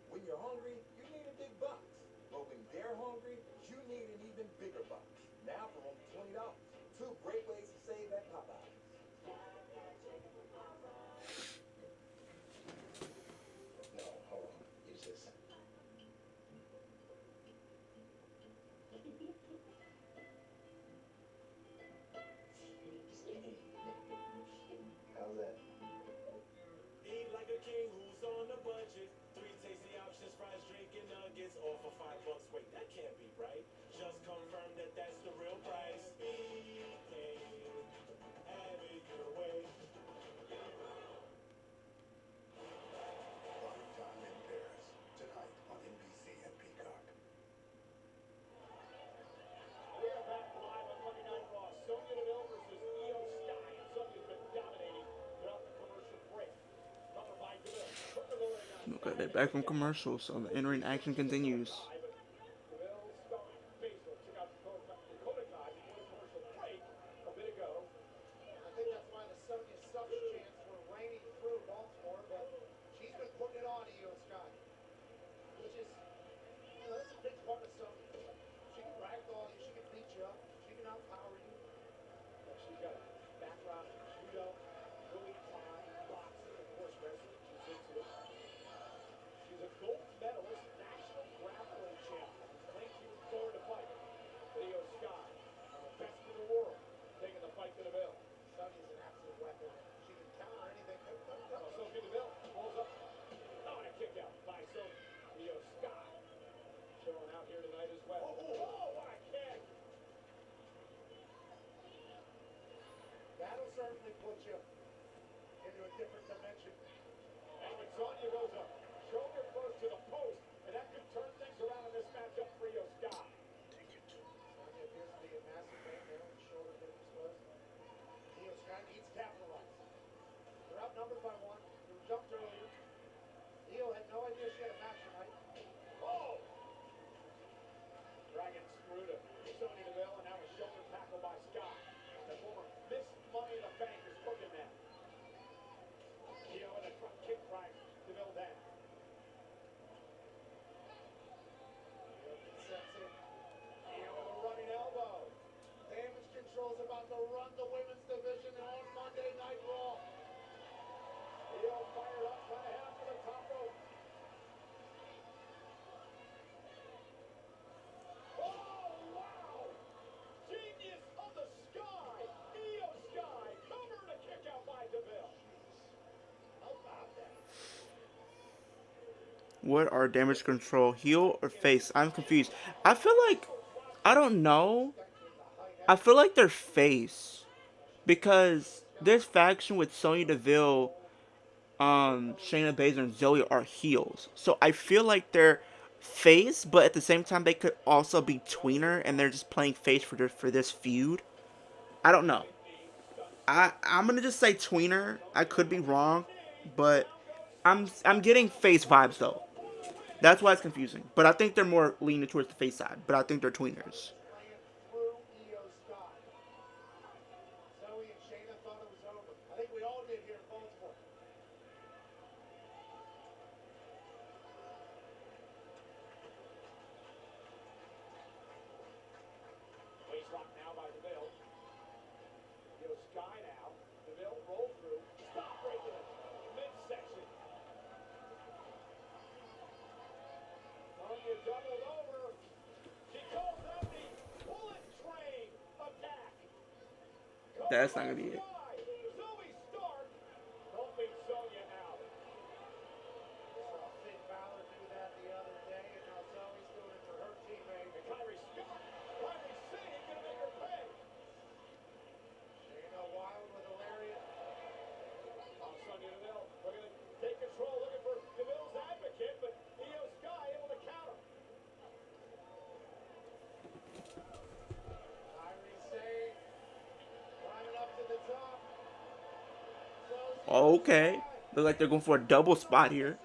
When you're hungry, you need a big box. But when they're hungry, you need an even bigger box. Now for only $20. Two great ways to save at Popeyes. No, hold on. Use this. How's that? Eat like a king who's on a budget. 3 tasty options, fries, drink, and nuggets, all for $5. Wait, that can't be right. Just confirm that that's the real price. BK, have it your way. Prime time in Paris. Tonight on NBC and Peacock. We are back live on Monday Night Raw. Sonya Deville versus Io Sky. And Sonya's been dominating throughout the commercial break. Cover by Deville. Put the Lord in Okay, they're back from commercial, so the in-ring action continues. Deville, Sky, Baszler took out Dakota Kai before the commercial break a bit ago. I think that's why the Sonya Sucks chants were raining through Baltimore, but she's been putting it on Io Sky. Which is, that's a big part of Sonya. She can ragdoll you, she can beat you up, she can outpower you. She's got a background in judo, Muay Thai, boxing, of course, wrestling. She's into it. She's a gold medalist, National Grappling certainly put you into a different dimension. And when Sonya goes up, shoulder first to the post, and that could turn things around in this matchup for Io Sky. Sonya appears to be in massive pain there with the shoulder getting exposed. Io Sky needs to capitalize. They're outnumbered by one. They were jumped earlier. Io had no idea she had a match tonight. Oh! Dragon screw to Sonya Deville, and now a shoulder tackle by Sky. The former Miss Money in the Bank is cooking now. Io with a front kick drives Deville down. Io sets it. Io with a running elbow. Damage Control's about to run the women's division on Monday Night Raw. Io fired up, trying to head up to the top rope. Oh, wow! Genius of the Sky! Io Sky covered a kick out by Deville. How about that? What are damage control, heel or face? I'm confused. I feel like, I don't know. I feel like they're face because this faction with Sonya Deville, Shayna Baszler and Zoe are heels. So I feel like they're face, but at the same time they could also be tweener and they're just playing face for this feud. I don't know. I'm gonna just say tweener. I could be wrong, but I'm getting face vibes though. That's why it's confusing. But I think they're more leaning towards the face side. But I think they're tweeners. Playing through Io Sky. Zoe and Shayna thought it was over. I think we all did here in Baltimore. Waist lock now by Deville. Io Sky now. Deville roll through. Stop right in the midsection. Sonya doubled over. She calls out the bullet train attack. That's not gonna be it. Zoe Stark helping Sonya out. Saw Finn Balor do that the other day, and now Zoe's doing it for her teammate. And Kyrie Scott, Kyrie Sane gonna make her pay. Shayna Wild with a lariat. On Sonya Deville, looking to take control, looking for Deville's advocate, but Io Sky able to counter. Kyrie Sane climbing up to the top. Okay. Look like they're going for a double spot here.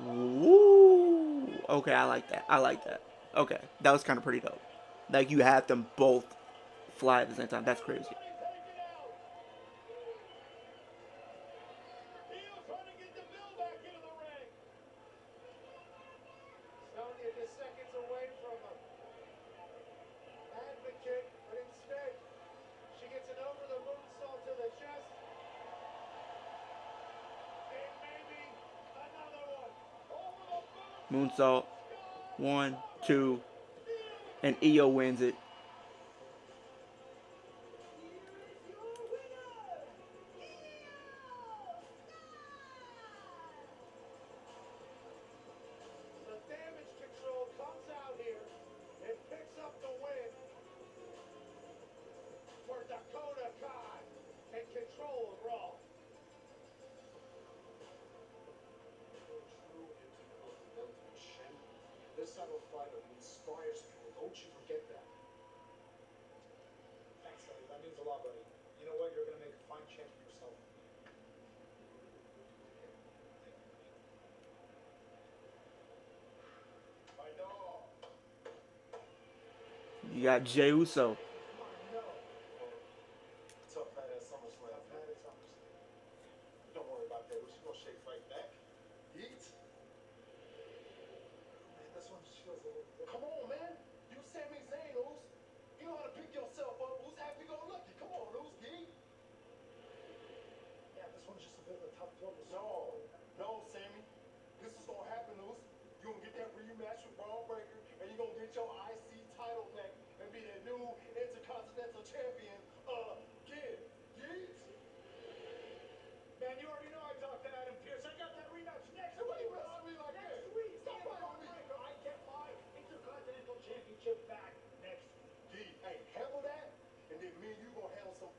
Woo. Okay, I like that. I like that. Okay, that was kind of pretty dope. Like you had them both fly at the same time. That's crazy. Sonya just seconds away from a advocate, but instead she gets an over the moonsault to the chest. And maybe another one. Over the Moonsault. 1, 2, and Io wins it. The Damage Control comes out here and picks up the win for Dakota Kai and Control of Raw. True intercontinental champion. This title fight inspires people. Don't you forget that. Thanks, buddy. That means a lot, buddy. You know what? You're gonna make a fine champion yourself. My dog. You got Jey Uso. Tough night at SummerSlam. Don't worry about that. She's gonna shake right back. Heat. Man, this one just feels a little different. Come on, man. You Sami Zayn, Oos. You know how to pick yourself up. Who's happy go lucky? Come on, Oos, D. Yeah, this one's just a bit of a tough pill to No, no, Sammy. This is gonna happen, Oos. You gonna get that rematch with Braun Breaker, and you gonna get your IC title back and be the new Intercontinental Champion again. Yeet. Man, you already know I talked to Adam Pearce. I got that rematch next week. Why you wrestling me like that? Next week. Stop playing with me. I get my Intercontinental Championship back next week. D, hey, handle that, and then me and you gonna handle some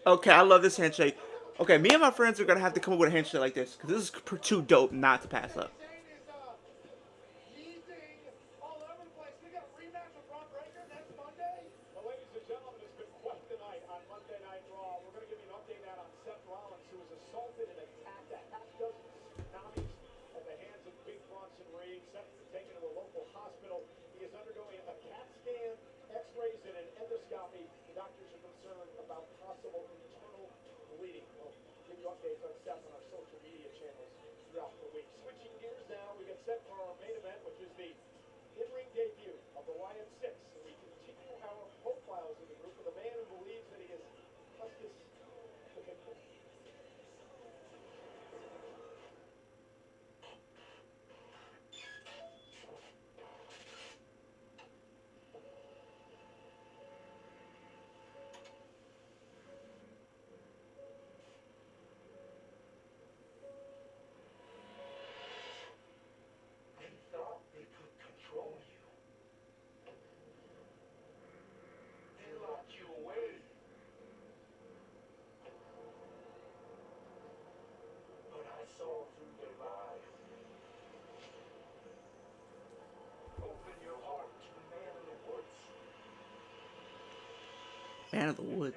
Okay, I love this handshake. Okay, me and my friends are gonna have to come up with a handshake like this because this is too dope not to pass up. Zayn is yeeting all over the place. We got a rematch with Braun Breaker next Monday. Well, ladies and gentlemen, it's been quite the night on Monday Night Raw. We're going to give you an update out on Seth Rollins, who was assaulted and attacked a half dozen tsunamis at the hands of Big Bronson Reed. Seth has been taken to a local hospital. He is undergoing a CAT scan, X-rays, and an endoscopy. The doctors are concerned about possible internal bleeding. We'll give you updates on Seth on our social media channels throughout the week. Switching gears now, we get set for our main event, which is the in-ring debut of the Wyatt Sicks. And we continue our profiles of the group with a man who believes that he is justice the victim. They thought they could control you. They locked you away. But I saw through their lies. Open your heart to the man in the woods. Man of the Woods.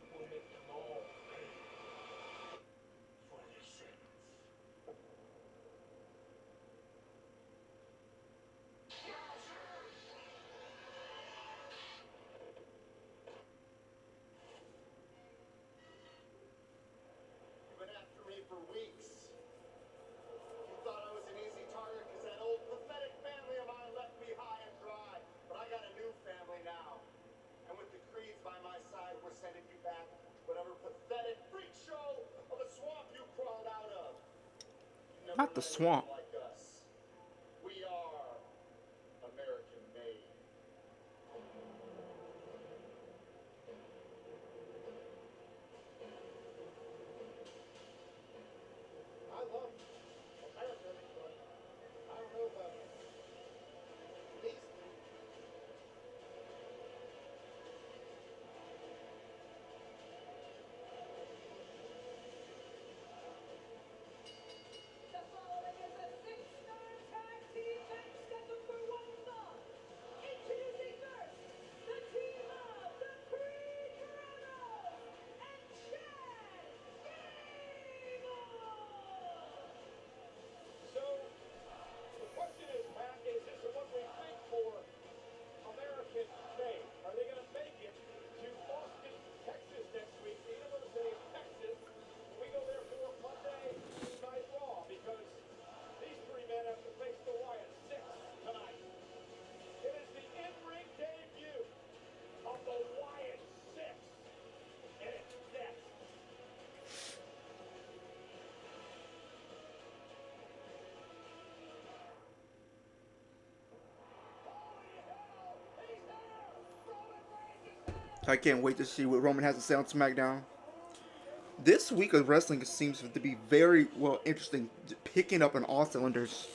We'll make them all pay for their sins. You've been after me for weeks. You thought I was an easy target because that old pathetic family of mine left me high and dry. But I got a new family now. And with the Creeds by my side, we're sending you back whatever pathetic freak show of a swamp you crawled out of. You never Not the met swamp. anyone like us. We are American made. I love America, but I don't know about these things. The following is a six-star tag team match scheduled for one fall. Introducing first, the team of the Creed Brothers and Chad Gable. So, the question is, Pat, is this what we think for American made? Are they going to make it to Austin, Texas next week, the University of Texas? We go there for Monday Night Raw because these three men have to face the Wyatt Sicks tonight. It is the in-ring debut of the Wyatt Sicks. And it's next. I can't wait to see what Roman has to say on SmackDown. This week of wrestling seems to be very well interesting, picking up on all cylinders.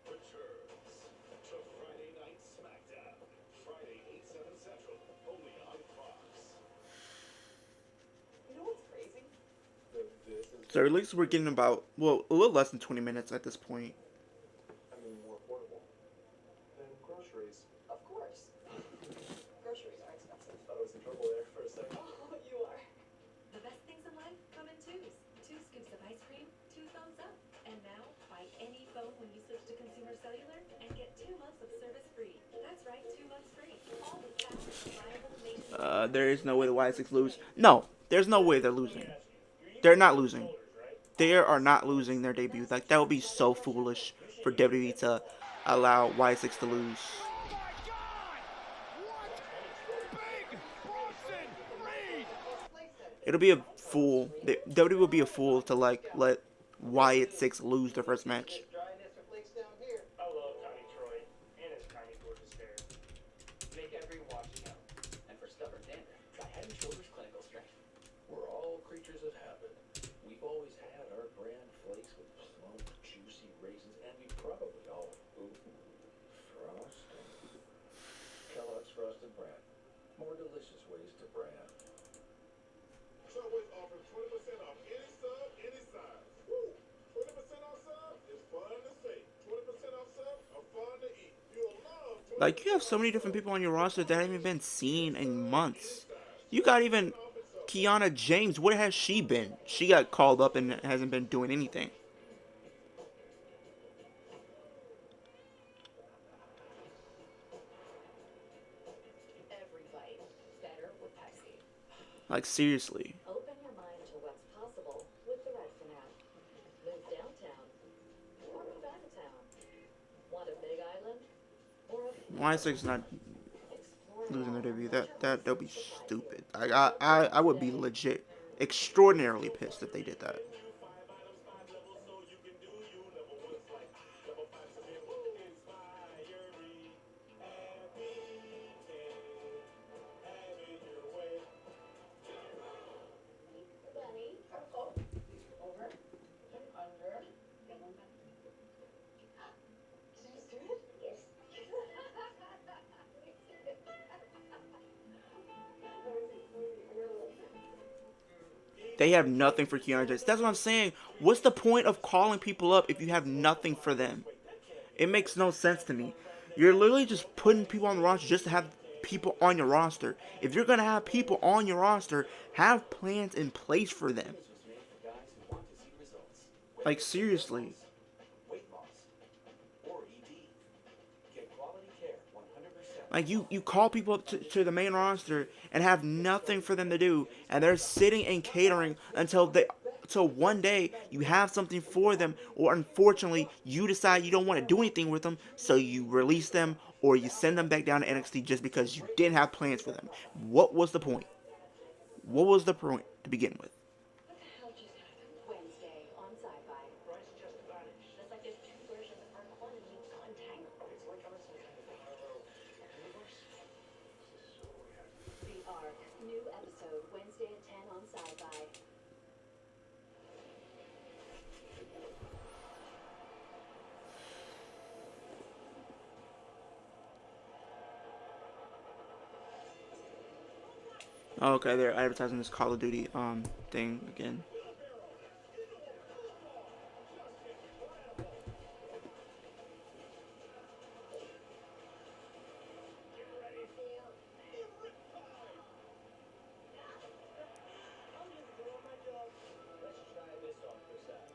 Returns to Friday Night SmackDown. Friday, 8/7 Central, only on Fox. You know what's crazy? So at least we're getting about, well, a little less than 20 minutes at this point. I mean, more affordable than groceries. Of course. Groceries are expensive. I was in trouble there for a second. Oh, you are. The best things in life come in twos. 2 scoops of ice cream, 2 thumbs up. And now, buy any phone when you switch to Consumer Cellular and get 2 months of service free. That's right, 2 months free. All with fast, reliable nationwide. There is no way the Wyatt Sicks lose. No, there's no way they're losing. They're not losing. They are not losing their debut. Like, that would be so foolish for WWE to allow Wyatt Sicks to lose. It'll be a fool. WWE would be a fool to like let Wyatt Sicks lose their first match. I love Tiny Troy and his tiny gorgeous hair. Make every watch count. And for stubborn dandruff, try Head & Shoulders Clinical Strength. We're all creatures of habit. We've always had our bran flakes with plump, juicy raisins and Like, you have so many different people on your roster that haven't been seen in months. You got even Kiana James. Where has she been? She got called up and hasn't been doing anything. Every bite better with Pepsi. Like, seriously. Open your mind to what's possible with the Red Finale. Move downtown or move out of town. Want a big island or a Wyatt Sicks not explore it losing all the on debut. the That'll be supply chain. stupid. I would be legit, extraordinarily pissed if they did that. Bunny. Oh, over. Under. Good one, Bunny. Did I just do it? Yes. They have nothing for Keanu James. That's what I'm saying. What's the point of calling people up if you have nothing for them? It makes no sense to me. You're literally just putting people on the roster just to have people on your roster. If you're gonna have people on your roster, have plans in place for them. Like, seriously. weight loss, or ED. Get quality care 100%. Like, you call people up to the main roster and have nothing for them to do, and they're sitting and catering until one day you have something for them, or unfortunately you decide you don't want to do anything with them, so you release them or you send them back down to NXT just because you didn't have plans for them. What was the point? What was the point to begin with? What the hell just happened? Wednesday on Sci-Fi. Bryce just vanished. It's like there's two versions of our quantity content. It's like I'm in some kind of parallel universe. This is so weird. The Arc. New episode Wednesday at 10 on Sci-Fi. Oh, okay, they're advertising this Call of Duty thing again. Let's try this on for size.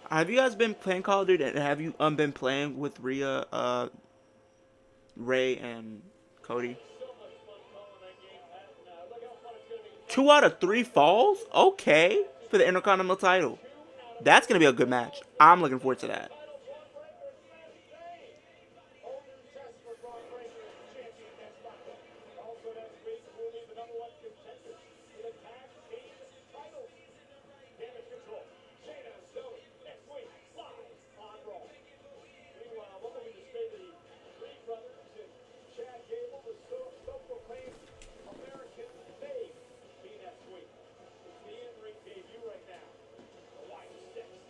Have you guys been playing Call of Duty? And have you been playing with Rhea, Ray, and Cody? 2 out of 3 falls? Okay. For the Intercontinental title. That's going to be a good match. I'm looking forward to that. All new tests for Braun Breaker as champion next Monday. Also next week, we'll meet the #1 contenders for the tag team titles. Damage control. Shayna and Zoe next week live on Raw. Meanwhile, welcome to stay the Three Brothers and Chad Gable, the self-proclaimed American Babe, be next week. It's the in-ring debut right now. The Wyatt Sicks.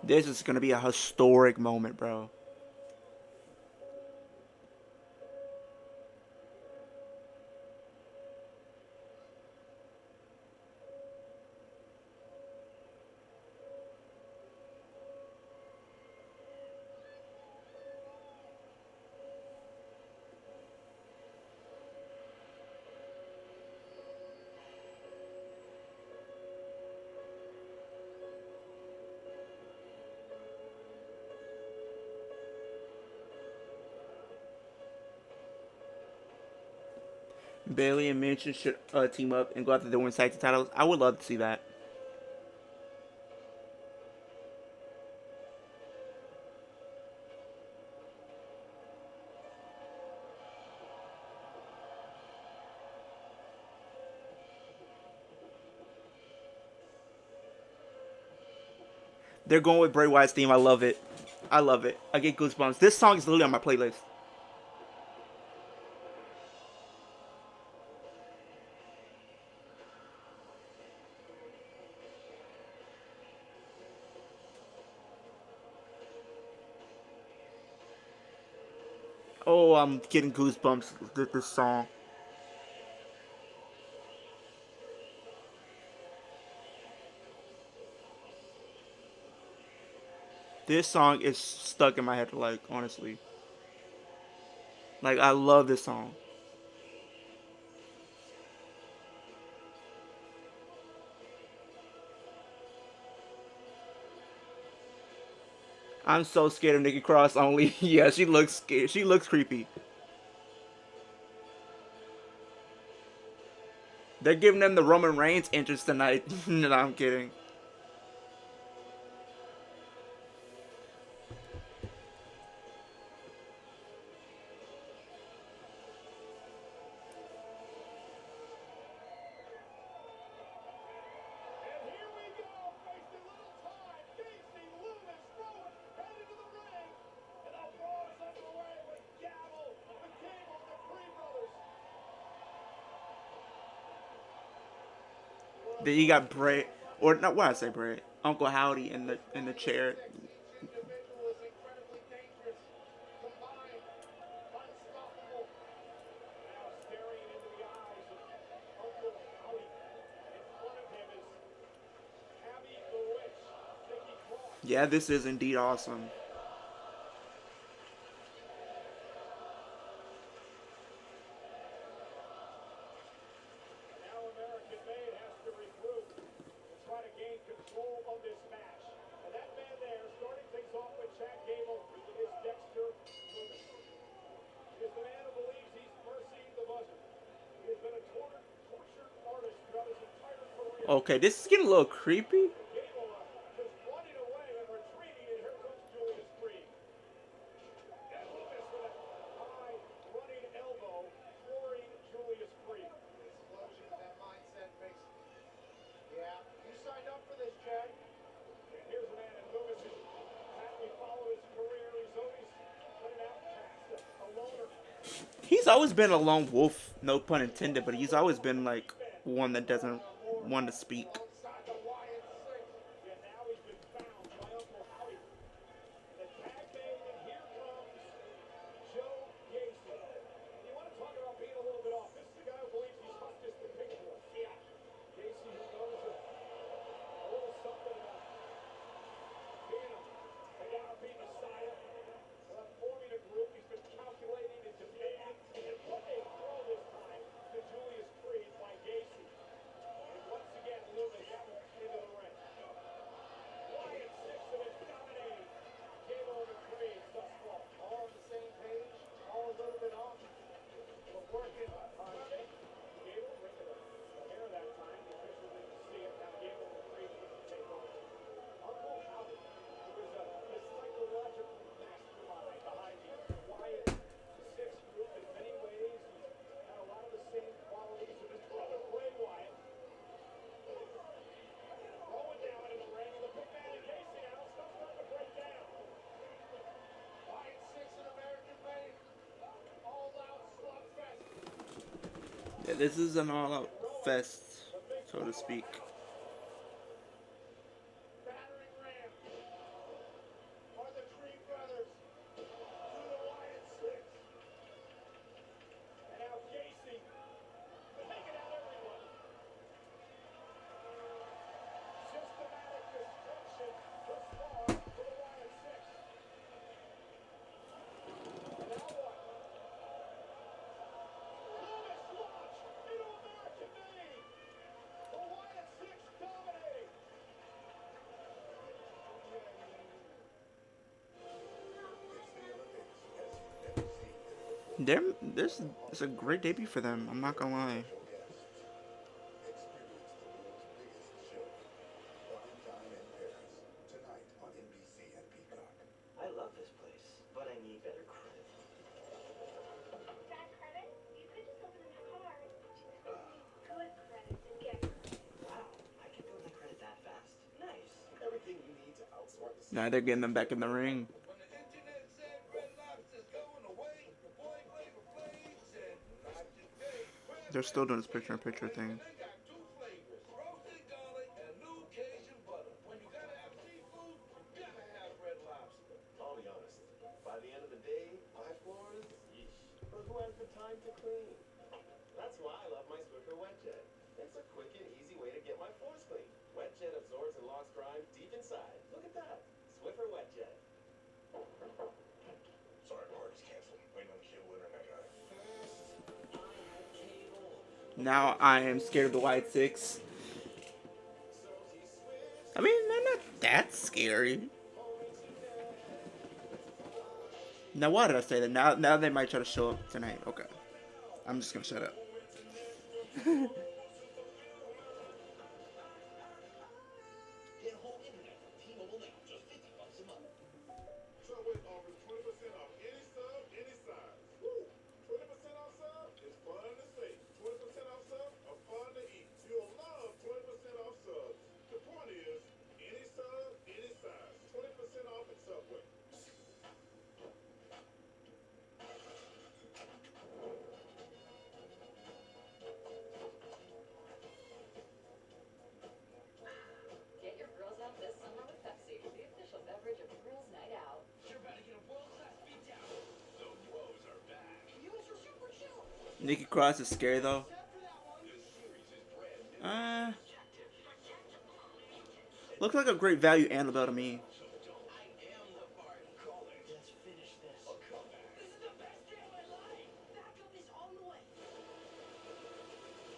This is going to be a historic moment, bro. Bailey and Mitch should team up and go after the women's tag team titles. I would love to see that. They're going with Bray Wyatt's theme. I love it. I love it. I get goosebumps. This song is literally on my playlist. Oh, I'm getting goosebumps with this song. This song is stuck in my head, like, honestly. Like, I love this song. I'm so scared of Nikki Cross only. Yeah, she looks scared. She looks creepy. They're giving them the Roman Reigns entrance tonight. No, I'm kidding. And here we go, wasting little time. Casey, Loomis, Rowan, headed to the ring. And the brawl is underway with Gavel, the Gable, the Creed brothers. Then you got Bray, or not? What I say, Bray? Uncle Howdy in the chair. Each individual is incredibly dangerous. Combined, unstoppable. Now staring into the eyes of Uncle Howdy. In front of him is Abby the Witch, Nikki Cross. Yeah, this is indeed awesome. Now American Made has to regroup and try to gain control of this match. And that man there, starting things off with Chad Gable, is Dexter Loomis. He is the man who believes he's Mercy the Buzzer. He has been a tortured artist throughout his entire career. Okay, this is getting a little creepy. Gable just running away and retreating, and here comes Julius Creed. And Loomis with a high running elbow, flooring Julius Creed. Explosion, that mindset makes. Yeah, you signed up for this, Chad. And here's a man in Loomis's path. We follow his career. He's always been an outcast, a loner. He's always been a lone wolf, no pun intended, but he's always been like one that doesn't want to speak. Alongside the Wyatt Sicks. Yet now he's been found by Uncle Howdy. The tag made, and here comes Joe Gacy. And you want to talk about being a little bit off. This is the guy who believes he's Huskus the Pig Boy. Yeah. Gacy, who knows a little something about being a wannabe messiah. Forming a group, he's been calculating and debating and put a throw this time to Julius Creed by Gacy. And once again, Loomis into the ring. Wyatt Sicks of it dominating. Gable and Creed thus far. All on the same page, all a little bit off, but working on it. Gable bringing the hair that time. The official didn't see it. Now Gable and Creed with the take over. Uncle Howdy, who is a psychological mastermind behind the Wyatt Sicks group in many ways. He's got a lot of the same qualities of his brother Bray Wyatt. Rolling down into the ring, the big man in Casey now. Stuff's starting to break down. Wyatt Sicks and American Made. All out slugfest. Yeah, this is an all-out fest, so to speak. Battering ram. Are the Creed brothers to the Wyatt Sicks. And now Casey taking out everyone. Systematic destruction thus far for the Wyatt Sicks. And now what? Loomis launched into American Made. The Wyatt Sicks dominating. This is a great debut for them. I'm not gonna lie. I love this place, but I need better credit. Bad credit? You could just open a card. Good credit and get Wow, I can build my credit that fast. Nice. Everything you need to outsmart Now they're getting them back in the ring. When the internet said Red Lobster's going away, the boy Flavor Flav said, not today. They're still doing this Crab cakes picture-in-picture away, and thing. they got two flavors, roasted garlic and new Cajun butter. When you gotta have seafood, you gotta have Red Lobster. I'll be honest. By the end of the day, my floors, yeesh. But who has the time to clean? That's why I love my Swiffer Wet Jet. It's a quick and easy way to get my floors clean. Wet Jet absorbs and locks grime deep inside. Look at that. Swiffer Wet Jet. Sorry, party's canceled. Waiting on the cable internet guy. Now I am scared of the Wyatt Sicks. I mean, they're not that scary. Now, why did I say that? Now they might try to show up tonight. Okay. I'm just gonna shut up. Get home internet from T-Mobile now. Just $50 a month. Subway offers 20% off any sub, any size. Woo! 20% off sub is fun to say. 20% off sub are fun to eat. You'll love 20% off subs. The point is, any sub, any size. 20% off at Subway. Get your girls out this summer with Pepsi, the official beverage of Girls Night Out. You're about to get a world-class beatdown. The woes are back. You are super chill. Nikki Cross is scary though. The series is brand new. Looks like a great value Annabelle to me. So don't. I am the part. Call it. Let's finish this. A comeback. This is the best day of my life. Backup is on the way.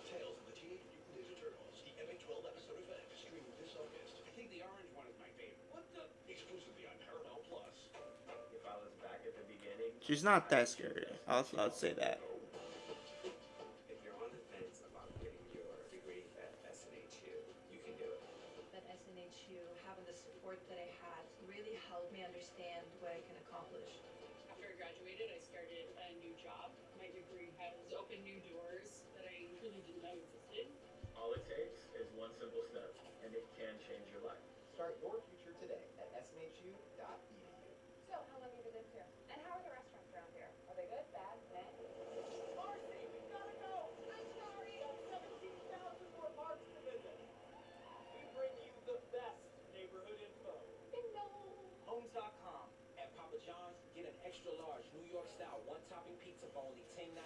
Tales of the Teenage Mutant Ninja Turtles. The epic 12-episode event streaming this August. I think the orange one is my favorite. What the? Exclusively on Paramount Plus. If I was back at the beginning. She's not that scary. I'll say that. If you're on the fence about getting your degree at SNHU, you can do it. At SNHU, having the support that I had really helped me understand what I can accomplish. After I graduated, I started a new job. My degree has opened new doors that I really didn't know existed. All it takes is one simple step, and it can change your life. Start your future today at snhu.edu. So, how long have you lived here? And how are the restaurants around here? Are they good, bad, meh? Marcy, we gotta go. I'm sorry. 17,000 more parks to visit. We bring you the best neighborhood info. Bingo! Homes.com. At Papa John's, get an extra large New York style one-topping pizza for only $10.99.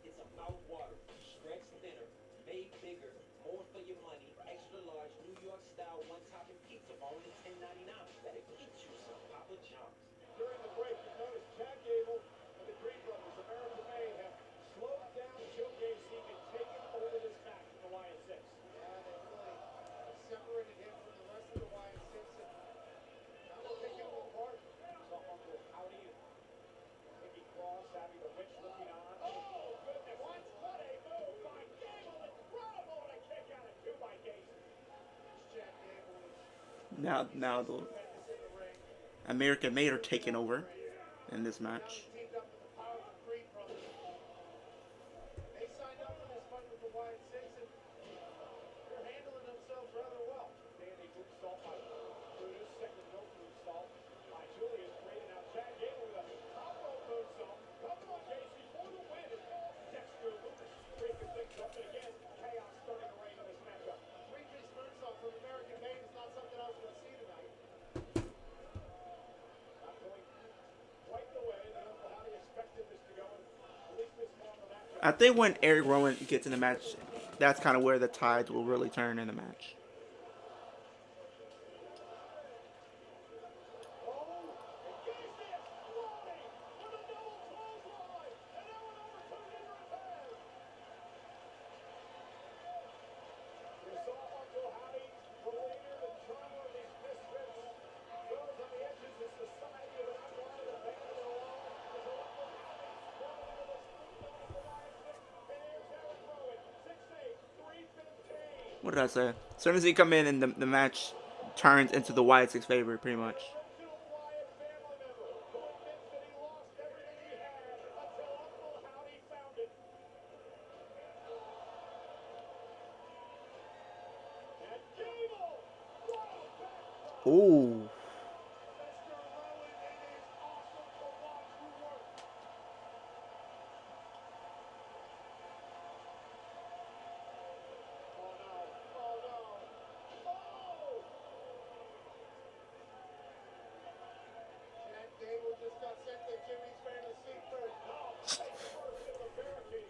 It's a mouth-watering, stretched thinner, made bigger, more for your money. Extra large New York style one-topping pizza for only $10.99. Better get you some Papa John's. During the break, you noticed Chad Gable and the Green Brothers, American Made, have slowed down Joe Gacy and taken over this match from the Wyatt Sicks. Yeah, they really separated him from the rest of the Wyatt Sicks, and now they're picking him apart. Saw Uncle Howdy and Nikki Cross having a rich-looking on. Oh, goodness! What a move by Gable! Incredible! And a kick out at two by Gacy. Chad Gable is Now the Tremendous in the ring. American Made are taking over in this match. Teamed up with the powerful Green Brothers. They signed up for this fight with the Wyatt Sicks, and they're handling themselves rather well. Dandy moonsault by Brutus, second rope moonsault by Julius, great. Now Chad Gable with a top rope moonsault. Coming on Gacy for the win. Dexter Lucas breaking things up, and again, chaos starting to reign in this matchup. Three-piece moonsault from American Made is not something I was going to see tonight. Not going quite the way that Uncle Howdy expected this to go, and at least this far in the matchup. I think when Eric Rowan gets in the match, that's kind of where the tides will really turn in the match. What did I say? As soon as he come in and the match turns into the Wyatt Sicks favor, pretty much. Ooh.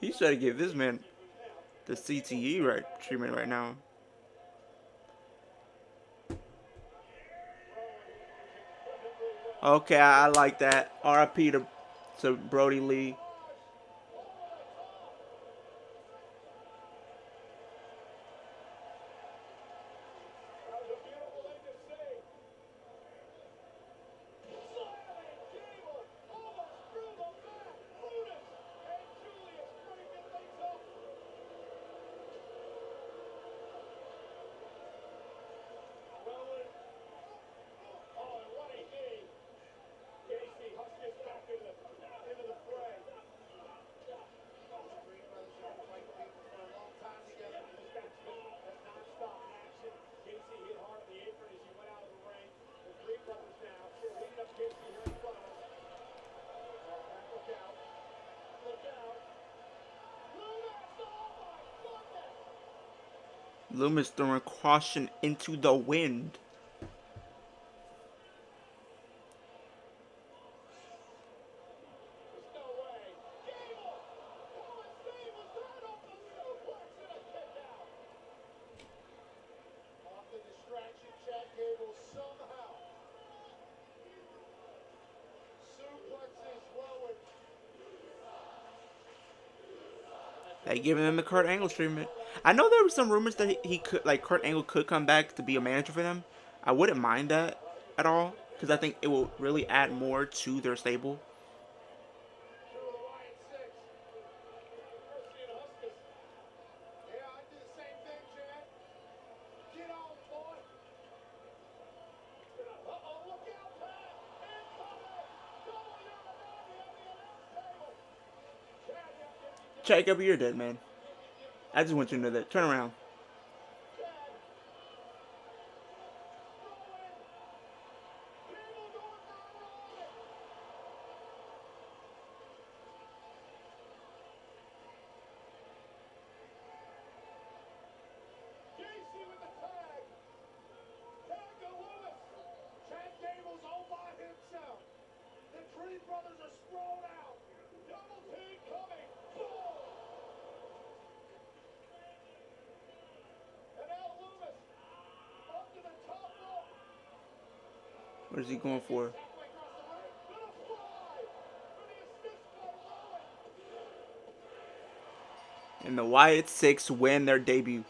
He's trying to give this man the CTE right treatment right now. Okay, I like that. RIP to Brody Lee. That was a beautiful thing to see. Slamming Gable almost through the mat. Brutus and Julius breaking things up. Rowan. Oh, and what a knee. Casey Huskus back into the fray. Green brothers have been fighting people for a long time together. That's non-stop action. Casey hit hard on the apron as he went out of the ring. The Green brothers now leading up Casey here in front of us. Look out. Look out. Loomis! Oh my goodness! Loomis throwing caution into the wind. There's no way. Gable! Calling Steve was right off the suplex and a kick out. Off the distraction, Chad Gable somehow suplexes Rowan. They giving him the Kurt Angle treatment. I know there were some rumors that he could, like, Kurt Angle could come back to be a manager for them. I wouldn't mind that at all because I think it will really add more to their stable. Two of the Wyatt Sicks. Mercy and Huskus. Yeah, I do the same thing, Chad. Get on, boy. Uh-oh, look out, Pat. Incoming. Double Uranagi on the announce table. Chad, yep. Check up, you're dead, man. I just want you to know that. Turn around. Chad. Rowan. Gable going for a ride. Casey with the tag. Tag to Lewis. Chad Gable's all by himself. The Tree Brothers are sprawled out. Double team coming. Boom! And now Lewis up to the top rope. What is he going for? Halfway across the ring. Gonna fly. Gonna assist by Rowan. And the Wyatt Sicks win their debut.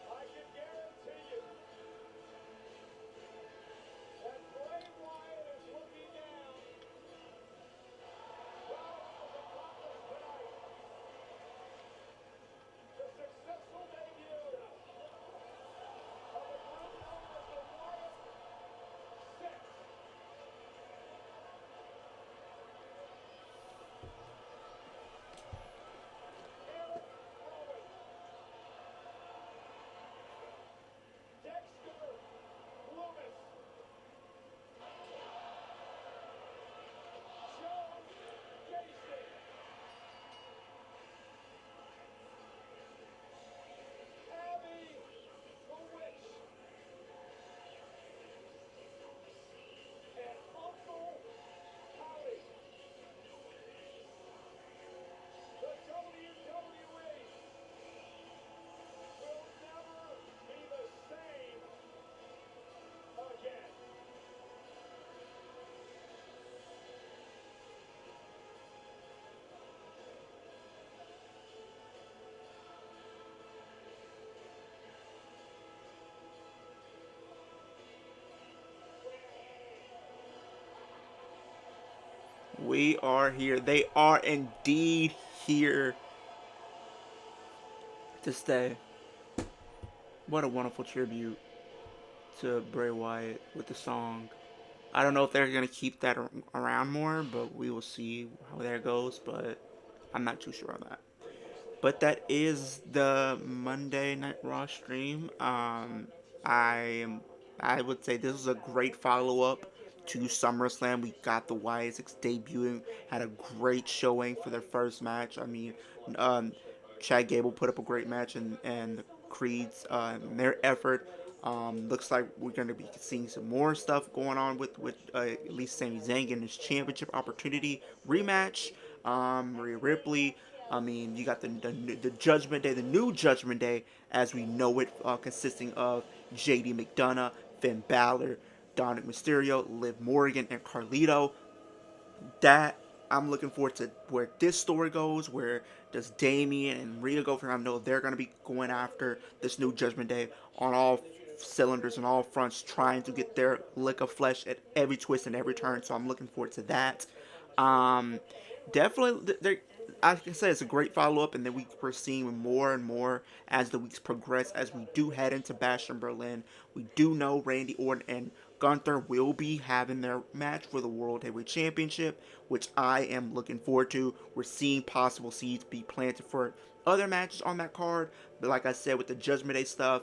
I can guarantee you that Bray Wyatt is looking down. Well, it was accomplished tonight. The successful debut of a group known as the Wyatt Six. Eric Rowan, Dexter Loomis, Jones Gacy, Abby the Witch, and Uncle Howdy. The WWE will never be the same again. We are here. They are indeed here to stay. What a wonderful tribute to Bray Wyatt with the song. I don't know if they're going to keep that around more, but we will see how that goes. But I'm not too sure on that. But that is the Monday Night Raw stream. I am, I would say this was a great follow up to SummerSlam. We got the Wyatt Sicks debuting, had a great showing for their first match. I mean, um, Chad Gable put up a great match, and the Creeds, their effort Looks like we're going to be seeing some more stuff going on with at least Sami Zayn in his championship opportunity rematch. Rhea Ripley. I mean, you got the Judgment Day, the new Judgment Day, as we know it, consisting of JD McDonough, Finn Balor, Dominic Mysterio, Liv Morgan, and Carlito. That I'm looking forward to where this story goes. Where does Damian and Rhea go from? I know they're going to be going after this new Judgment Day on all cylinders and all fronts, trying to get their lick of flesh at every twist and every turn. So I'm looking forward to that. Um, Definitely, like I said, it's a great follow up, and then we're seeing more and more as the weeks progress. As we do head into Bash in Berlin, we do know Randy Orton and Gunther will be having their match for the World Heavyweight Championship, which I am looking forward to. We're seeing possible seeds be planted for other matches on that card, but like I said, with the Judgment Day stuff,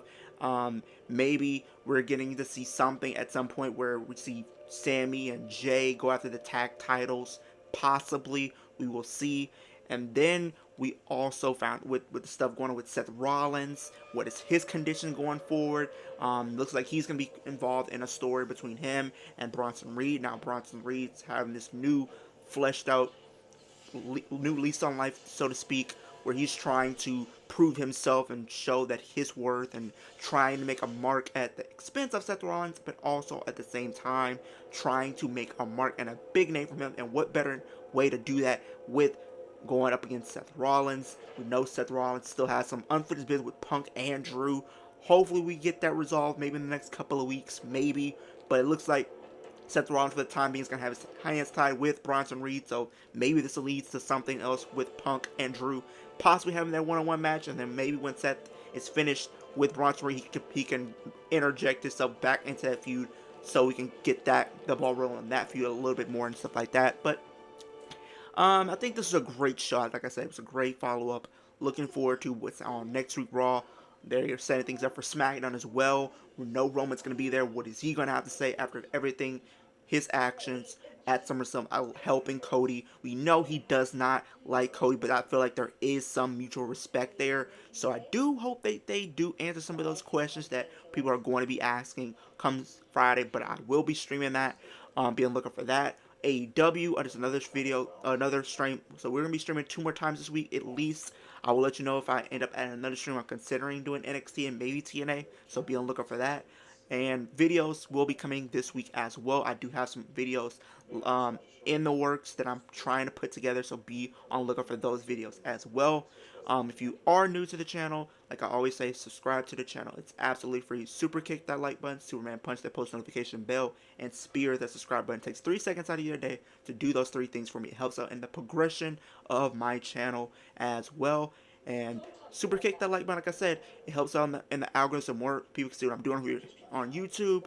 maybe we're getting to see something at some point where we see Sammy and Jay go after the tag titles. Possibly, we will see. And then we also found with the stuff going on with Seth Rollins, what is his condition going forward? Looks like he's going to be involved in a story between him and Bronson Reed. Now Bronson Reed's having this new fleshed out new lease on life, so to speak, where he's trying to prove himself and show that his worth and trying to make a mark at the expense of Seth Rollins, but also at the same time trying to make a mark and a big name for him. And what better way to do that with going up against Seth Rollins? We know Seth Rollins still has some unfinished business with Punk and Drew. Hopefully we get that resolved maybe in the next couple of weeks, maybe. But it looks like Seth Rollins, for the time being, is going to have his hands tied with Bronson Reed, so maybe this leads to something else with Punk and Drew, possibly having that one-on-one match, and then maybe when Seth is finished with Bronson Reed, he can interject himself back into that feud, so we can get the ball rolling on that feud a little bit more and stuff like that. But I think this is a great shot. Like I said, it was a great follow-up. Looking forward to what's on next week Raw. They're setting things up for SmackDown as well. We know Roman's going to be there. What is he going to have to say after everything, his actions at SummerSlam, helping Cody? We know he does not like Cody, but I feel like there is some mutual respect there. So I do hope they do answer some of those questions that people are going to be asking comes Friday. But I will be streaming that. Be on the lookout for that. AEW, just another video, another stream. So we're going to be streaming 2 more times this week at least. I will let you know if I end up adding another stream. I'm considering doing NXT and maybe TNA, so be on the lookout for that. And videos will be coming this week as well. I do have some videos in the works that I'm trying to put together, so be on the lookout for those videos as well. If you are new to the channel, like I always say, subscribe to the channel. It's absolutely free. Super kick that like button, Superman punch that post notification bell, and spear that subscribe button. It takes 3 seconds out of your day to do those 3 things for me. It helps out in the progression of my channel as well. And super kick that like button, like I said, it helps out in the algorithm so more people can see what I'm doing here on YouTube.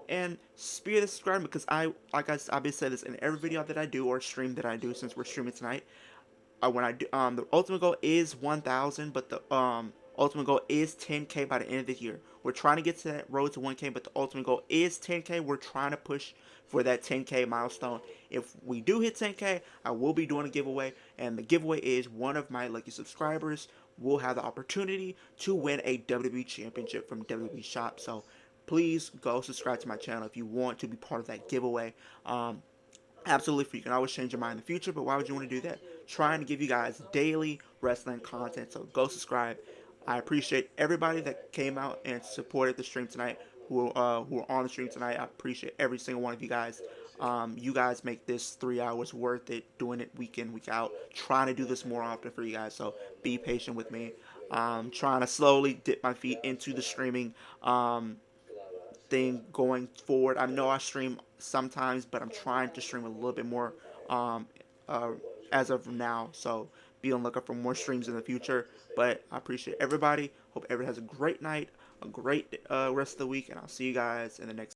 And spear the subscribe, because I've been saying this in every video that I do or stream that I do, since we're streaming tonight. When I do, the ultimate goal is 1,000, but the ultimate goal is 10K by the end of the year. We're trying to get to that road to 1K, but the ultimate goal is 10K. We're trying to push for that 10K milestone. If we do hit 10K, I will be doing a giveaway, and the giveaway is one of my lucky subscribers will have the opportunity to win a WWE Championship from WWE Shop. So please go subscribe to my channel if you want to be part of that giveaway. Absolutely free. You can always change your mind in the future, but why would you want to do that? Trying to give you guys daily wrestling content, so go subscribe. I appreciate everybody that came out and supported the stream tonight, who are on the stream tonight. I appreciate every single one of you guys. You guys make this 3 hours worth it, doing it week in, week out. Trying to do this more often for you guys, so be patient with me. Trying to slowly dip my feet into the streaming thing going forward. I know I stream sometimes, but I'm trying to stream a little bit more um, uh, as of now. So be on the lookout for more streams in the future. But I appreciate everybody. Hope everyone has a great night, a great rest of the week, and I'll see you guys in the next